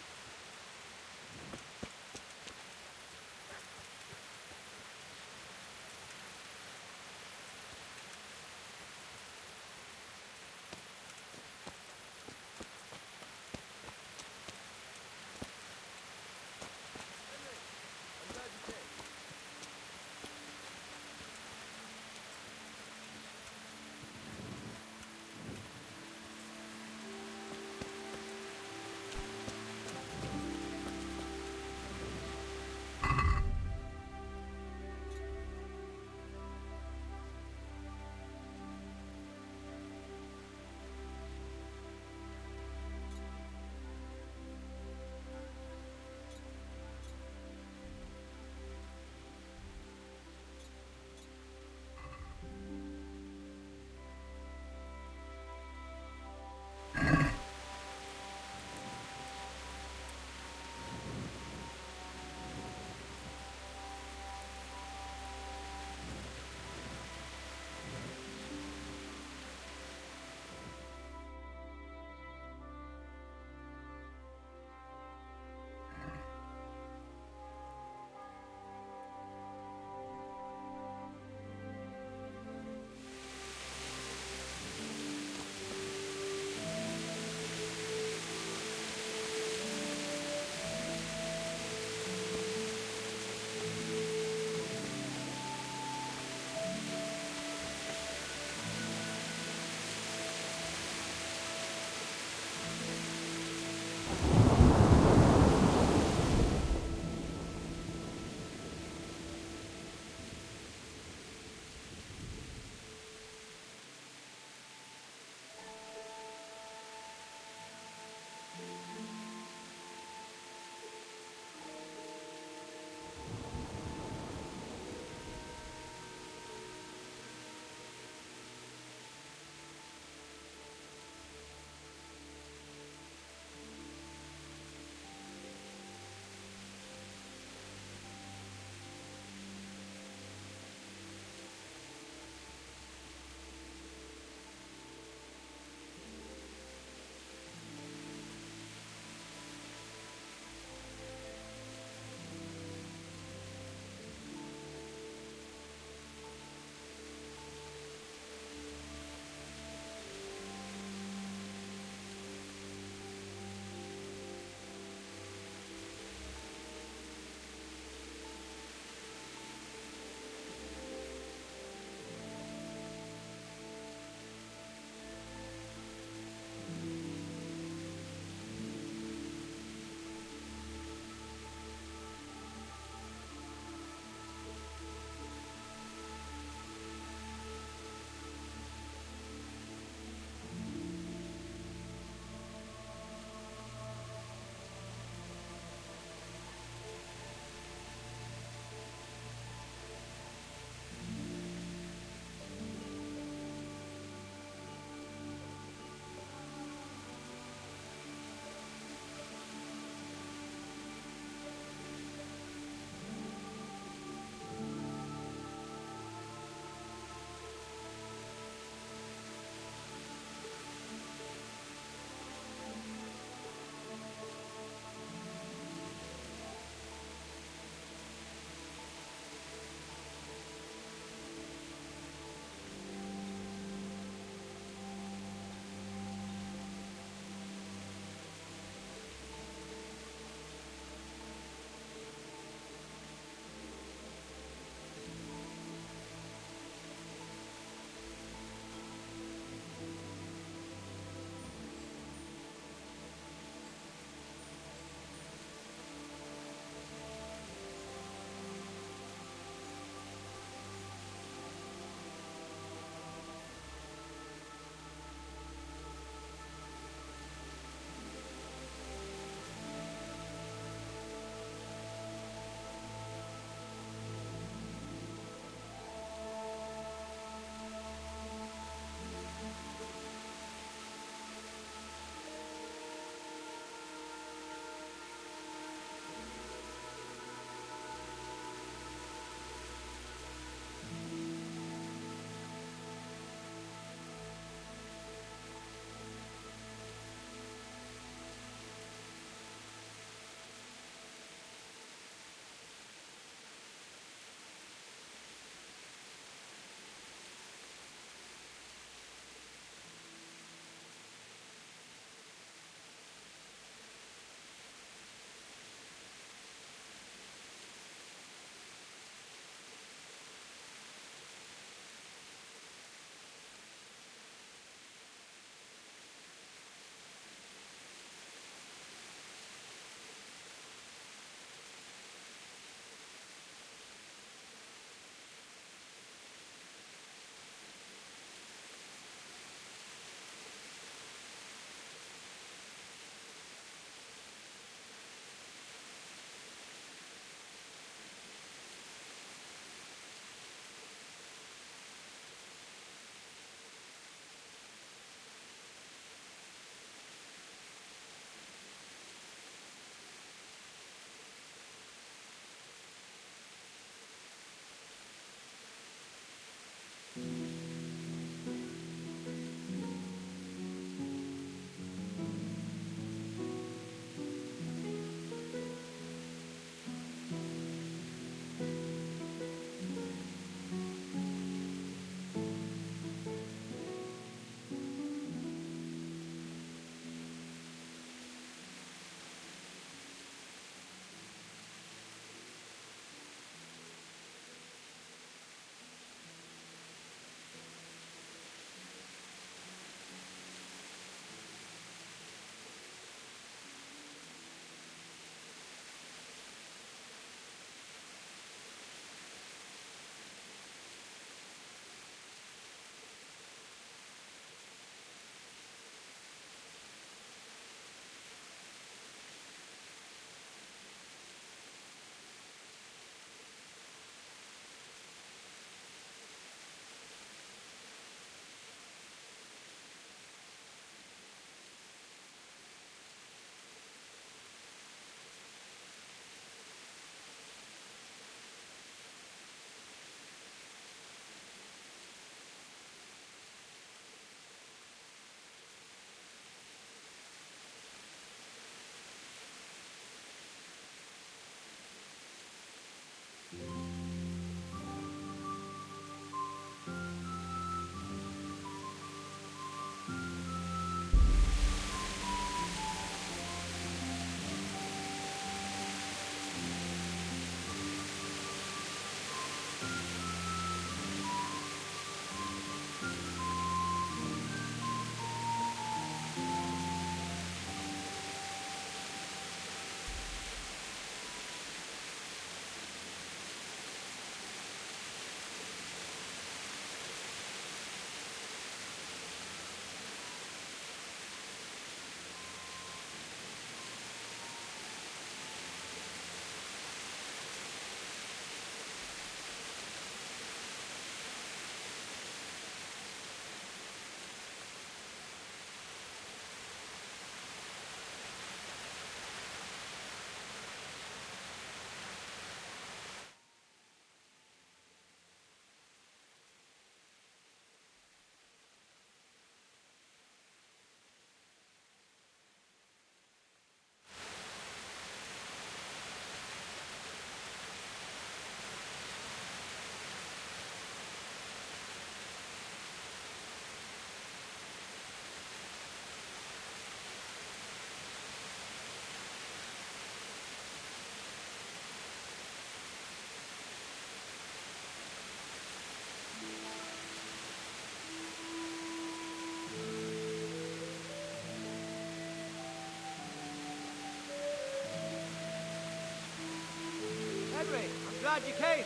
Henry, I'm glad you came.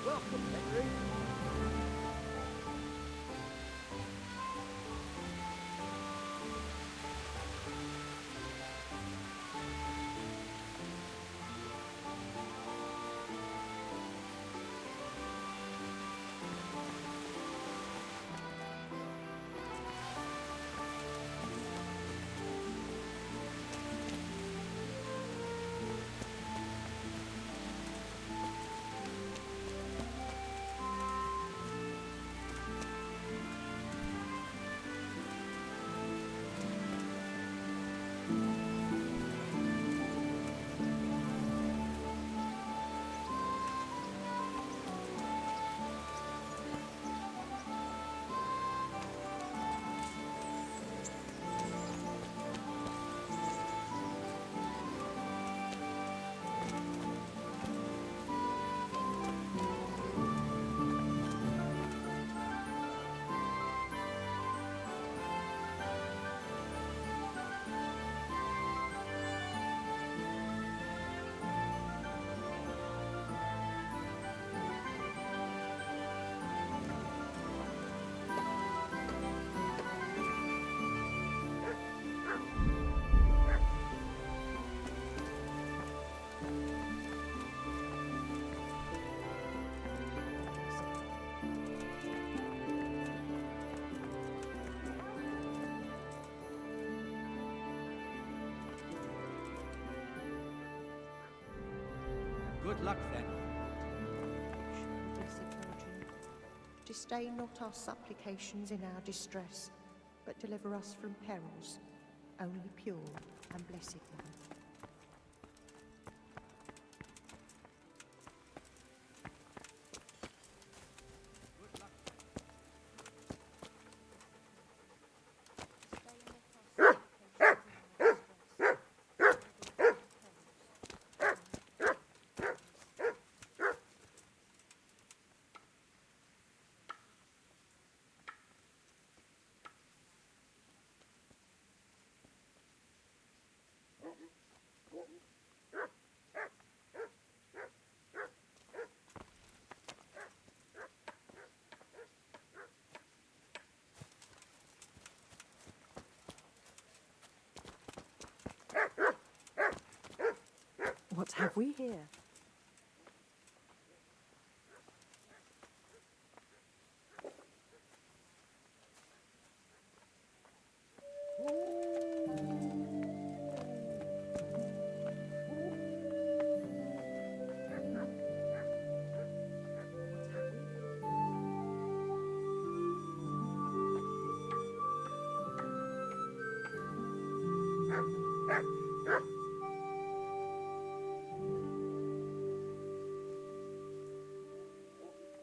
Welcome, Henry. Good luck, then.
Blessed Virgin, disdain not our supplications in our distress, but deliver us from perils, only pure and blessed one. What have we here?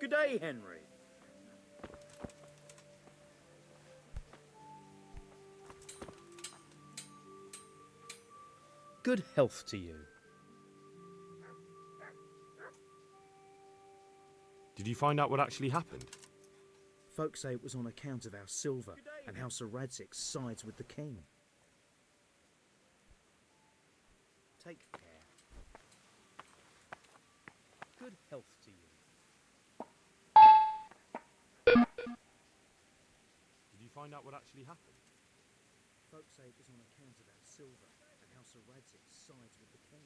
Good day, Henry.
Good health to you.
Did you find out what actually happened?
Folks say it was on account of our silver and how Sir Radzig sides with the king. Take care. Good health to you.
Did you find out what actually happened?
Folks say it was on account of our silver and how Sir Radzig sides with the king.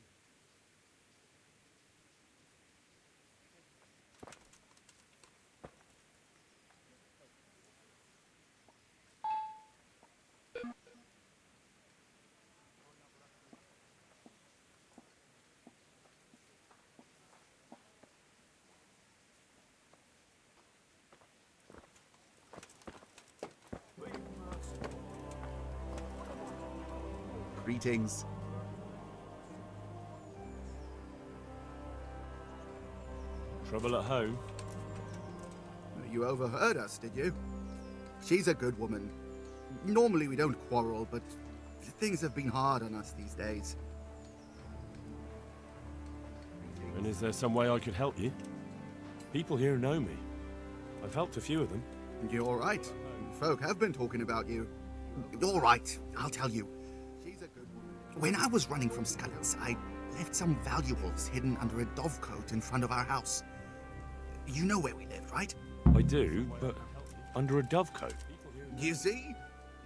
Greetings.
Trouble at home?
You overheard us, did you? She's a good woman. Normally we don't quarrel, but things have been hard on us these days.
And is there some way I could help you? People here know me. I've helped a few of them.
You're right. Folk have been talking about you. All right, I'll tell you. When I was running from Scullets, I left some valuables hidden under a dovecote in front of our house. You know where we live, right?
I do, but under a dovecote.
You see?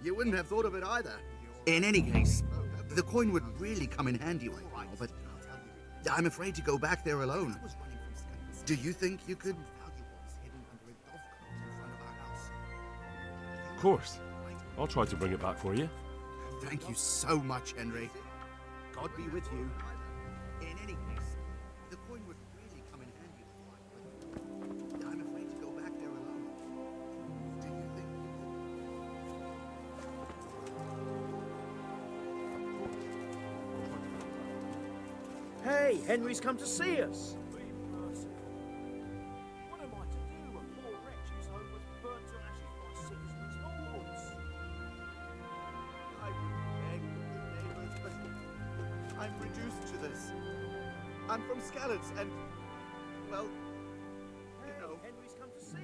You wouldn't have thought of it either. In any case, the coin would really come in handy right now, but I'm afraid to go back there alone. Do you think you could...
Of course. I'll try to bring it back for you.
Thank you so much, Henry. God be with you. In any case, the coin would really come in handy, but I'm afraid to go back there alone. Do you think?
Hey, Henry's come to see us.
I'm reduced to this. I'm from Scullets, and, well, you know...
Henry's come to see us.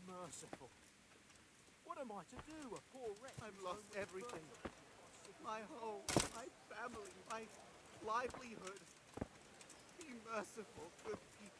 Merciful. What am I to do? A poor wretch.
I've lost everything. My home, my family, my livelihood. Be merciful, good people.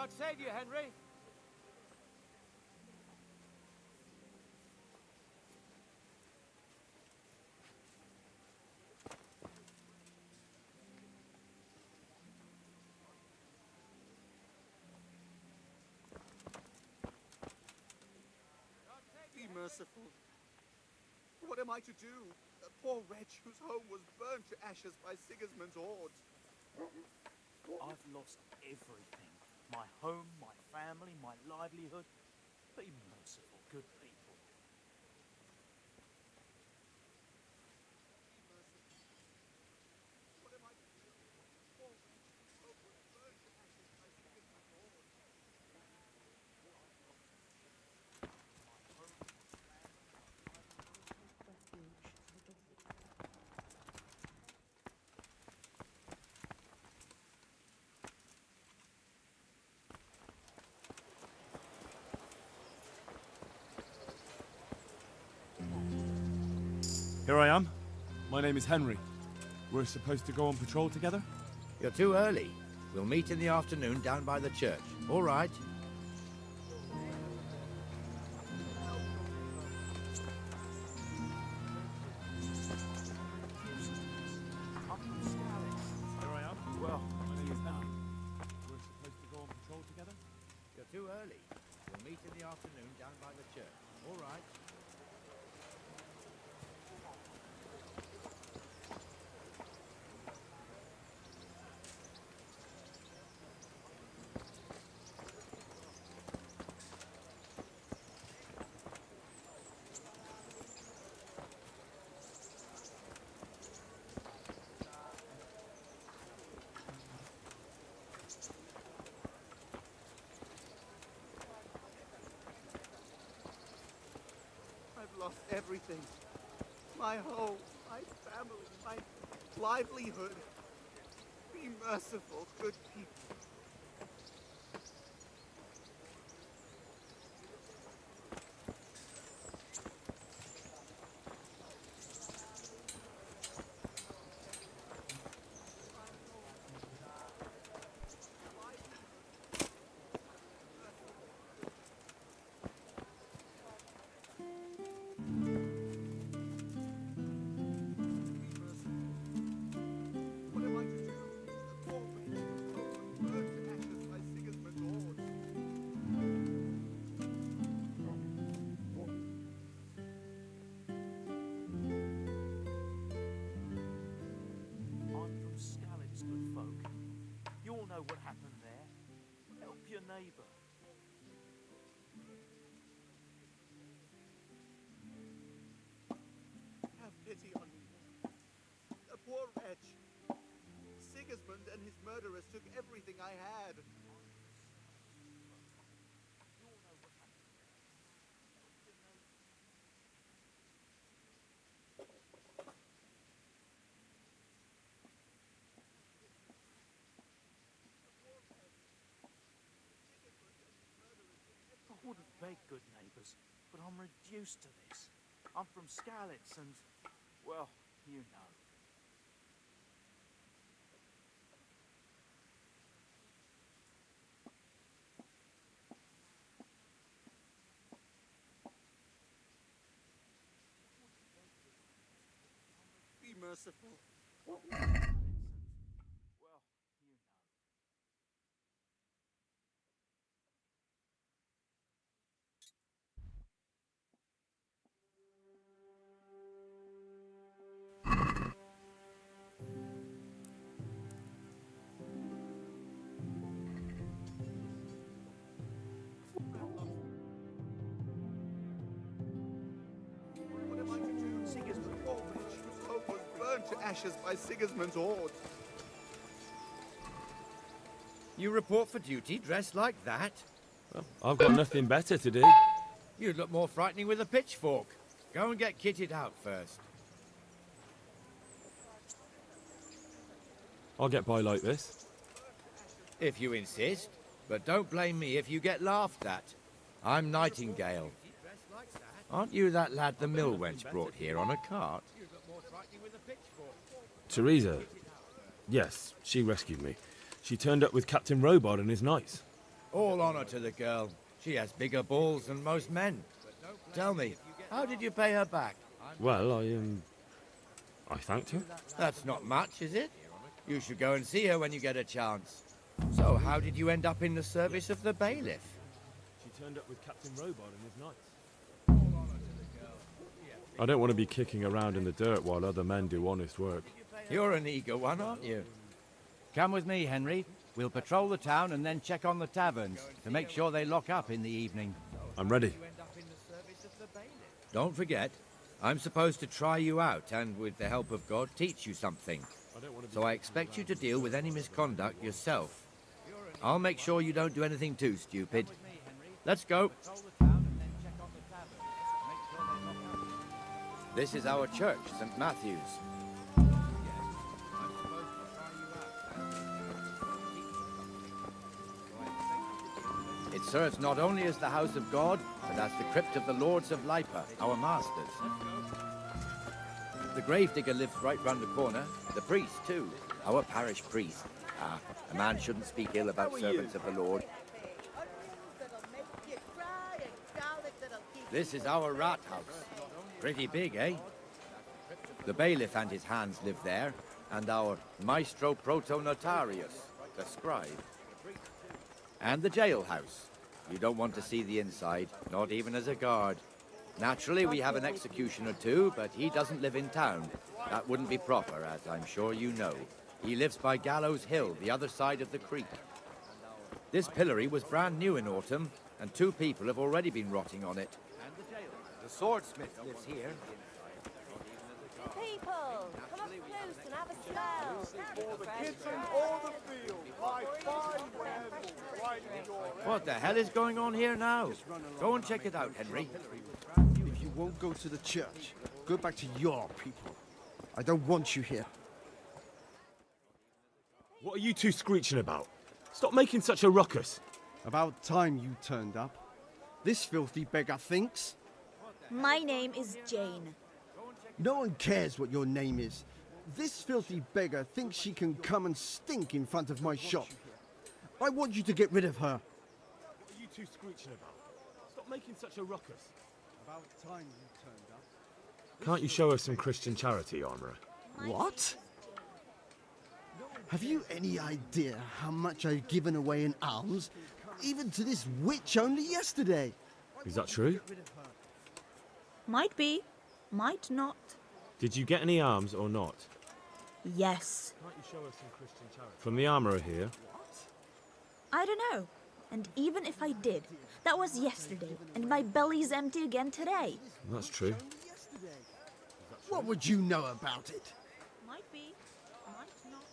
God save you, Henry.
merciful. What am I to do? The poor wretch whose home was burnt to ashes by Sigismund's hordes.
I've lost everything. My home, my family, my livelihood. Be merciful, good people.
Here I am. My name is Henry. We're supposed to go on patrol together?
You're too early. We'll meet in the afternoon down by the church. All right.
Here I am. Well, my name is Henry. We're supposed to go on patrol together?
You're too early. We'll meet in the afternoon down by the church. All right.
I've lost everything. My home, my family, my livelihood. Be merciful, good people.
What happened there? Help your neighbour.
Have pity on me. A poor wretch. Sigismund and his murderers took everything I had.
I wouldn't beg good neighbours, but I'm reduced to this. I'm from Skalitz and, well, you know.
Be merciful.
Well, you know.
What am I to do? Sigismund, poor wretch whose home was burned to ashes by Sigismund's hordes.
You report for duty dressed like that?
Well, I've got nothing better to do.
You'd look more frightening with a pitchfork. Go and get kitted out first.
I'll get by like this.
If you insist. But don't blame me if you get laughed at. I'm Nightingale. Aren't you that lad the mill wench brought here on a cart?
Teresa? Yes, she rescued me. She turned up with Captain Robard and his knights.
All honor to the girl. She has bigger balls than most men. Tell me, how did you pay her back?
Well, I thanked her.
That's not much, is it? You should go and see her when you get a chance. So, how did you end up in the service of the bailiff?
She turned up with Captain Robard and his knights.
I don't want to be kicking around in the dirt while other men do honest work.
You're an eager one, aren't you?
Come with me, Henry. We'll patrol the town and then check on the taverns to make sure they lock up in the evening.
I'm ready.
Don't forget, I'm supposed to try you out and, with the help of God, teach you something. So I expect you to deal with any misconduct yourself. I'll make sure you don't do anything too stupid. Let's go. This is our church, St. Matthew's. It serves not only as the house of God, but as the crypt of the Lords of Lipa, our masters. The gravedigger lives right round the corner. The priest, too. Our parish priest. Ah, a man shouldn't speak ill about servants of the Lord. This is our rat house. Pretty big, eh? The bailiff and his hands live there, and our maestro protonotarius, the scribe. And the jailhouse. You don't want to see the inside, not even as a guard. Naturally, we have an executioner too, but he doesn't live in town. That wouldn't be proper, as I'm sure you know. He lives by Gallows Hill, the other side of the creek. This pillory was brand new in autumn, and 2 people have already been rotting on it. The swordsmith lives here.
People, come up close and have a smell.
All the kids in all the field, my fine werewolf, right in your
What the hell is going on here now? Go and check it out, Henry.
If you won't go to the church, go back to your people. I don't want you here.
What are you two screeching about? Stop making such a ruckus.
About time you turned up. This filthy beggar thinks.
My name is Jane.
No one cares what your name is. This filthy beggar thinks she can come and stink in front of my shop. I want you to get rid of her.
What are you two screeching about? Stop making such a ruckus.
About time you turned up.
Can't you show us some Christian charity, Armourer?
What? Have you any idea how much I've given away in alms? Even to this witch only yesterday.
Is that true?
Might be, might not.
Did you get any alms or not?
Yes.
Can't you show us some Christian charity? From the Armourer here?
I don't know. And even if I did, that was yesterday, and my belly's empty again today.
That's true.
What would you know about it?
Might be, might not.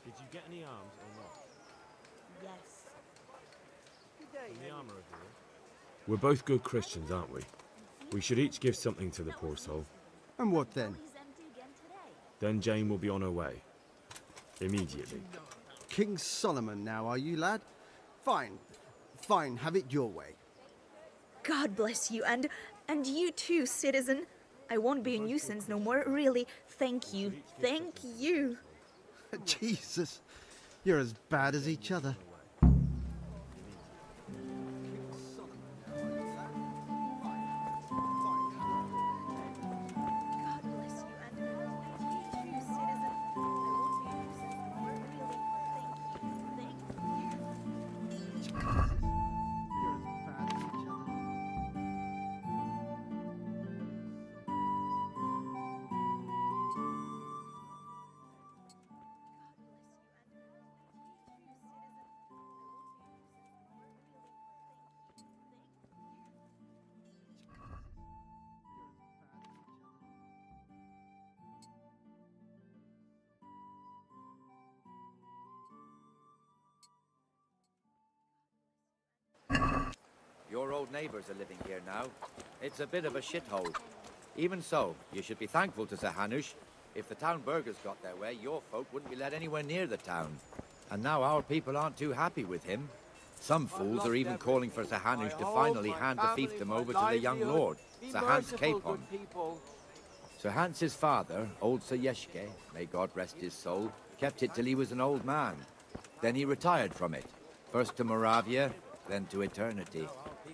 Did you get any alms or not?
Yes.
From the Armourer here? We're both good Christians, aren't we? We should each give something to the poor soul.
And what then?
Then Jane will be on her way. Immediately.
King Solomon now, are you, lad? Fine. Fine, have it your way.
God bless you, and you too, citizen. I won't be a nuisance no more, really. Thank you. Thank you.
Jesus, you're as bad as each other.
Your old neighbours are living here now. It's a bit of a shithole. Even so, you should be thankful to Sir Hanush. If the town burghers got their way, your folk wouldn't be let anywhere near the town. And now our people aren't too happy with him. Some fools are even calling for Sir Hanush to finally hand the fiefdom over to the young lord, Sir Hans Capon. Sir Hans's father, old Sir Yeshke, may God rest his soul, kept it till he was an old man. Then he retired from it, first to Moravia, then to eternity.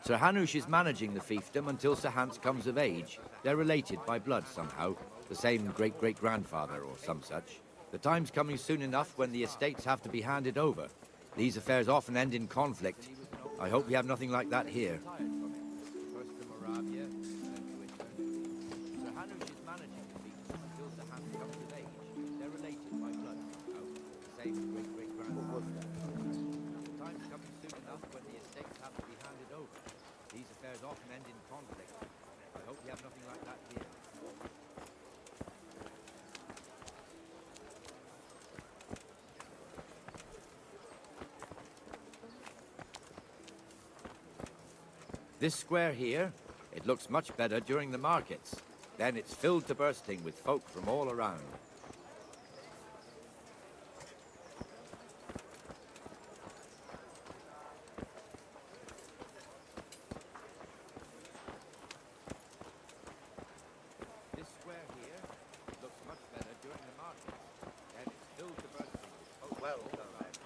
Sir Hanush is managing the fiefdom until Sir Hans comes of age. They're related by blood somehow, the same great-great-grandfather or some such. The time's coming soon enough when the estates have to be handed over. These affairs often end in conflict. I hope we have nothing like that here. First to Moravia, then to eternity. Sir This square here, it looks much better during the markets. Then it's filled to bursting with folk from all around. This square here looks much better during the markets. Then it's filled to bursting with folk well around.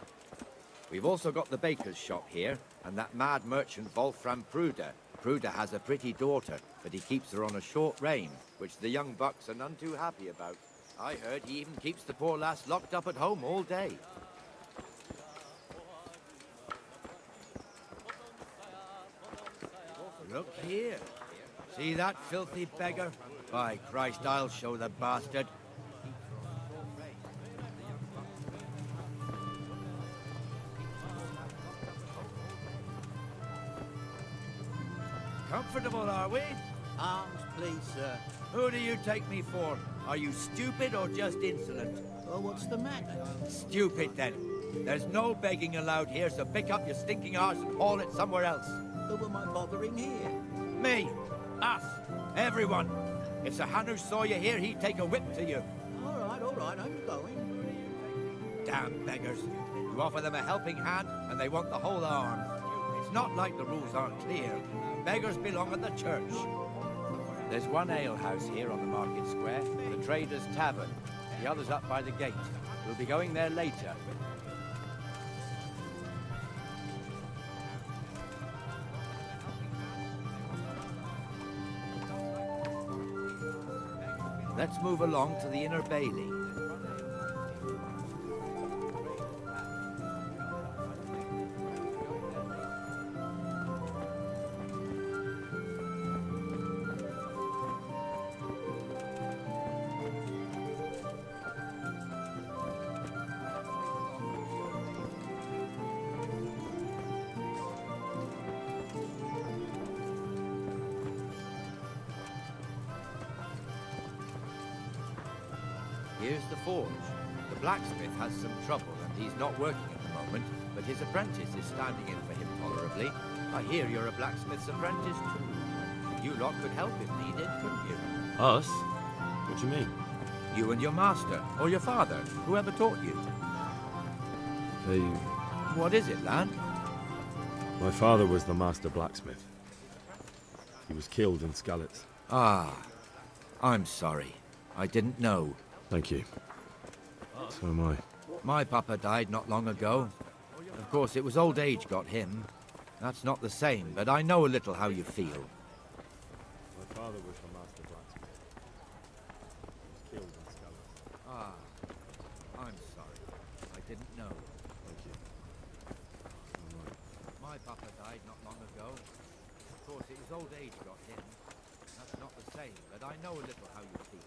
We've also got the baker's shop here, and that mad merchant Wolfram Pruder. Pruder has a pretty daughter, but he keeps her on a short rein, which the young bucks are none too happy about. I heard he even keeps the poor lass locked up at home all day. Look here. See that filthy beggar? By Christ, I'll show the bastard. Comfortable, are we?
Arms, please, sir.
Who do you take me for? Are you stupid or just insolent?
Oh, what's the matter?
Stupid, then. There's no begging allowed here, so pick up your stinking arse and haul it somewhere else.
Who am I bothering here?
Me. Us. Everyone. If Sir Hanush saw you here, he'd take a whip to you.
All right, I'm going.
Damn beggars. You offer them a helping hand, and they want the whole arm. It's not like the rules aren't clear. Beggars belong at the church. There's one alehouse here on the market square, the Trader's Tavern. The other's up by the gate. We'll be going there later. Let's move along to the Inner Bailey. Here's the forge. The blacksmith has some trouble and he's not working at the moment, but his apprentice is standing in for him tolerably. I hear you're a blacksmith's apprentice too. You lot could help if needed, couldn't you?
Us? What do you mean?
You and your master, or your father, whoever taught you.
They...
What is it, lad?
My father was the master blacksmith. He was killed in Skalitz.
Ah, I'm sorry. I didn't know.
Thank you. So am I.
My papa died not long ago. Of course, it was old age got him. That's not the same, but I know a little how you feel.
My father was the master blacksmith. He was killed in Skalitz.
Ah, I'm sorry. I didn't know.
Thank you.
My papa died not long ago. Of course, it was old age got him. That's not the same, but I know a little how you feel.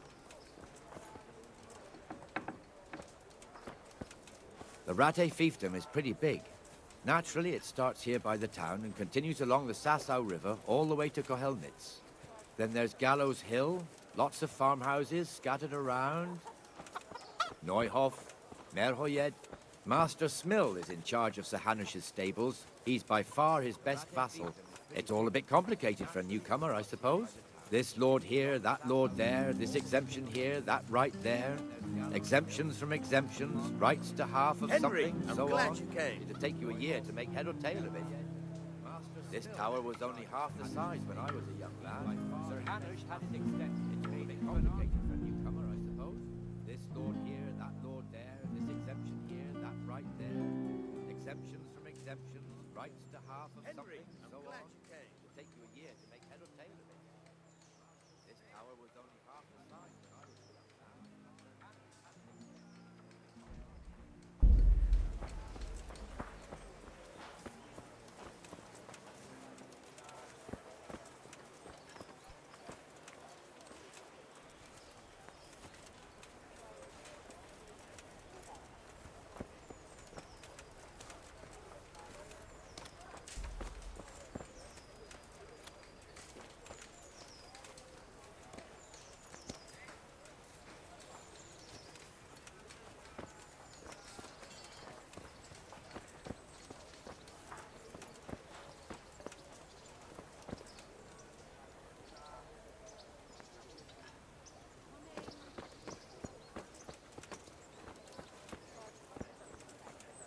The Rattay fiefdom is pretty big. Naturally, it starts here by the town and continues along the Sasau River all the way to Kohelnitz. Then there's Gallows Hill, lots of farmhouses scattered around. Neuhof, Merhoyed. Master Smill is in charge of Sir Hanush's stables. He's by far his best vassal. It's all a bit complicated for a newcomer, I suppose. This lord here, that lord there, this exemption here, that right there. Exemptions from exemptions, rights to half of
Henry,
something,
I'm
so
glad
on.
you came.
It'd take you a year to make head or tail of it. This tower was only half the size when I was a young lad. Sir Hanush had his extent. It's all a bit complicated for a newcomer, I suppose. This lord here, that lord there, this exemption here, that right there. Exemptions from exemptions, rights to half of something, so on. It'd take you a year to make head or tail of it. This tower was only half the size when I was a young lad.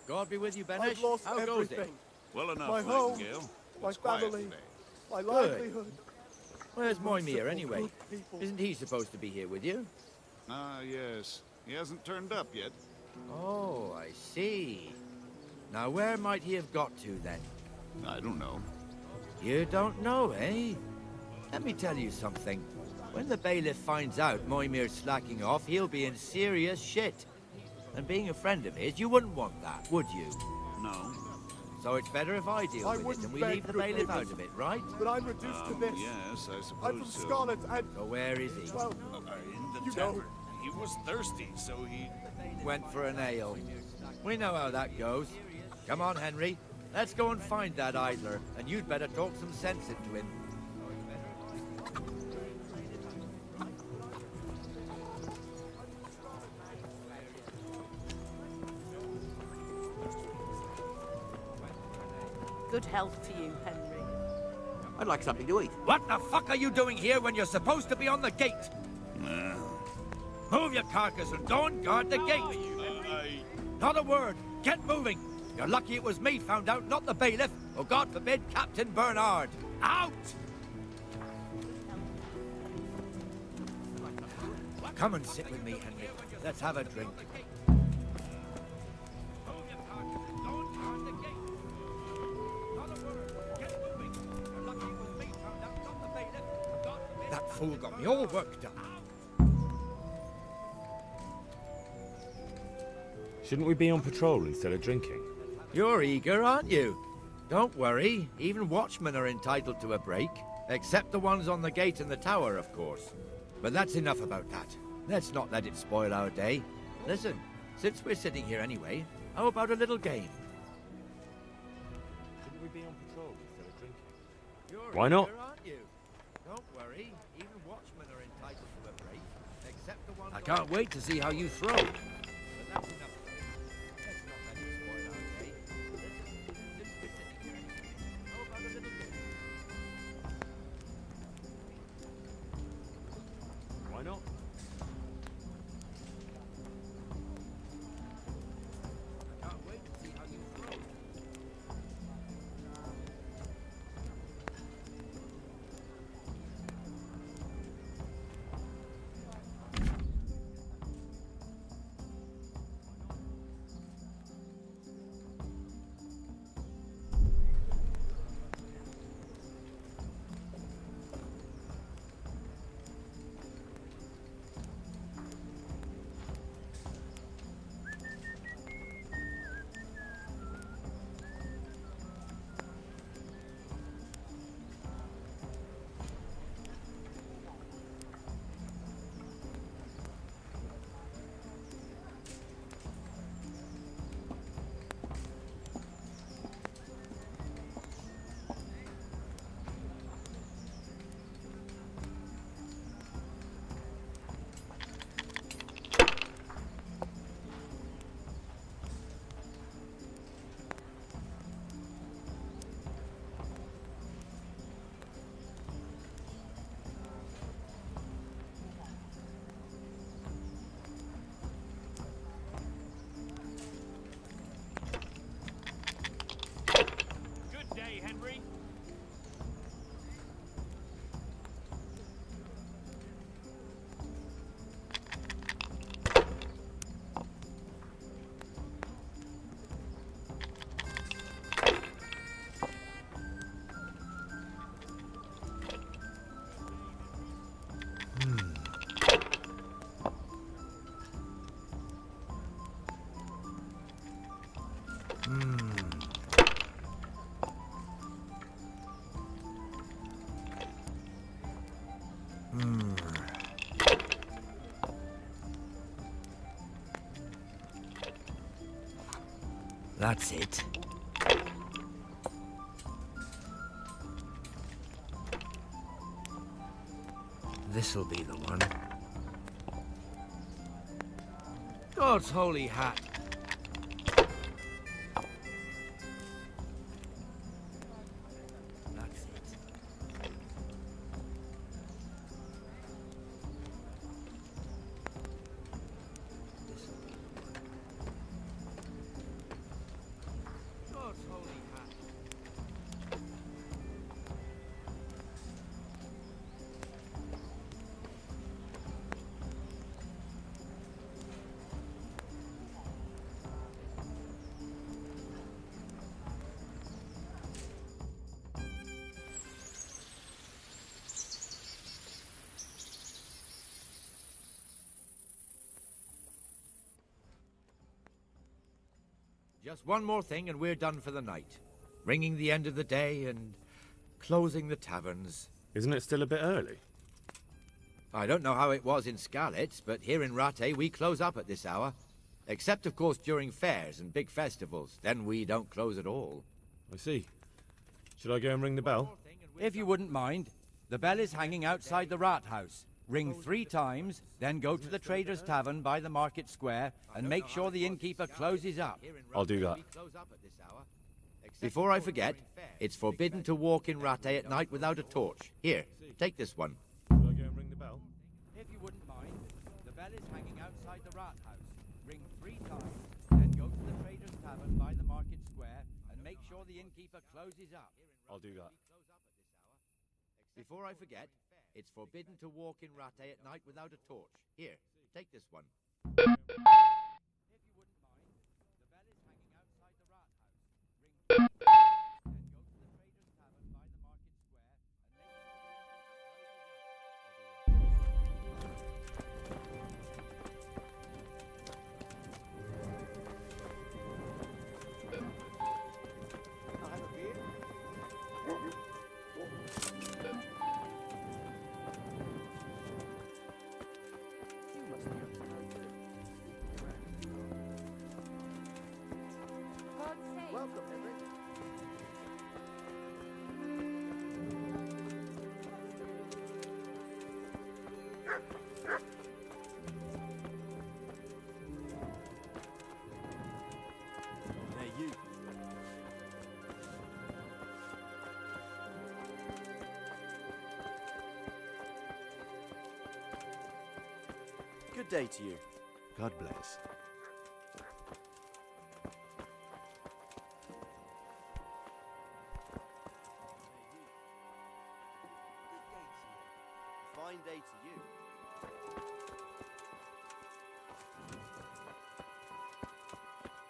God be with you, Benesh.
I've lost
How goes it?
everything.
Well enough,
My home,
Nightingale.
my
It's quiet
family,
today.
my
Good.
livelihood.
Where's Moimir
Merciful
anyway?
good people.
Isn't he supposed to be here with you?
Ah, yes. He hasn't turned up yet.
Oh, I see. Now where might he have got to then?
I don't know.
You don't know, eh? Let me tell you something. When the bailiff finds out Moimir's slacking off, he'll be in serious shit. And being a friend of his, you wouldn't want that, would you?
No.
So it's better if I deal
I
with it
wouldn't
and we
beg
leave the
good
bailiff out
neighbours,
of it, right?
But I'm reduced to this.
Yes, I suppose
I'm from
so.
Scarlet and...
So where is he?
Well,
In the
you know.
tavern. He was thirsty, so he...
Went for an ale. We know how that goes. Come on, Henry. Let's go and find that idler, and you'd better talk some sense into him.
Good health to you, Henry.
I'd like something to eat.
What the fuck are you doing here when you're supposed to be on the gate? Move your carcass and go and guard the gate. Not a word. Get moving. You're lucky it was me found out, not the bailiff, or God forbid, Captain Bernard. Out! Come and sit with me, Henry. Let's have a drink. That fool got me all worked up.
Shouldn't we be on patrol instead of drinking?
You're eager, aren't you? Don't worry, even watchmen are entitled to a break. Except the ones on the gate and the tower, of course. But that's enough about that. Let's not let it spoil our day. Listen, since we're sitting here anyway, how about a little game?
Shouldn't we be on patrol instead of drinking?
You're
Why not?
eager, aren't you? Don't worry, even watchmen are entitled to a break. Except the ones
I can't wait to see how you throw.
But that's enough. Let's not let it spoil our day. Listen, since we're sitting here anyway, how about a little game?
Why not?
I can't wait to see how you throw.
Good day, Henry.
That's it. This'll be the one. God's holy hat. That's it. Just one more thing and we're done for the night. Ringing the end of the day and closing the taverns.
Isn't it still a bit early?
I don't know how it was in Skalitz, but here in Rattay we close up at this hour. Except, of course, during fairs and big festivals. Then we don't close at all.
I see. Should I go and ring the bell?
If you wouldn't mind, the bell is hanging outside the Rathouse. Ring 3 times, then go to the Trader's Tavern by the Market Square and make sure the innkeeper closes up.
I'll do that.
Before I forget, it's forbidden to walk in Rattay at night without a torch. Here, take this one.
Should I go and ring the bell?
If you wouldn't mind, the bell is hanging outside the Rathouse. Ring 3 times, then go to the Trader's Tavern by the Market Square and make sure the innkeeper closes up.
I'll do that.
Before I forget, it's forbidden to walk in Rattay at night without a torch. Here, take this one.
If you wouldn't mind, the bell is hanging outside the Rathouse. Ring 3 times, then go to the Trader's Tavern by the Market Square and make sure the innkeeper
I'll have a beer. Welcome, Henry.
Hey, you.
Good day to you. God bless. Fine day to you.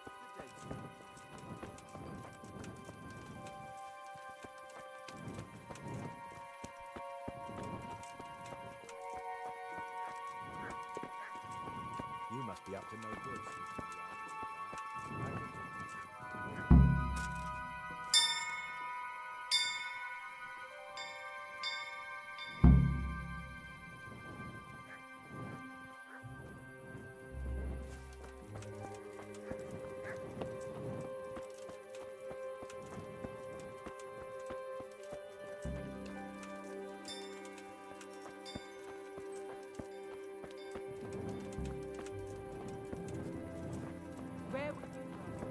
Good day to you.
You must be up to no good.
Where would you go?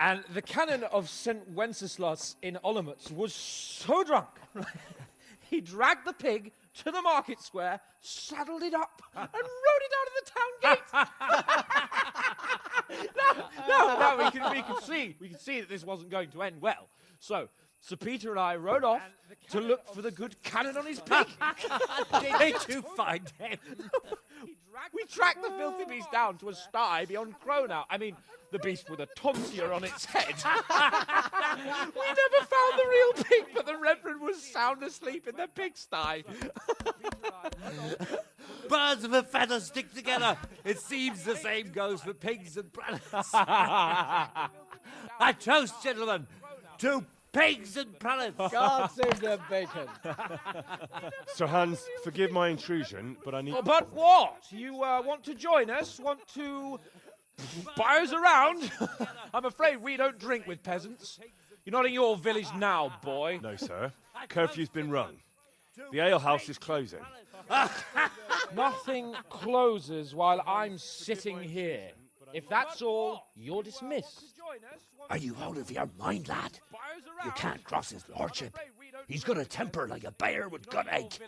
And the canon of St. Wenceslas in Olomouc was so drunk, he dragged the pig to the market square, saddled it up, and rode it out of the town gate. No, we can see that this wasn't going to end well. So Sir Peter and I rode off to look for the good canon on his pig.
Did you find him?
We tracked the filthy beast down to a sty beyond Cronau. I mean, the beast with a tonsure on its head. We never found the real pig, but the Reverend was sound asleep in the pigsty.
Birds of a feather stick together. It seems the same goes for pigs and prelates. I toast, gentlemen, to pigs and prelates.
God save their bacon.
Sir Hans, forgive my intrusion, but I need...
Oh, but what? You want to join us? Want to buy us around? I'm afraid we don't drink with peasants. You're not in your village now, boy.
No, sir. Curfew's been run. The alehouse is closing.
Nothing closes while I'm sitting here.
If that's all, you're dismissed.
Are you out of your mind, lad? You can't cross his lordship. He's got a temper like a bear with gut ache.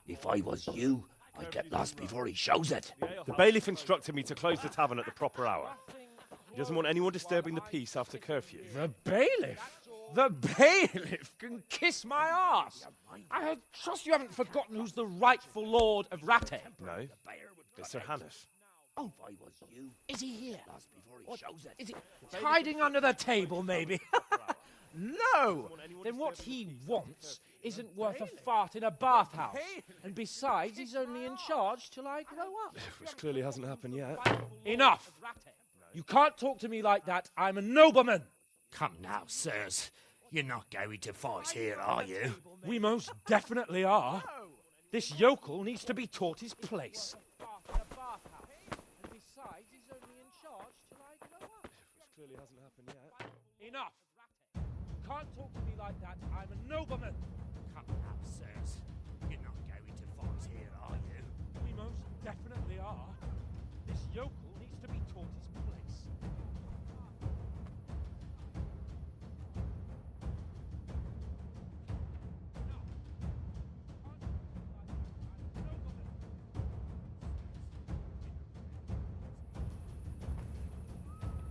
If I was you, I'd get lost before he shows it.
The bailiff instructed me to close the tavern at the proper hour. He doesn't want anyone disturbing the peace after curfew.
The bailiff? The bailiff can kiss my arse. I trust you haven't forgotten who's the rightful lord of Rattay.
No, it's Sir Hanush.
Oh, if I was you,
Is he here?
lost before he shows it.
Is he hiding under the table, maybe? No! Then what he wants isn't worth a fart in a bathhouse. And besides, he's only in charge till I grow up.
Which clearly hasn't happened yet.
Enough! You can't talk to me like that. I'm a nobleman.
Come now, sirs. You're not going to fight here, are you?
We most definitely are. This yokel needs to be taught his place.
Clearly hasn't happened yet.
Enough! You can't talk to me like that. I'm a nobleman.
Come now, sirs. You're not going to fight here, are you?
We most definitely are. This yokel needs to be taught his place.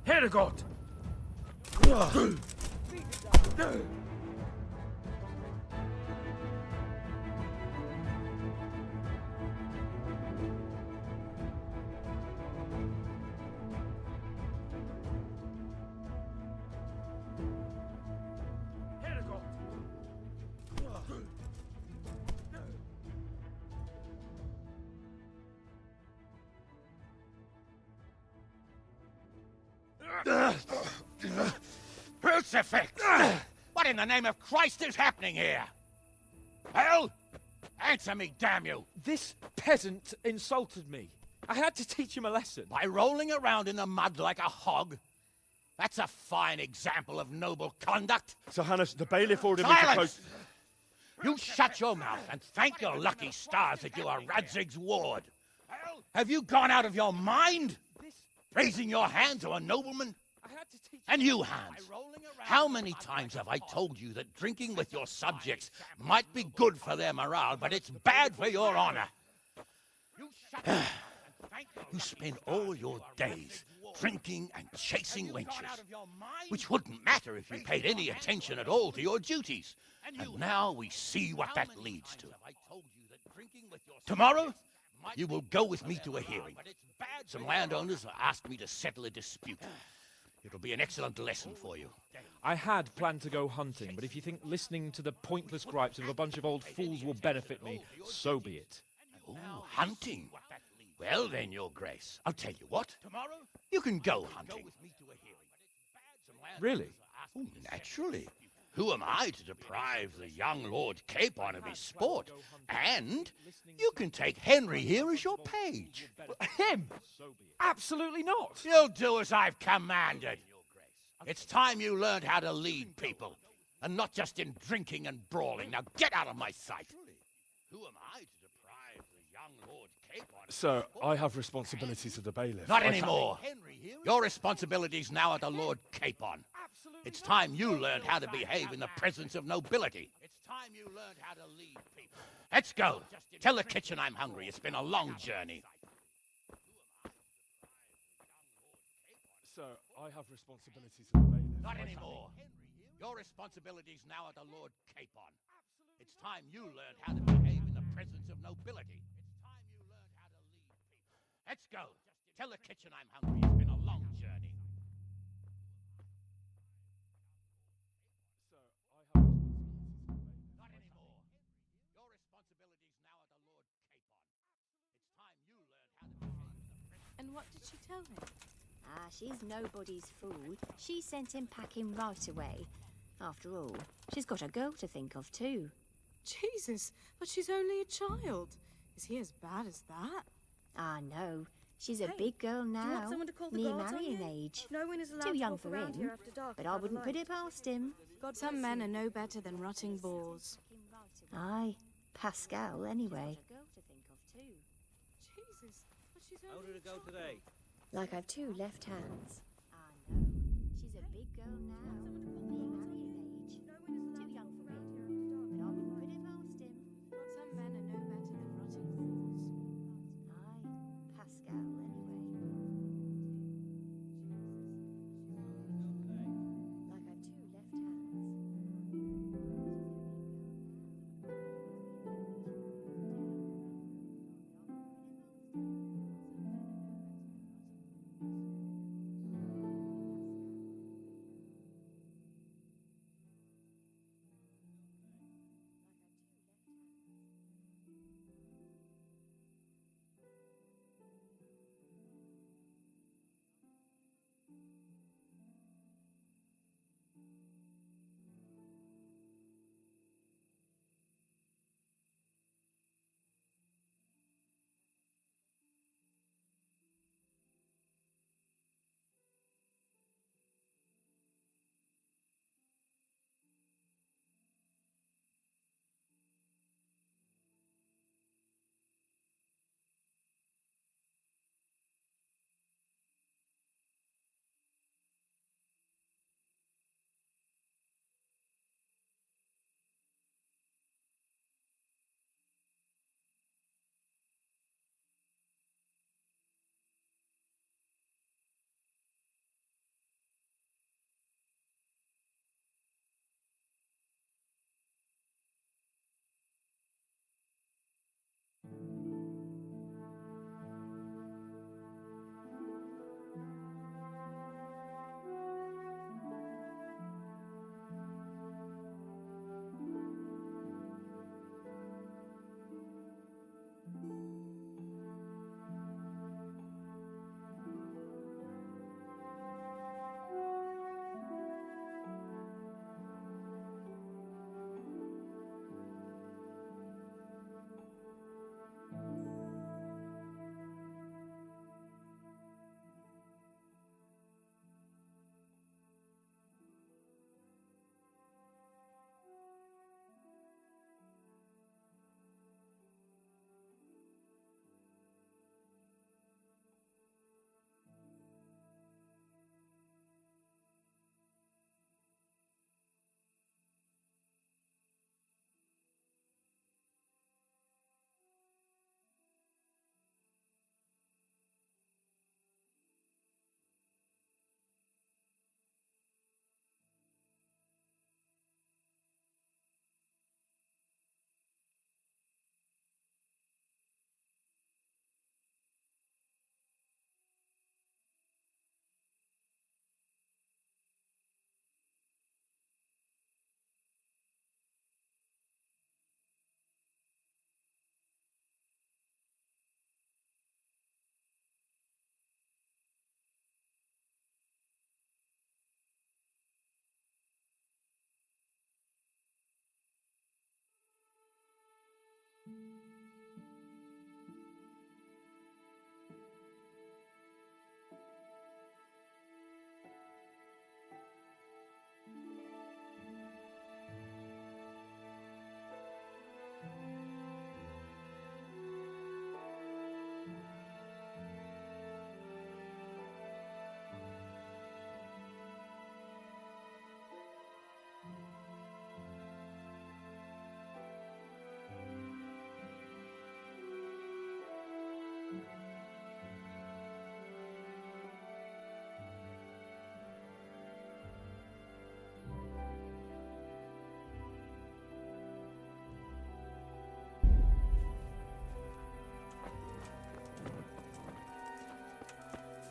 Herregud!
Crucifix! What in the name of Christ is happening here? Hell? Answer me, damn you!
This peasant insulted me. I had to teach him a lesson.
By rolling around in the mud like a hog? That's a fine example of noble conduct.
Sir Hanush, the bailiff ordered me to
Silence!
close...
You shut your mouth and thank your lucky stars that you are Radzig's ward. Have you gone out of your mind? Raising your hand to a nobleman? And you, Hans, how many times have I told you that drinking with your subjects might be good for their morale, but it's bad for your honor? You spend all your days drinking and chasing wenches, which wouldn't matter if you paid any attention at all to your duties. And now we see what that leads to. Tomorrow, you will go with me to a hearing. Some landowners have asked me to settle a dispute. It'll be an excellent lesson for you.
I had planned to go hunting, but if you think listening to the pointless gripes of a bunch of old fools will benefit me, so be it.
Oh, hunting? Well then, Your Grace, I'll tell you what. You can go hunting.
Really?
Oh, naturally. Who am I to deprive the young Lord Capon of his sport? And you can take Henry here as your page.
Him? Absolutely not.
You'll do as I've commanded. It's time you learned how to lead people, and not just in drinking and brawling. Now get out of my sight. Who am I to deprive the young Lord Capon?
Sir, I have responsibilities of the bailiff.
Not anymore. Your responsibilities now are the Lord Capon. It's time you learned how to behave in the presence of nobility. It's time you learned how to lead people. Let's go. Tell the kitchen I'm hungry. It's been a long journey.
Sir, I have responsibilities of the bailiff.
Not anymore. Your responsibilities now are the Lord Capon. It's time you learned how to behave in the presence of nobility. It's time you learned how to lead people. Let's go. Tell the kitchen I'm hungry. It's been a long journey. Not anymore. Your responsibilities now are the Lord Capon. It's time you learned how to behave in the presence.
And what did she tell him?
She's nobody's fool. She sent him packing right away. After all, she's got a girl to think of too.
Jesus, but she's only a child. Is he as bad as that?
Ah, no. She's a
Hey,
big girl
do you
now,
want someone to call the
near
guards on
marrying
you?
age.
No one is allowed
Too
to
young
walk
for
around
him,
here after dark
but I
without a
wouldn't put
light.
it past him.
Some men are no better than rotting boars.
Aye, Pascal anyway.
Jesus, but she's
How
only
did it go today?
Like I've two left hands. I know. She's a big girl now. Being Harry's age. Too young for it. But I'll be pretty past him.
Some men are no better than rotting fools.
Aye, Pascal, anyway. Like I've two left hands.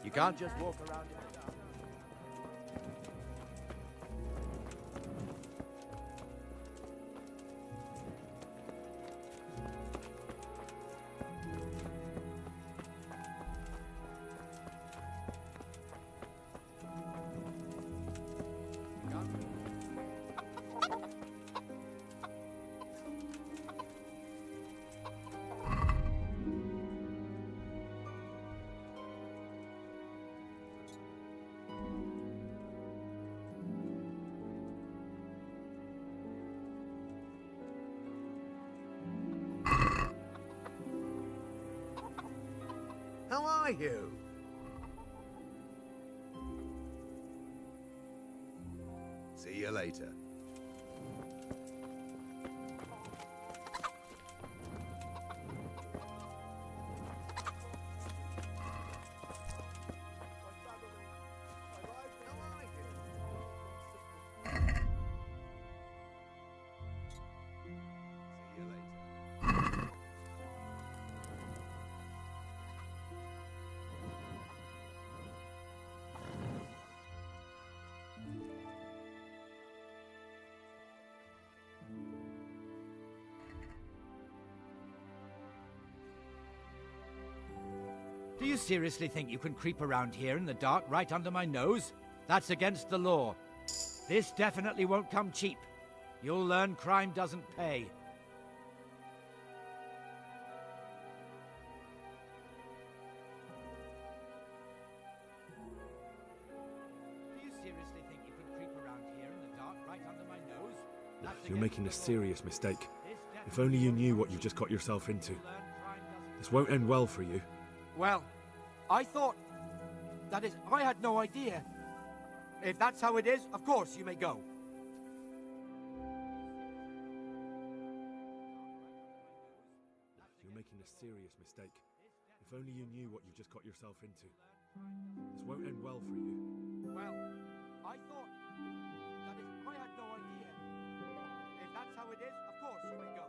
You can't just walk around in the dark.
How are you?
later.
Do you seriously think you can creep around here in the dark right under my nose? That's against the law. This definitely won't come cheap. You'll learn crime doesn't pay. Do you seriously think you can creep around here in the dark right under my nose? That's
You're making a serious mistake. If only you knew what you've just got yourself into. This won't end well for you.
Well, I thought... That is, I had no idea. If that's how it is, of course you may go.
You're making a serious mistake. If only you knew what you've just got yourself into. This won't end well for you.
Well, I thought... That is, I had no idea. If that's how it is, of course you may go.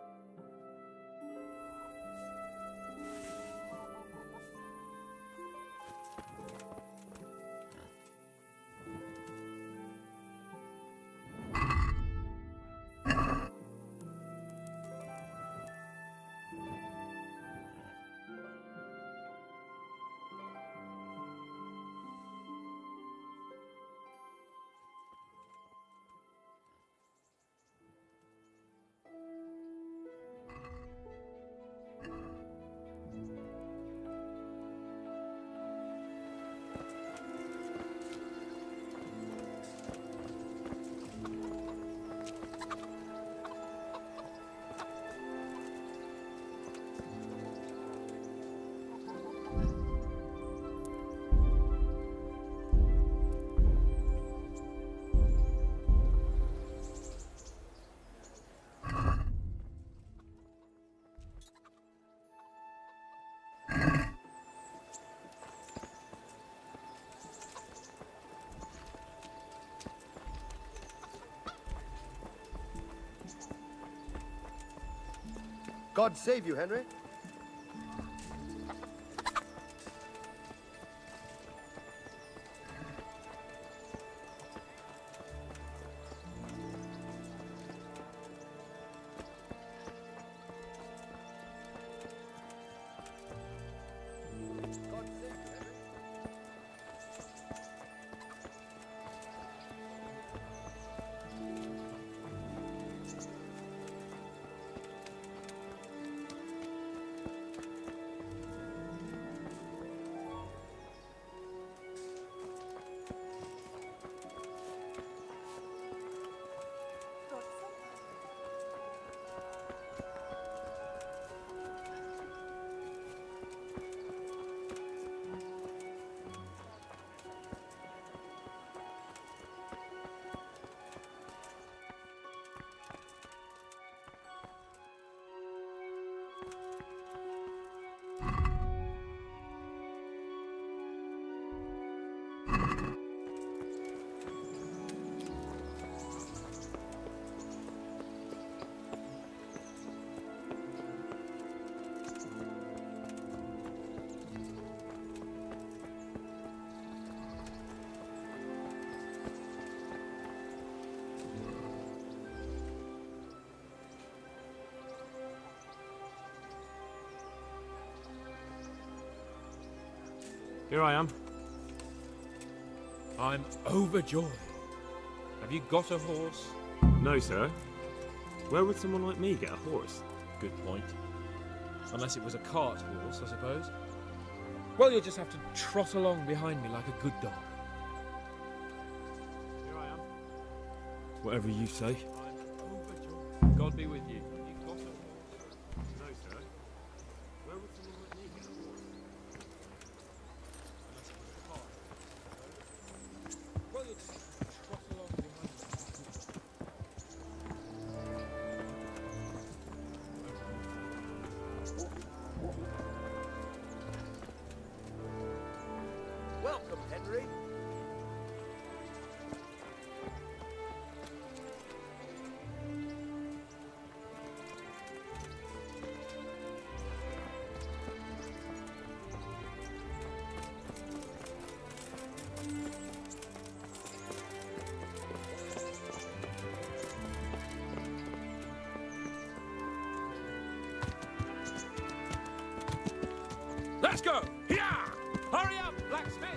God save you, Henry.
Here I am.
I'm overjoyed. Have you got a horse?
No, sir. Where would someone like me get a horse?
Good point. Unless it was a cart horse, I suppose. Well, you'll just have to trot along behind me like a good dog.
Here I am.
Whatever you say.
I'm overjoyed. God be with you. Have you got a horse?
No, sir. Where would someone like me get a horse?
Unless it was a cart. Well, you'll just have to trot along behind me. Let's go! Yeah! Hurry up, blacksmith!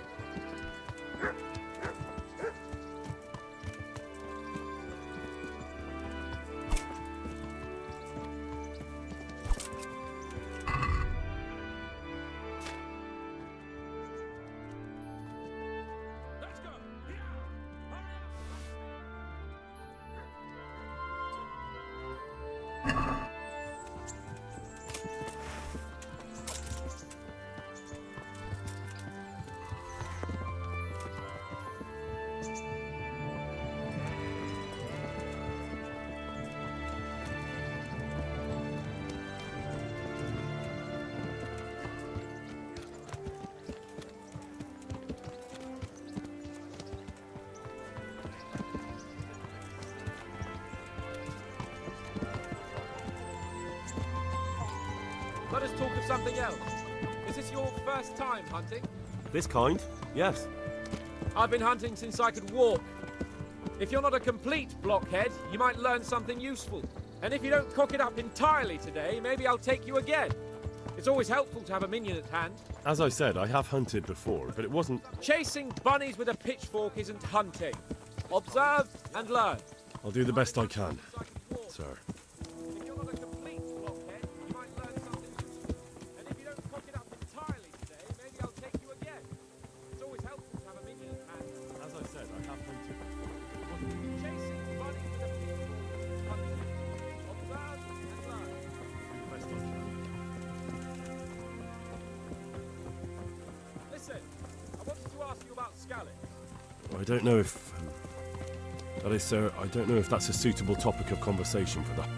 Let us talk of something else. Is this your first time hunting?
This kind? Yes.
I've been hunting since I could walk. If you're not a complete blockhead, you might learn something useful. And if you don't cock it up entirely today, maybe I'll take you again. It's always helpful to have a minion at hand.
As I said, I have hunted before, but it wasn't...
Chasing bunnies with a pitchfork isn't hunting. Observe and learn.
I'll do the best I can, sir.
If you're not a complete blockhead, you might learn something useful. And if you don't cock it up entirely today, maybe I'll take you again. It's always helpful to have a minion at hand.
As I said, I have hunted before. It wasn't...
Chasing bunnies with a pitchfork isn't hunting. Observe and learn.
Do the best I can.
Listen, I wanted to ask you about Scallop.
I don't know if... that is, sir, I don't know if that's a suitable topic of conversation for that.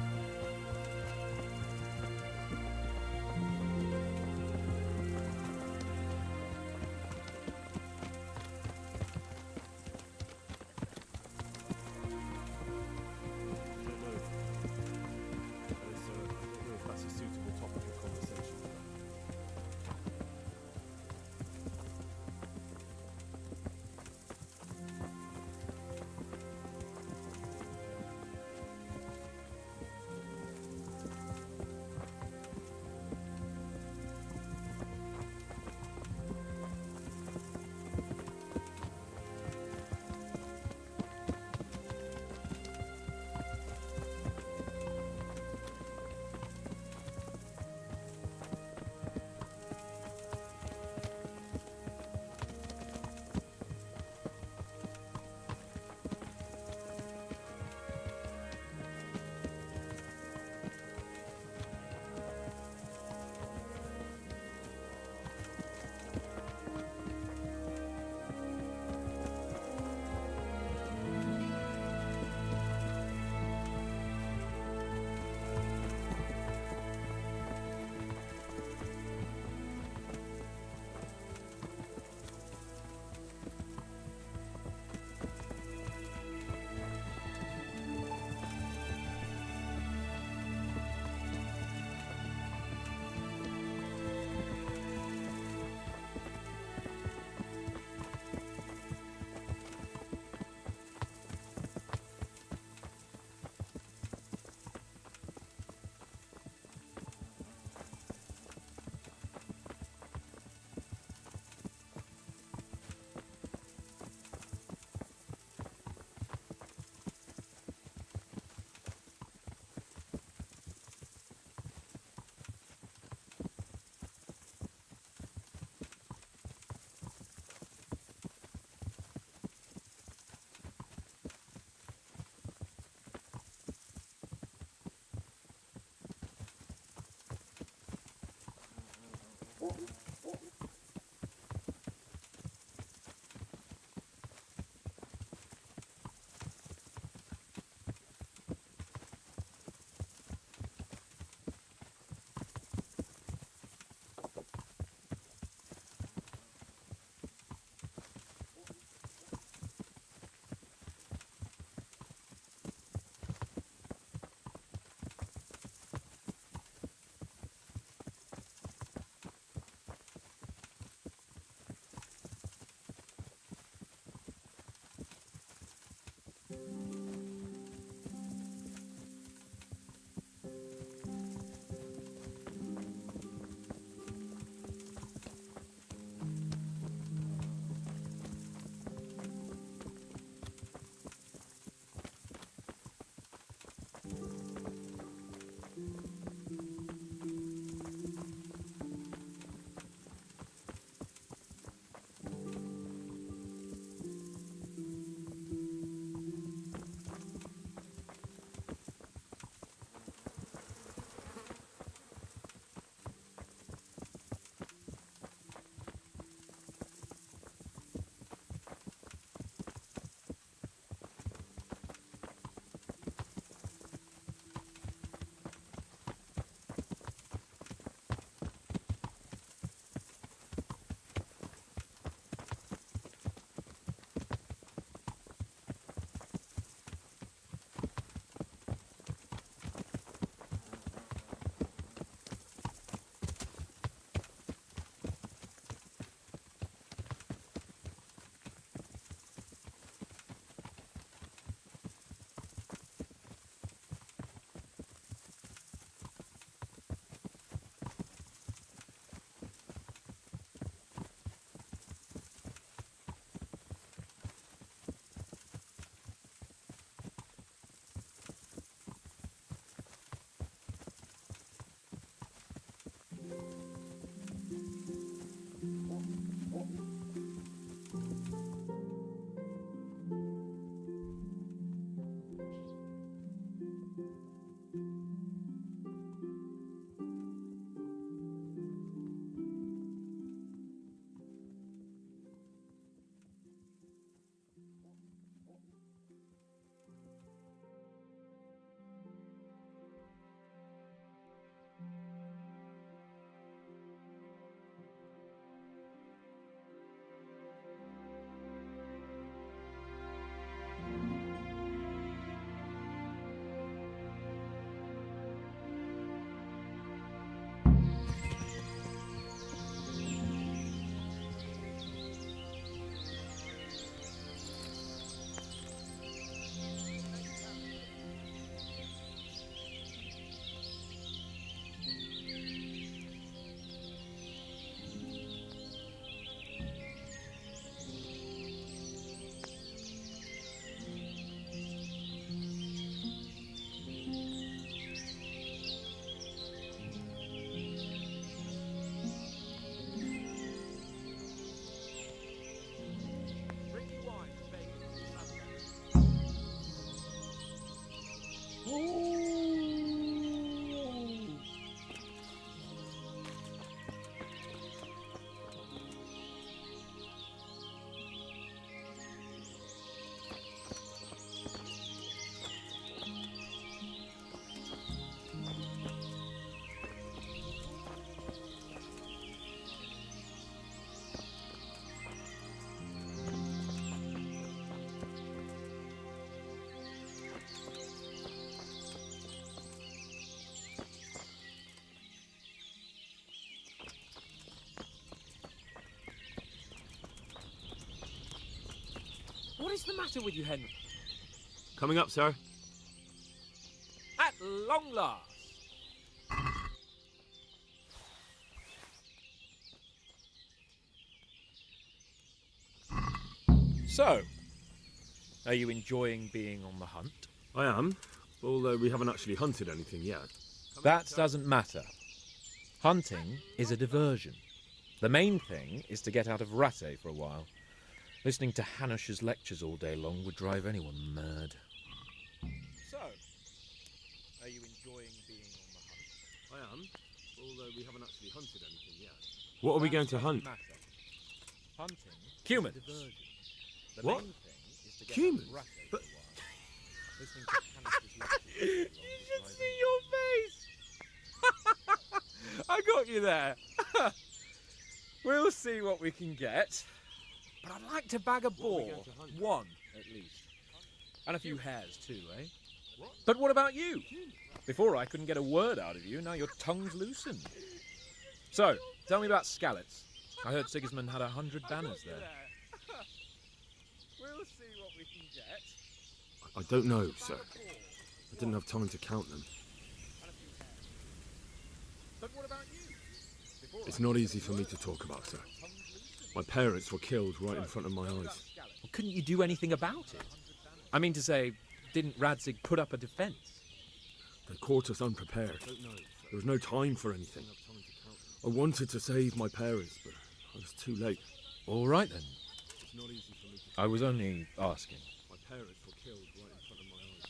is the matter with you, Henry?
Coming up, sir.
At long last. So, are you enjoying being on the hunt?
I am, although we haven't actually hunted anything yet.
That doesn't matter. Hunting is a diversion. The main thing is to get out of Rattay for a while. Listening to Hanush's lectures all day long would drive anyone mad. So, are you enjoying being on the hunt?
I am, although we haven't actually hunted anything yet. What are we going to hunt?
Hunting. Humans. The
What?
main thing is to get
Humans?
out of Rattay
But-
for a while. Listening to Hanush's lectures all day long
You
would
should
drive
see your face! I got you there. We'll see what we can get. But I'd like to bag a boar. One, at least. And a few hares, too, eh?
But what about you? Before I couldn't get a word out of you, now your tongue's loosened. So, tell me about Skalitz. I heard Sigismund had 100 banners there.
We'll see what we can get.
I don't know, sir. I didn't have time to count them.
But what about you?
It's not easy for me to talk about, sir. My parents were killed right in front of my eyes.
Well, couldn't you do anything about it? I mean to say, didn't Radzig put up a defence?
They caught us unprepared. There was no time for anything. I wanted to save my parents, but I was too late.
All right then.
It's not easy for me to...
I was only asking.
My parents were killed right in front of my eyes.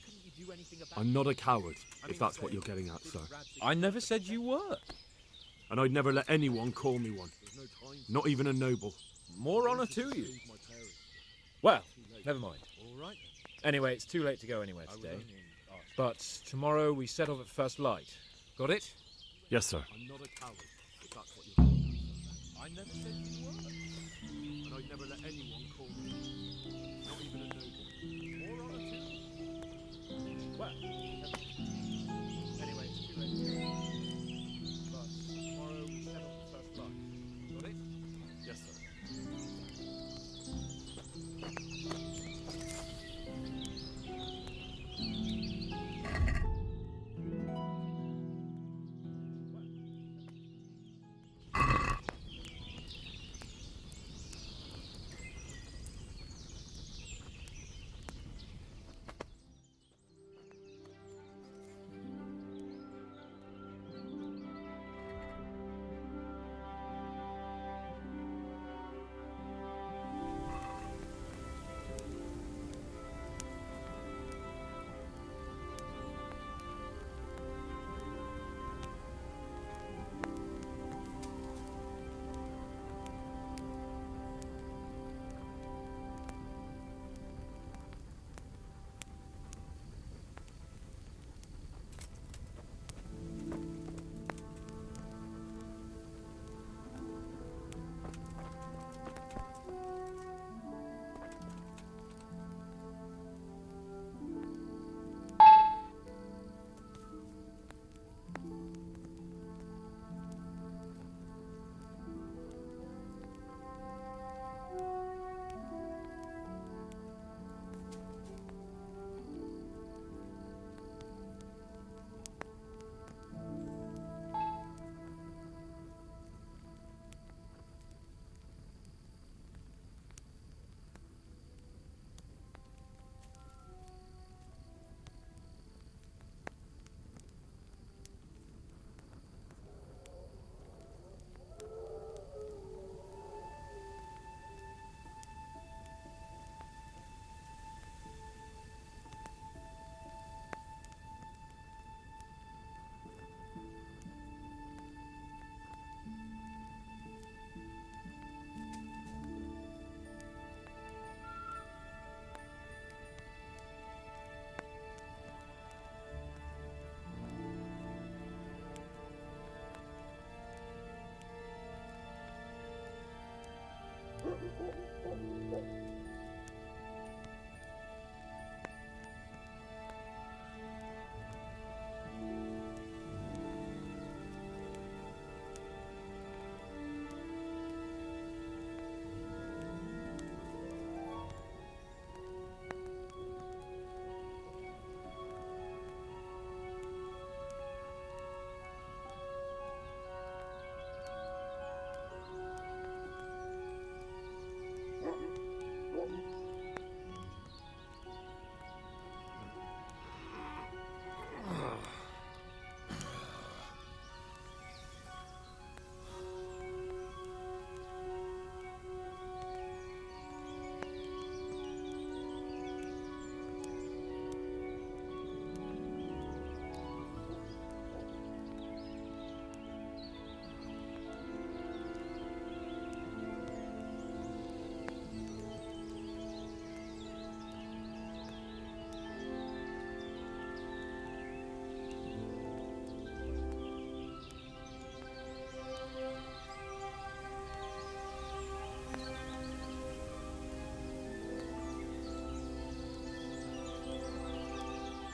Couldn't you do anything about
I'm not a coward, if that's what you're getting at, sir.
I never said you were.
And I'd never let anyone call me one. Not even a noble.
More honour to you. Well, never mind. All right. Anyway, it's too late to go anywhere today. But tomorrow we set off at first light. Got it?
Yes, sir.
I'm not a coward, if that's what you're getting at. I never said you were.
And I'd never let anyone call me one. Not even a noble.
More honour to you. Well, anyway, it's too late to go. But tomorrow we set off at first light. Got it?
Yes, sir.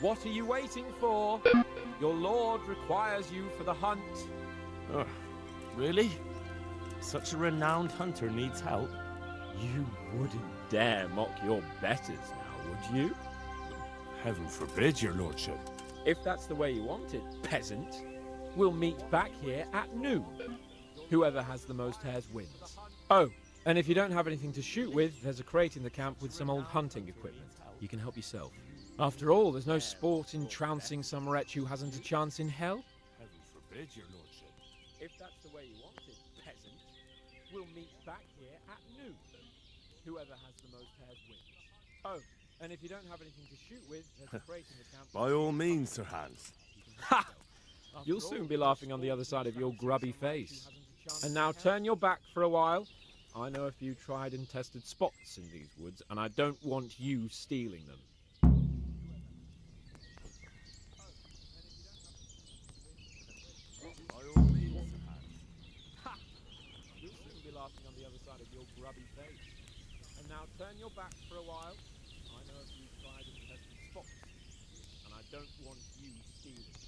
What are you waiting for? Your lord requires you for the hunt.
Oh, really? Such a renowned hunter needs help?
You wouldn't dare mock your betters now, would you?
Heaven forbid, your lordship.
If that's the way you want it, peasant, we'll meet back here at noon. Whoever has the most hares wins. Oh, and if you don't have anything to shoot with, there's a crate in the camp with some old hunting equipment. You can help yourself. After all, there's no sport in trouncing some wretch who hasn't a chance in hell.
Heaven forbid, your lordship.
If that's the way you want it, peasant, we'll meet back here at noon. Whoever has the most hares wins. Oh, and if you don't have anything to shoot with, there's a crate in the camp.
By all means, Sir Hans.
Ha! You'll soon be laughing on the other side of your grubby face. And now turn your back for a while. I know a few tried and tested spots in these woods, and I don't want you stealing them.
By all means, Sir Hans.
Ha! You'll soon be laughing on the other side of your grubby face. And now turn your back for a while. I know a few tried and tested spots, and I don't want you stealing them.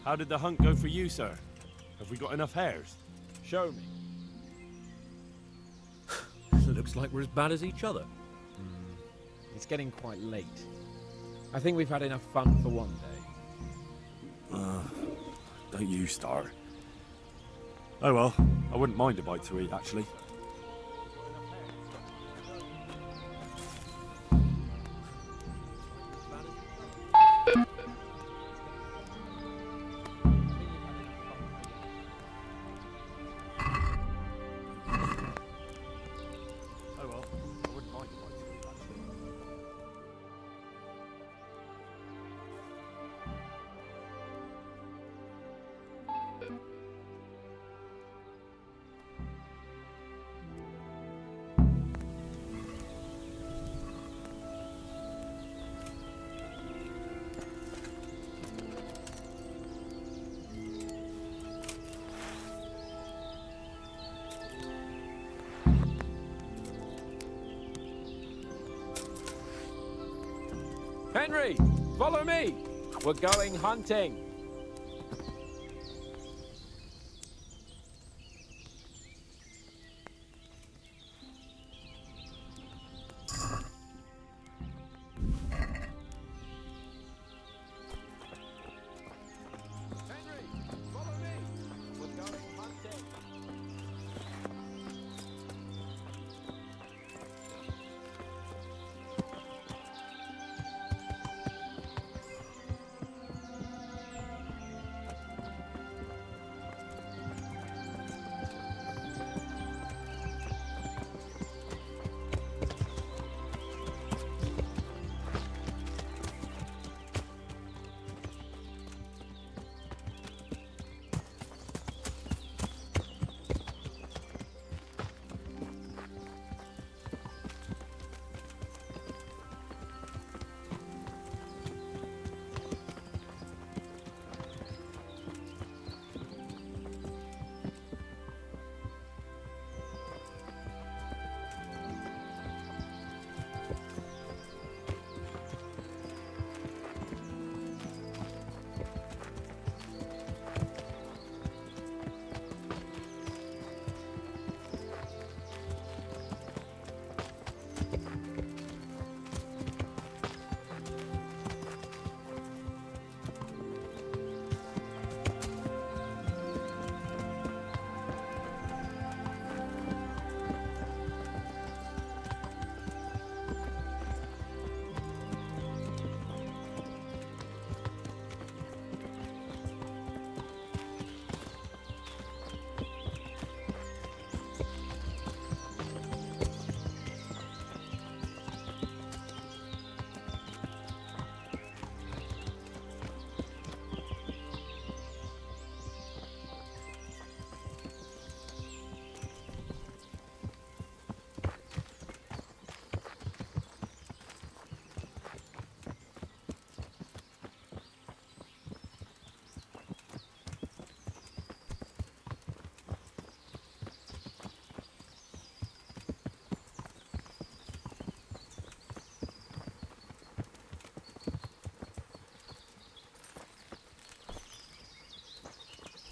How did the hunt go for you, sir? Have we got enough hares?
Show me. Looks like we're as bad as each other. It's getting quite late. I think we've had enough fun for one day.
Don't you start. Oh well, I wouldn't mind a bite to eat, actually.
Henry, follow me. We're going hunting.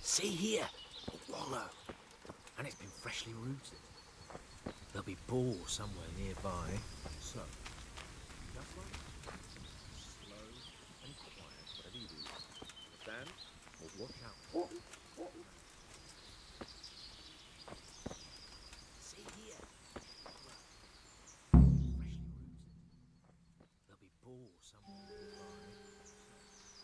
See here, a wallow. And it's been freshly rooted. There'll be boar somewhere nearby, so... just like that. Slow and quiet, whatever you do. Understand? Or watch out. See here, a wallow. Freshly rooted. There'll be boar somewhere nearby.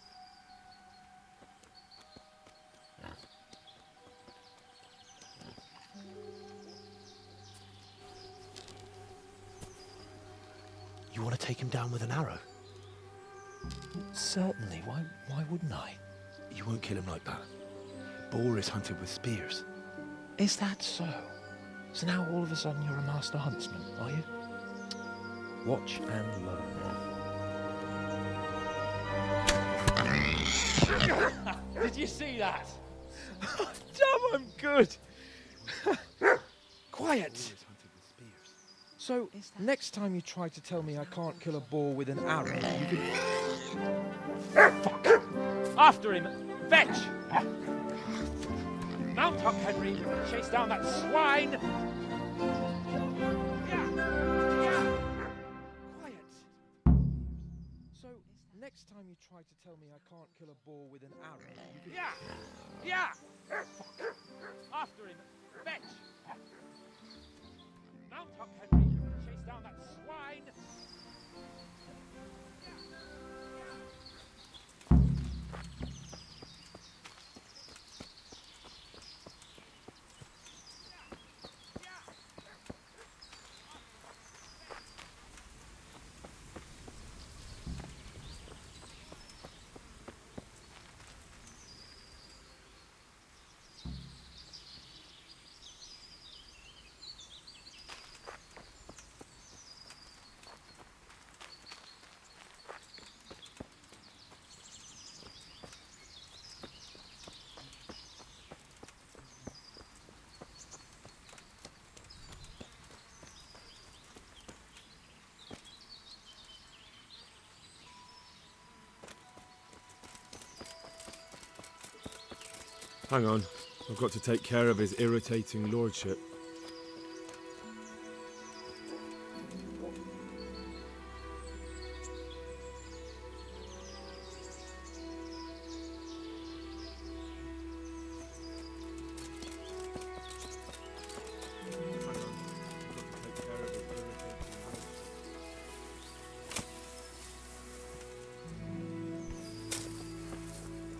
You want to take him down with an arrow?
Certainly. Why wouldn't I?
You won't kill him like that. Boar is hunted with spears.
Is that so? So now all of a sudden you're a master huntsman, are you? Watch and learn.
Did you see that? Damn, I'm good. Quiet. So, next time you try to tell me I can't kill a boar with an arrow, you can... Fuck! After him!
Fetch! Mount up, Henry. Chase down that swine! Quiet. So, next time you try to tell me I can't kill a boar with an arrow, you could... Yeah! After him! Fetch! Mount up, Henry. Chase down that swine!
Hang on, I've got to take care of his irritating lordship.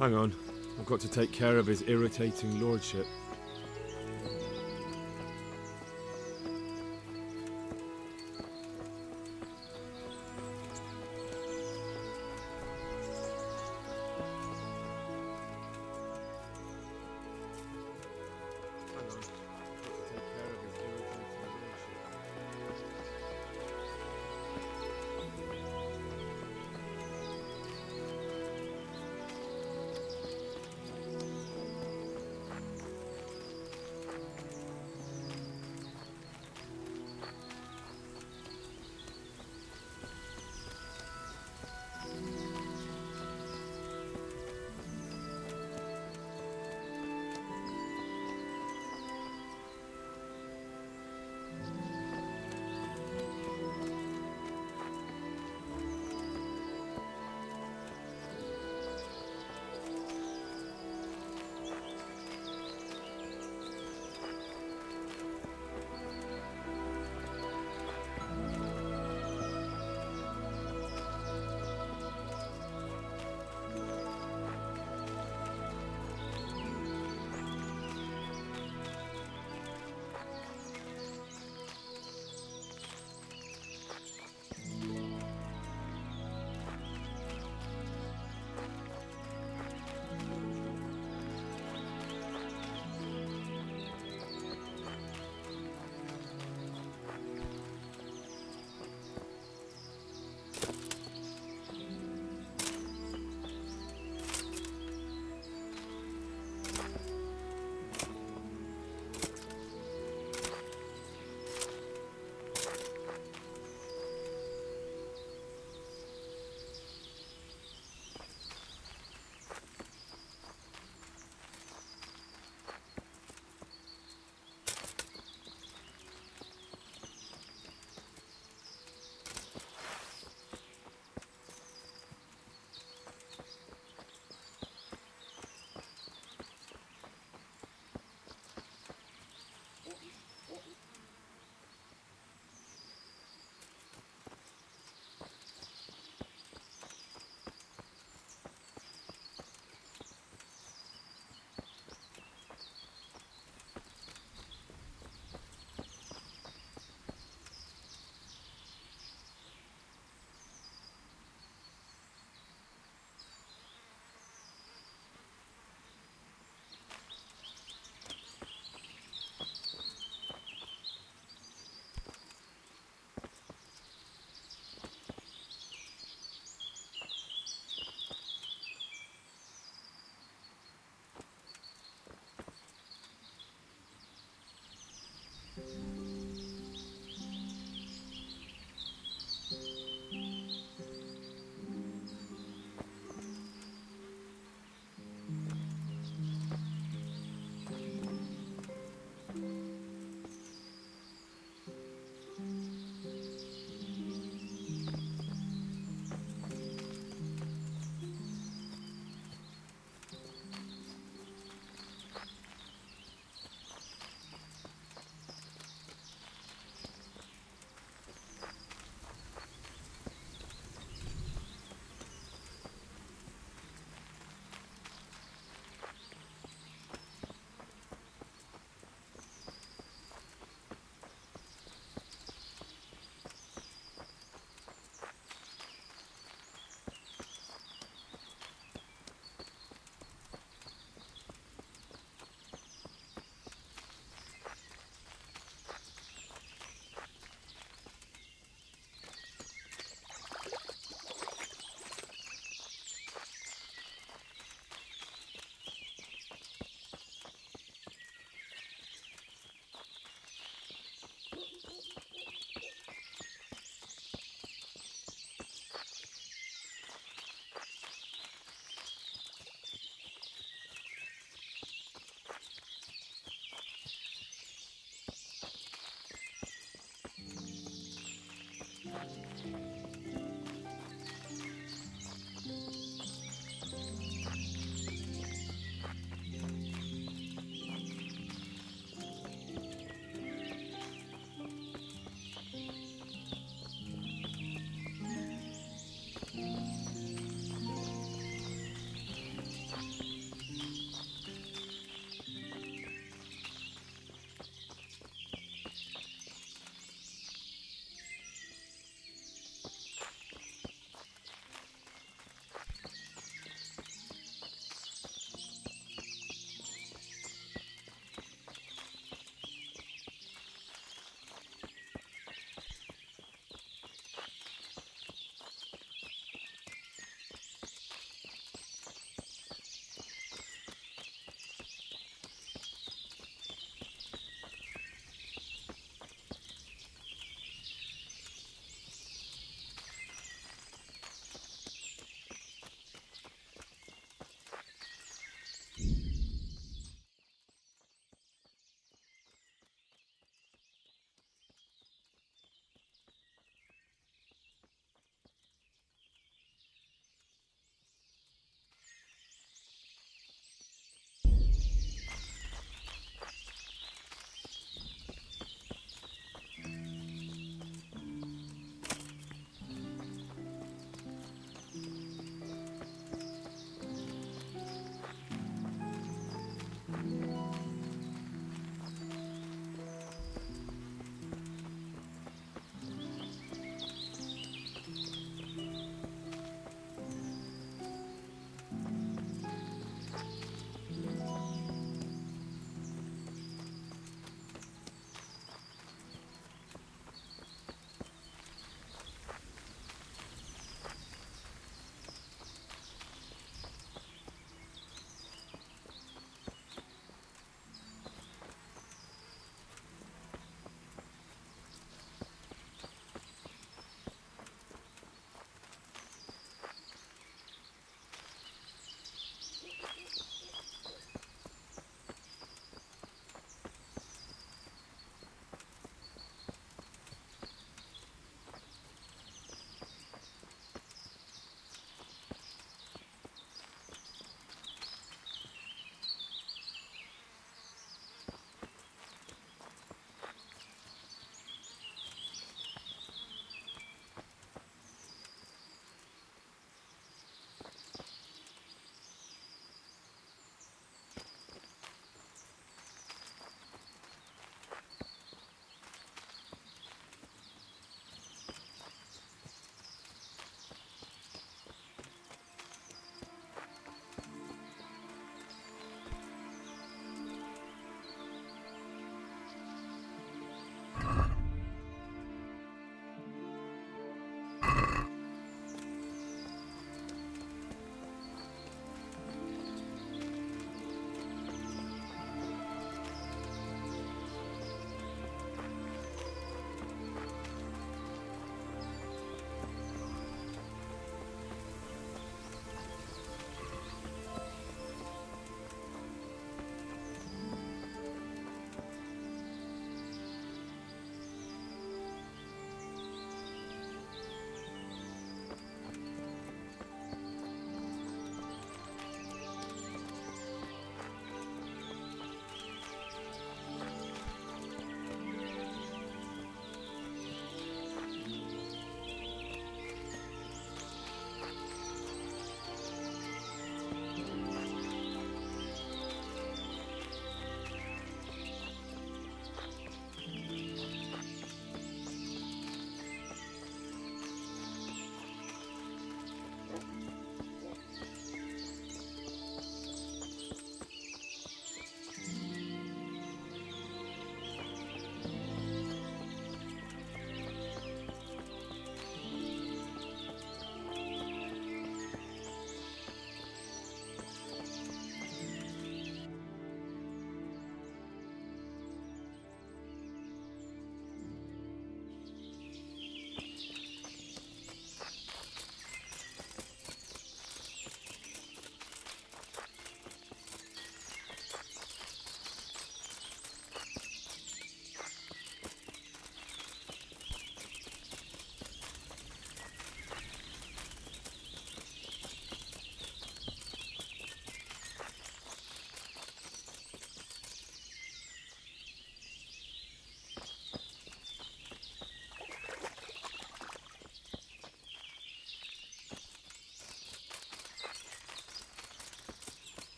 Hang on, I've got to take care of his irritating lordship.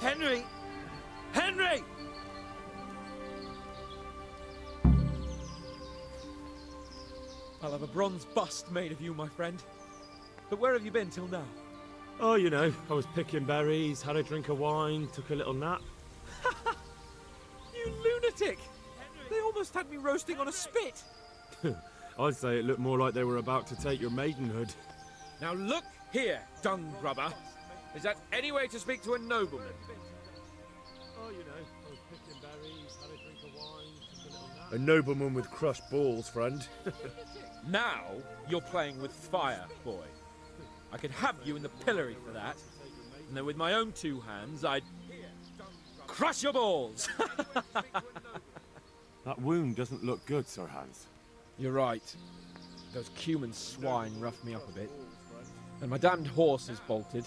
Henry! Henry! I'll have a bronze bust made of you, my friend. But where have you been till now?
Oh, you know, I was picking berries, had a drink of wine, took a little nap.
You lunatic! They almost had me roasting on a spit!
I'd say it looked more like they were about to take your maidenhood.
Now look here, dung grubber. Is that any way to speak to a nobleman?
Oh, you know, I was picking berries, had a drink of wine, took a little nap. A nobleman with crushed balls, friend.
Now you're playing with fire, boy. I could have you in the pillory for that. And then with my own two hands, I'd crush your balls!
That wound doesn't look good, Sir Hans.
You're right. Those cumin swine roughed me up a bit. And my damned horse is bolted.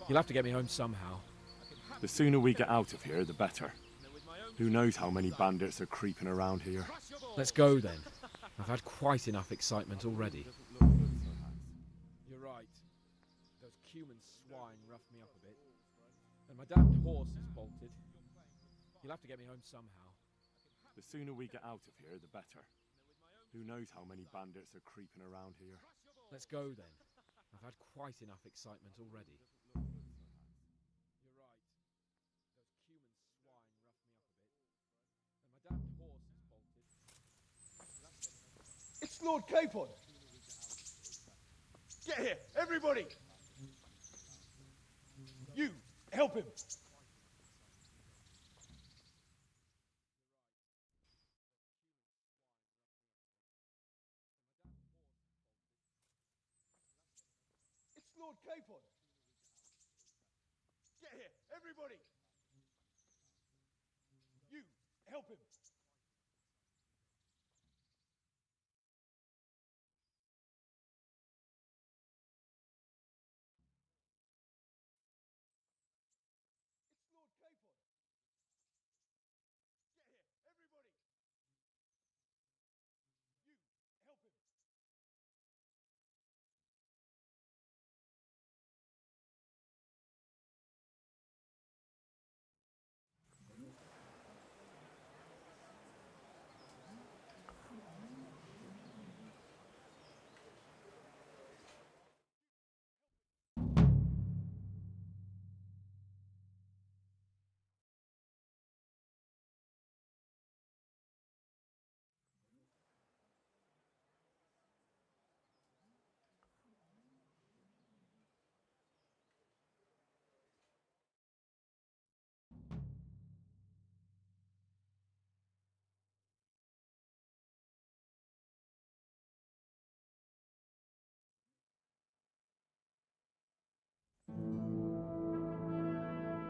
You'll have to get me home somehow.
The sooner we get out of here, the better. Who knows how many bandits are creeping around here.
Let's go then. I've had quite enough excitement already. You're right. Those cumin swine roughed me up a bit. And my damned horse is bolted. You'll have to get me home somehow.
The sooner we get out of here, the better. Who knows how many bandits are creeping around here.
Let's go then. I've had quite enough excitement already. You're right. Those cumin swine roughed me up a bit. And my damned horse is bolted.
It's Lord Capon! Get here, everybody! You, help him! It's Lord Capon! Get here, everybody! You, help him!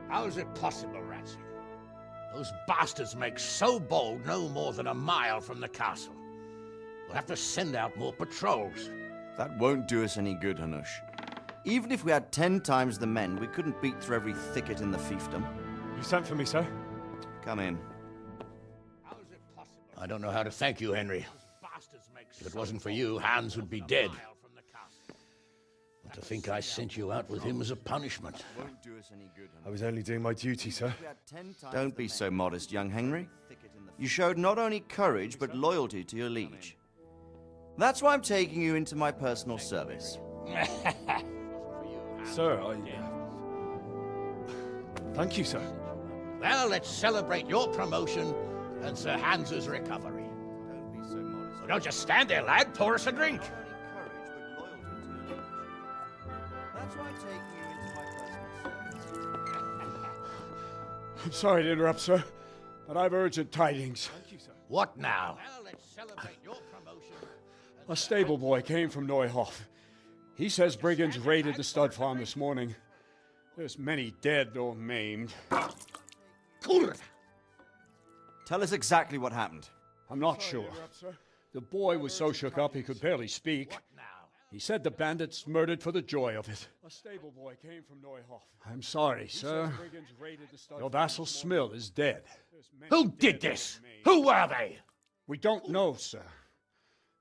How is it possible, Ratsy? Those bastards make so bold no more than a mile from the castle. We'll have to send out more patrols.
That won't do us any good, Hanush. Even if we had 10 times the men, we couldn't beat through every thicket in the fiefdom.
You sent for me, sir?
Come in.
I don't know how to thank you, Henry. If it wasn't for you, Hans would be dead. But to think I sent you out with him as a punishment.
I was only doing my duty, sir.
Don't be so modest, young Henry. You showed not only courage, but loyalty to your liege. That's why I'm taking you into my personal service.
Sir, thank you, sir.
Well, let's celebrate your promotion and Sir Hans's recovery.
Don't be so modest.
Well, don't just stand there, lad. Pour us a drink.
That's why I'm taking you into my personal service.
I'm sorry to interrupt, sir, but I've urgent tidings.
Thank you, sir.
What now? Well, let's celebrate your promotion.
A stable boy came from Neuhof. He says brigands raided the stud farm this morning. There's many dead or maimed.
Tell us exactly what happened.
I'm not sure. The boy was so shook up he could barely speak. He said the bandits murdered for the joy of it. A stable boy came from Neuhof. I'm sorry, sir. Your vassal Smill is dead.
Who did this? Who were they?
We don't know, sir.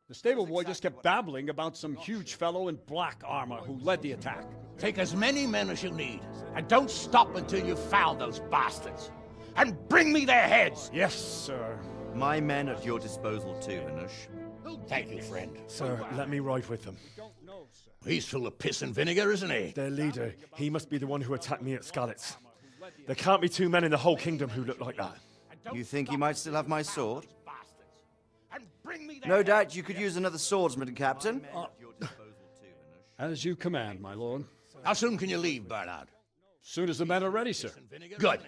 The stable boy just kept babbling about some huge fellow in black armor who led the attack.
Take as many men as you need, and don't stop until you've found those bastards. And bring me their heads!
Yes, sir.
My men at your disposal too, Hanush.
Thank you, friend.
Sir, let me ride with them.
He's full of piss and vinegar, isn't he?
Their leader, he must be the one who attacked me at Skalitz. There can't be two men in the whole kingdom who look like that.
You think he might still have my sword? No doubt you could use another swordsman, Captain.
As you command, my lord.
How soon can you leave, Bernard?
Soon as the men are ready, sir.
Good.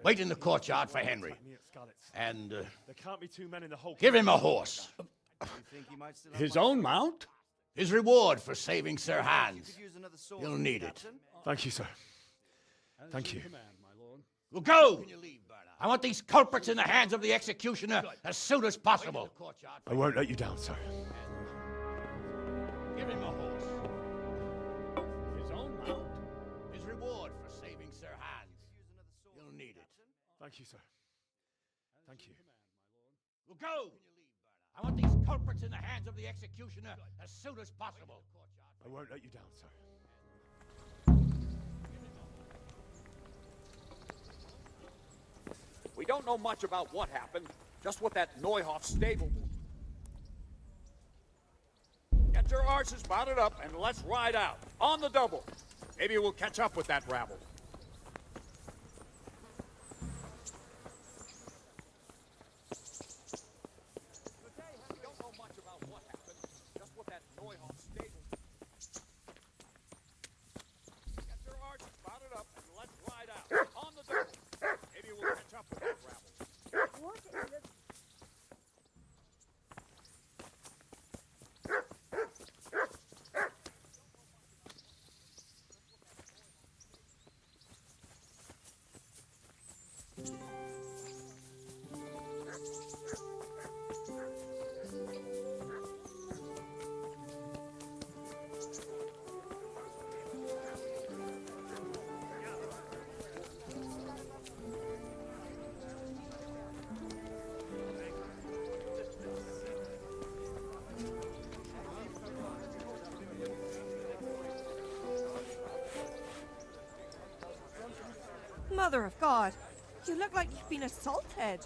Wait in the courtyard for Henry. And
There can't be two men in the whole
give him a horse.
His own mount?
His reward for saving Sir Hans. You'll need it.
Thank you, sir. Thank you.
Well, go! I want these culprits in the hands of the executioner as soon as possible.
I won't let you down, sir.
Give him a horse. His own mount. His reward for saving Sir Hans. You'll need it.
Thank you, sir. Thank you.
Well, go! I want these culprits in the hands of the executioner as soon as possible.
I won't let you down, sir.
We don't know much about what happened, just what that Neuhoff stable. Get your horses mounted up and let's ride out. On the double. Maybe we'll catch up with that rabble. We don't know much about what happened, just what that Neuhoff stable. Get your horses mounted up and let's ride out. On the double. Maybe we'll catch up with that rabble.
What in the...
Mother of God, you look like you've been assaulted.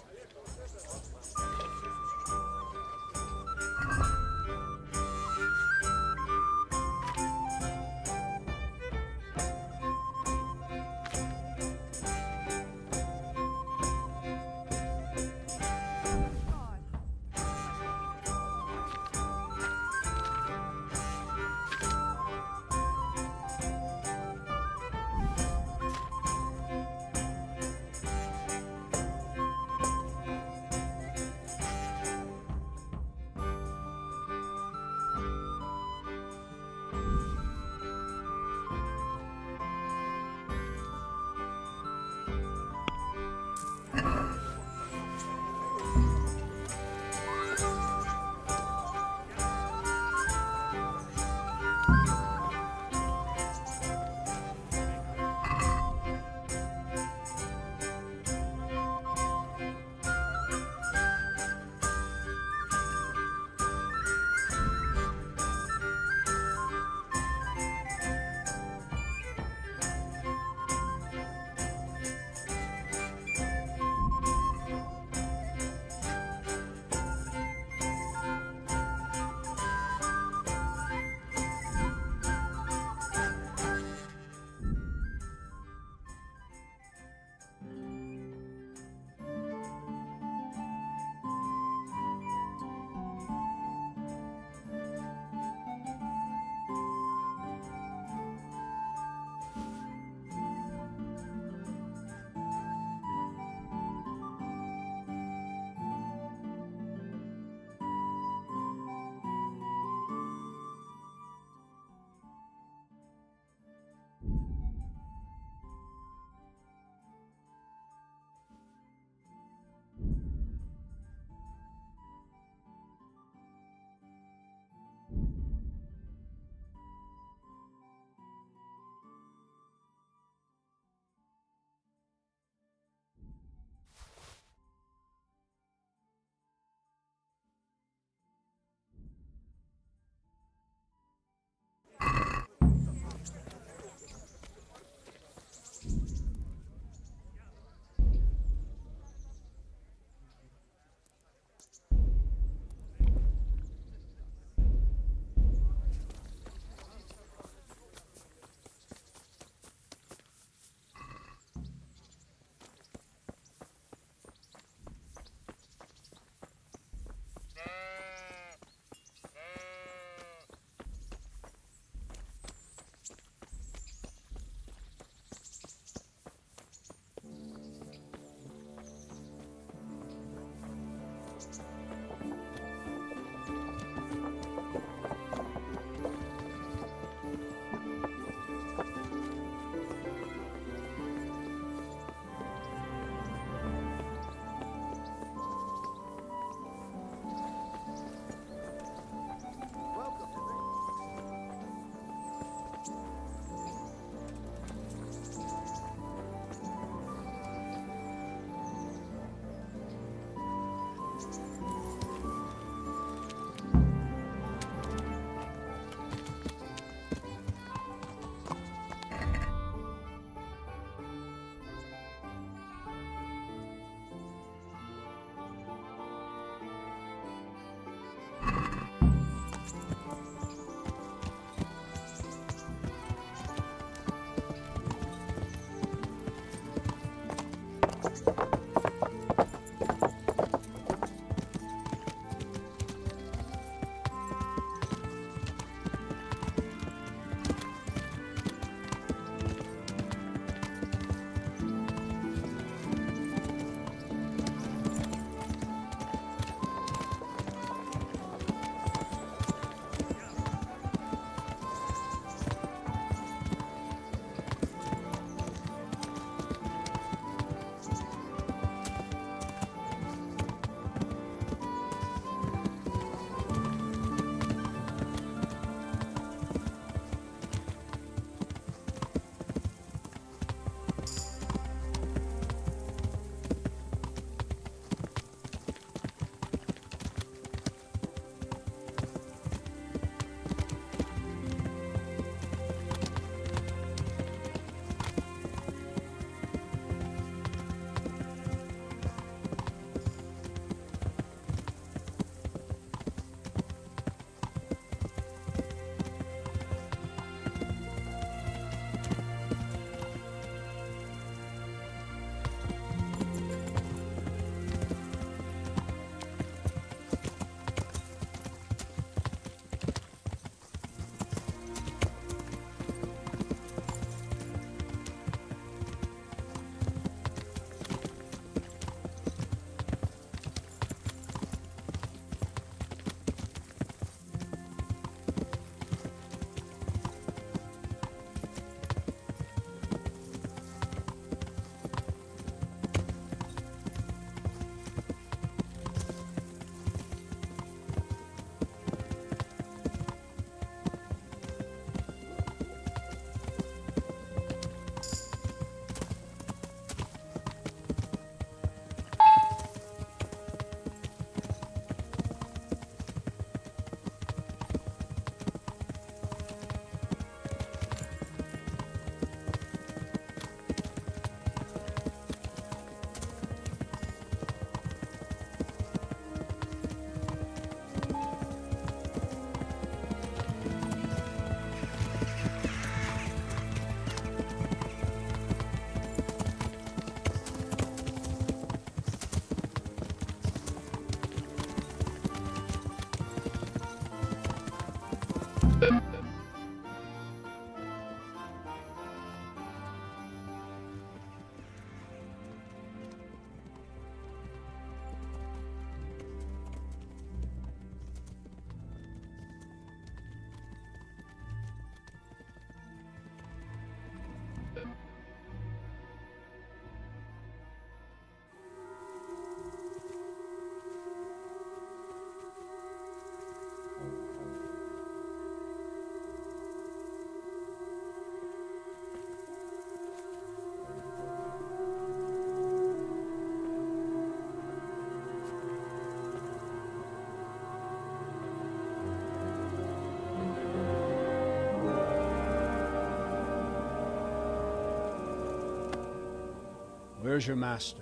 Where's your master?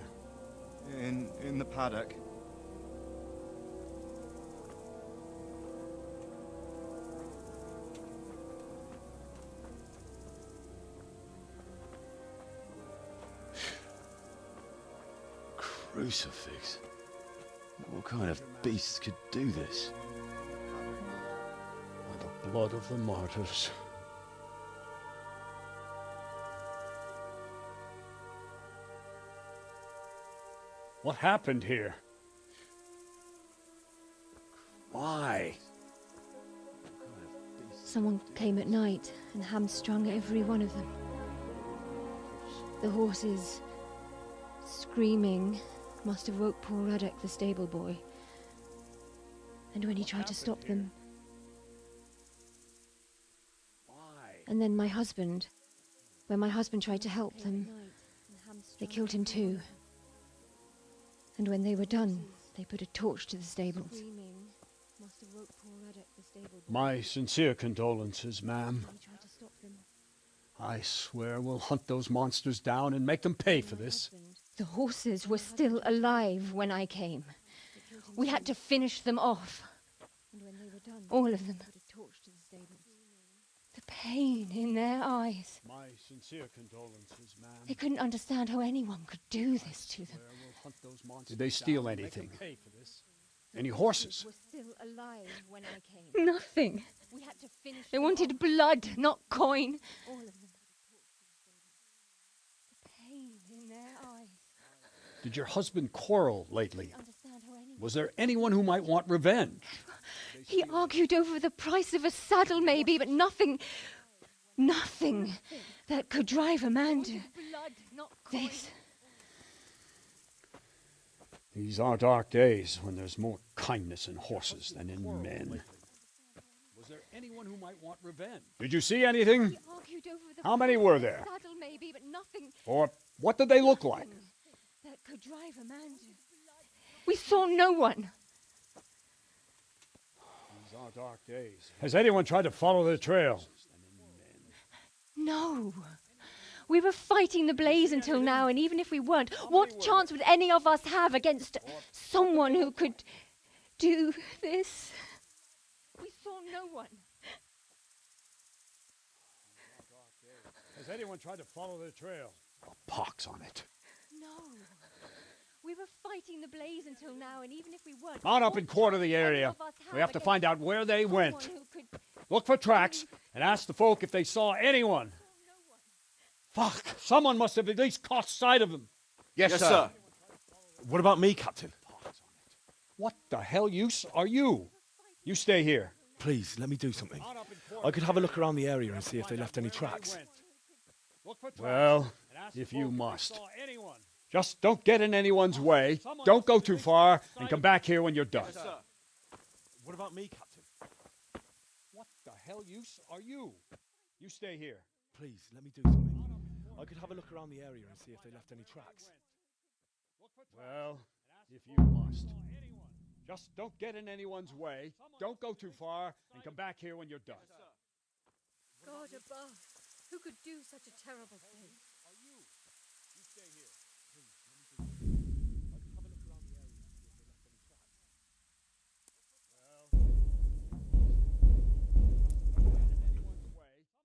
In the paddock.
Crucifix? What kind of beast could do this?
By the blood of the martyrs. What happened here? Why?
Someone came at night and hamstrung every one of them. The horses, screaming, must have woke poor Ruddock, the stable boy. And when he tried to stop them... And then my husband, when my husband tried to help them, they killed him too. And when they were done, they put a torch to the stables.
My sincere condolences, ma'am. I swear we'll hunt those monsters down and make them pay for this.
The horses were still alive when I came. We had to finish them off. All of them. The pain in their eyes.
My sincere condolences, ma'am.
They couldn't understand how anyone could do this to them.
Did they steal anything? Any horses?
Were still alive when I came. Nothing. They wanted blood, not coin. All of them. The pain in their eyes.
Did your husband quarrel lately? Was there anyone who might want revenge?
He argued over the price of a saddle, maybe, but nothing that could drive a man to this.
These are dark days when there's more kindness in horses than in men. Was there anyone who might want revenge? Did you see anything? How many were there?
Saddle, maybe, but nothing
Or what did they look like?
that could drive a man to. We saw no one.
These are dark days. Has anyone tried to follow the trail?
No. We were fighting the blaze until now, and even if we weren't, what chance would any of us have against someone who could do this? We saw no one.
Has anyone tried to follow the trail? A pox on it.
No. We were fighting the blaze until now, and even if we weren't...
On up and quarter the area. We have to find out where they went. Look for tracks and ask the folk if they saw anyone. Fuck! Someone must have at least caught sight of them.
Yes, sir. What about me, Captain?
What the hell use are you? You stay here.
Please, let me do something. I could have a look around the area and see if they left any tracks.
Well, if you must. Just don't get in anyone's way. Don't go too far, and come back here when you're done.
What about me, Captain?
What the hell use are you? You stay here.
Please, let me do something. I could have a look around the area and see if they left any tracks.
Well, if you must. Just don't get in anyone's way. Don't go too far, and come back here when you're done.
God above, who could do such a terrible thing?
You stay here.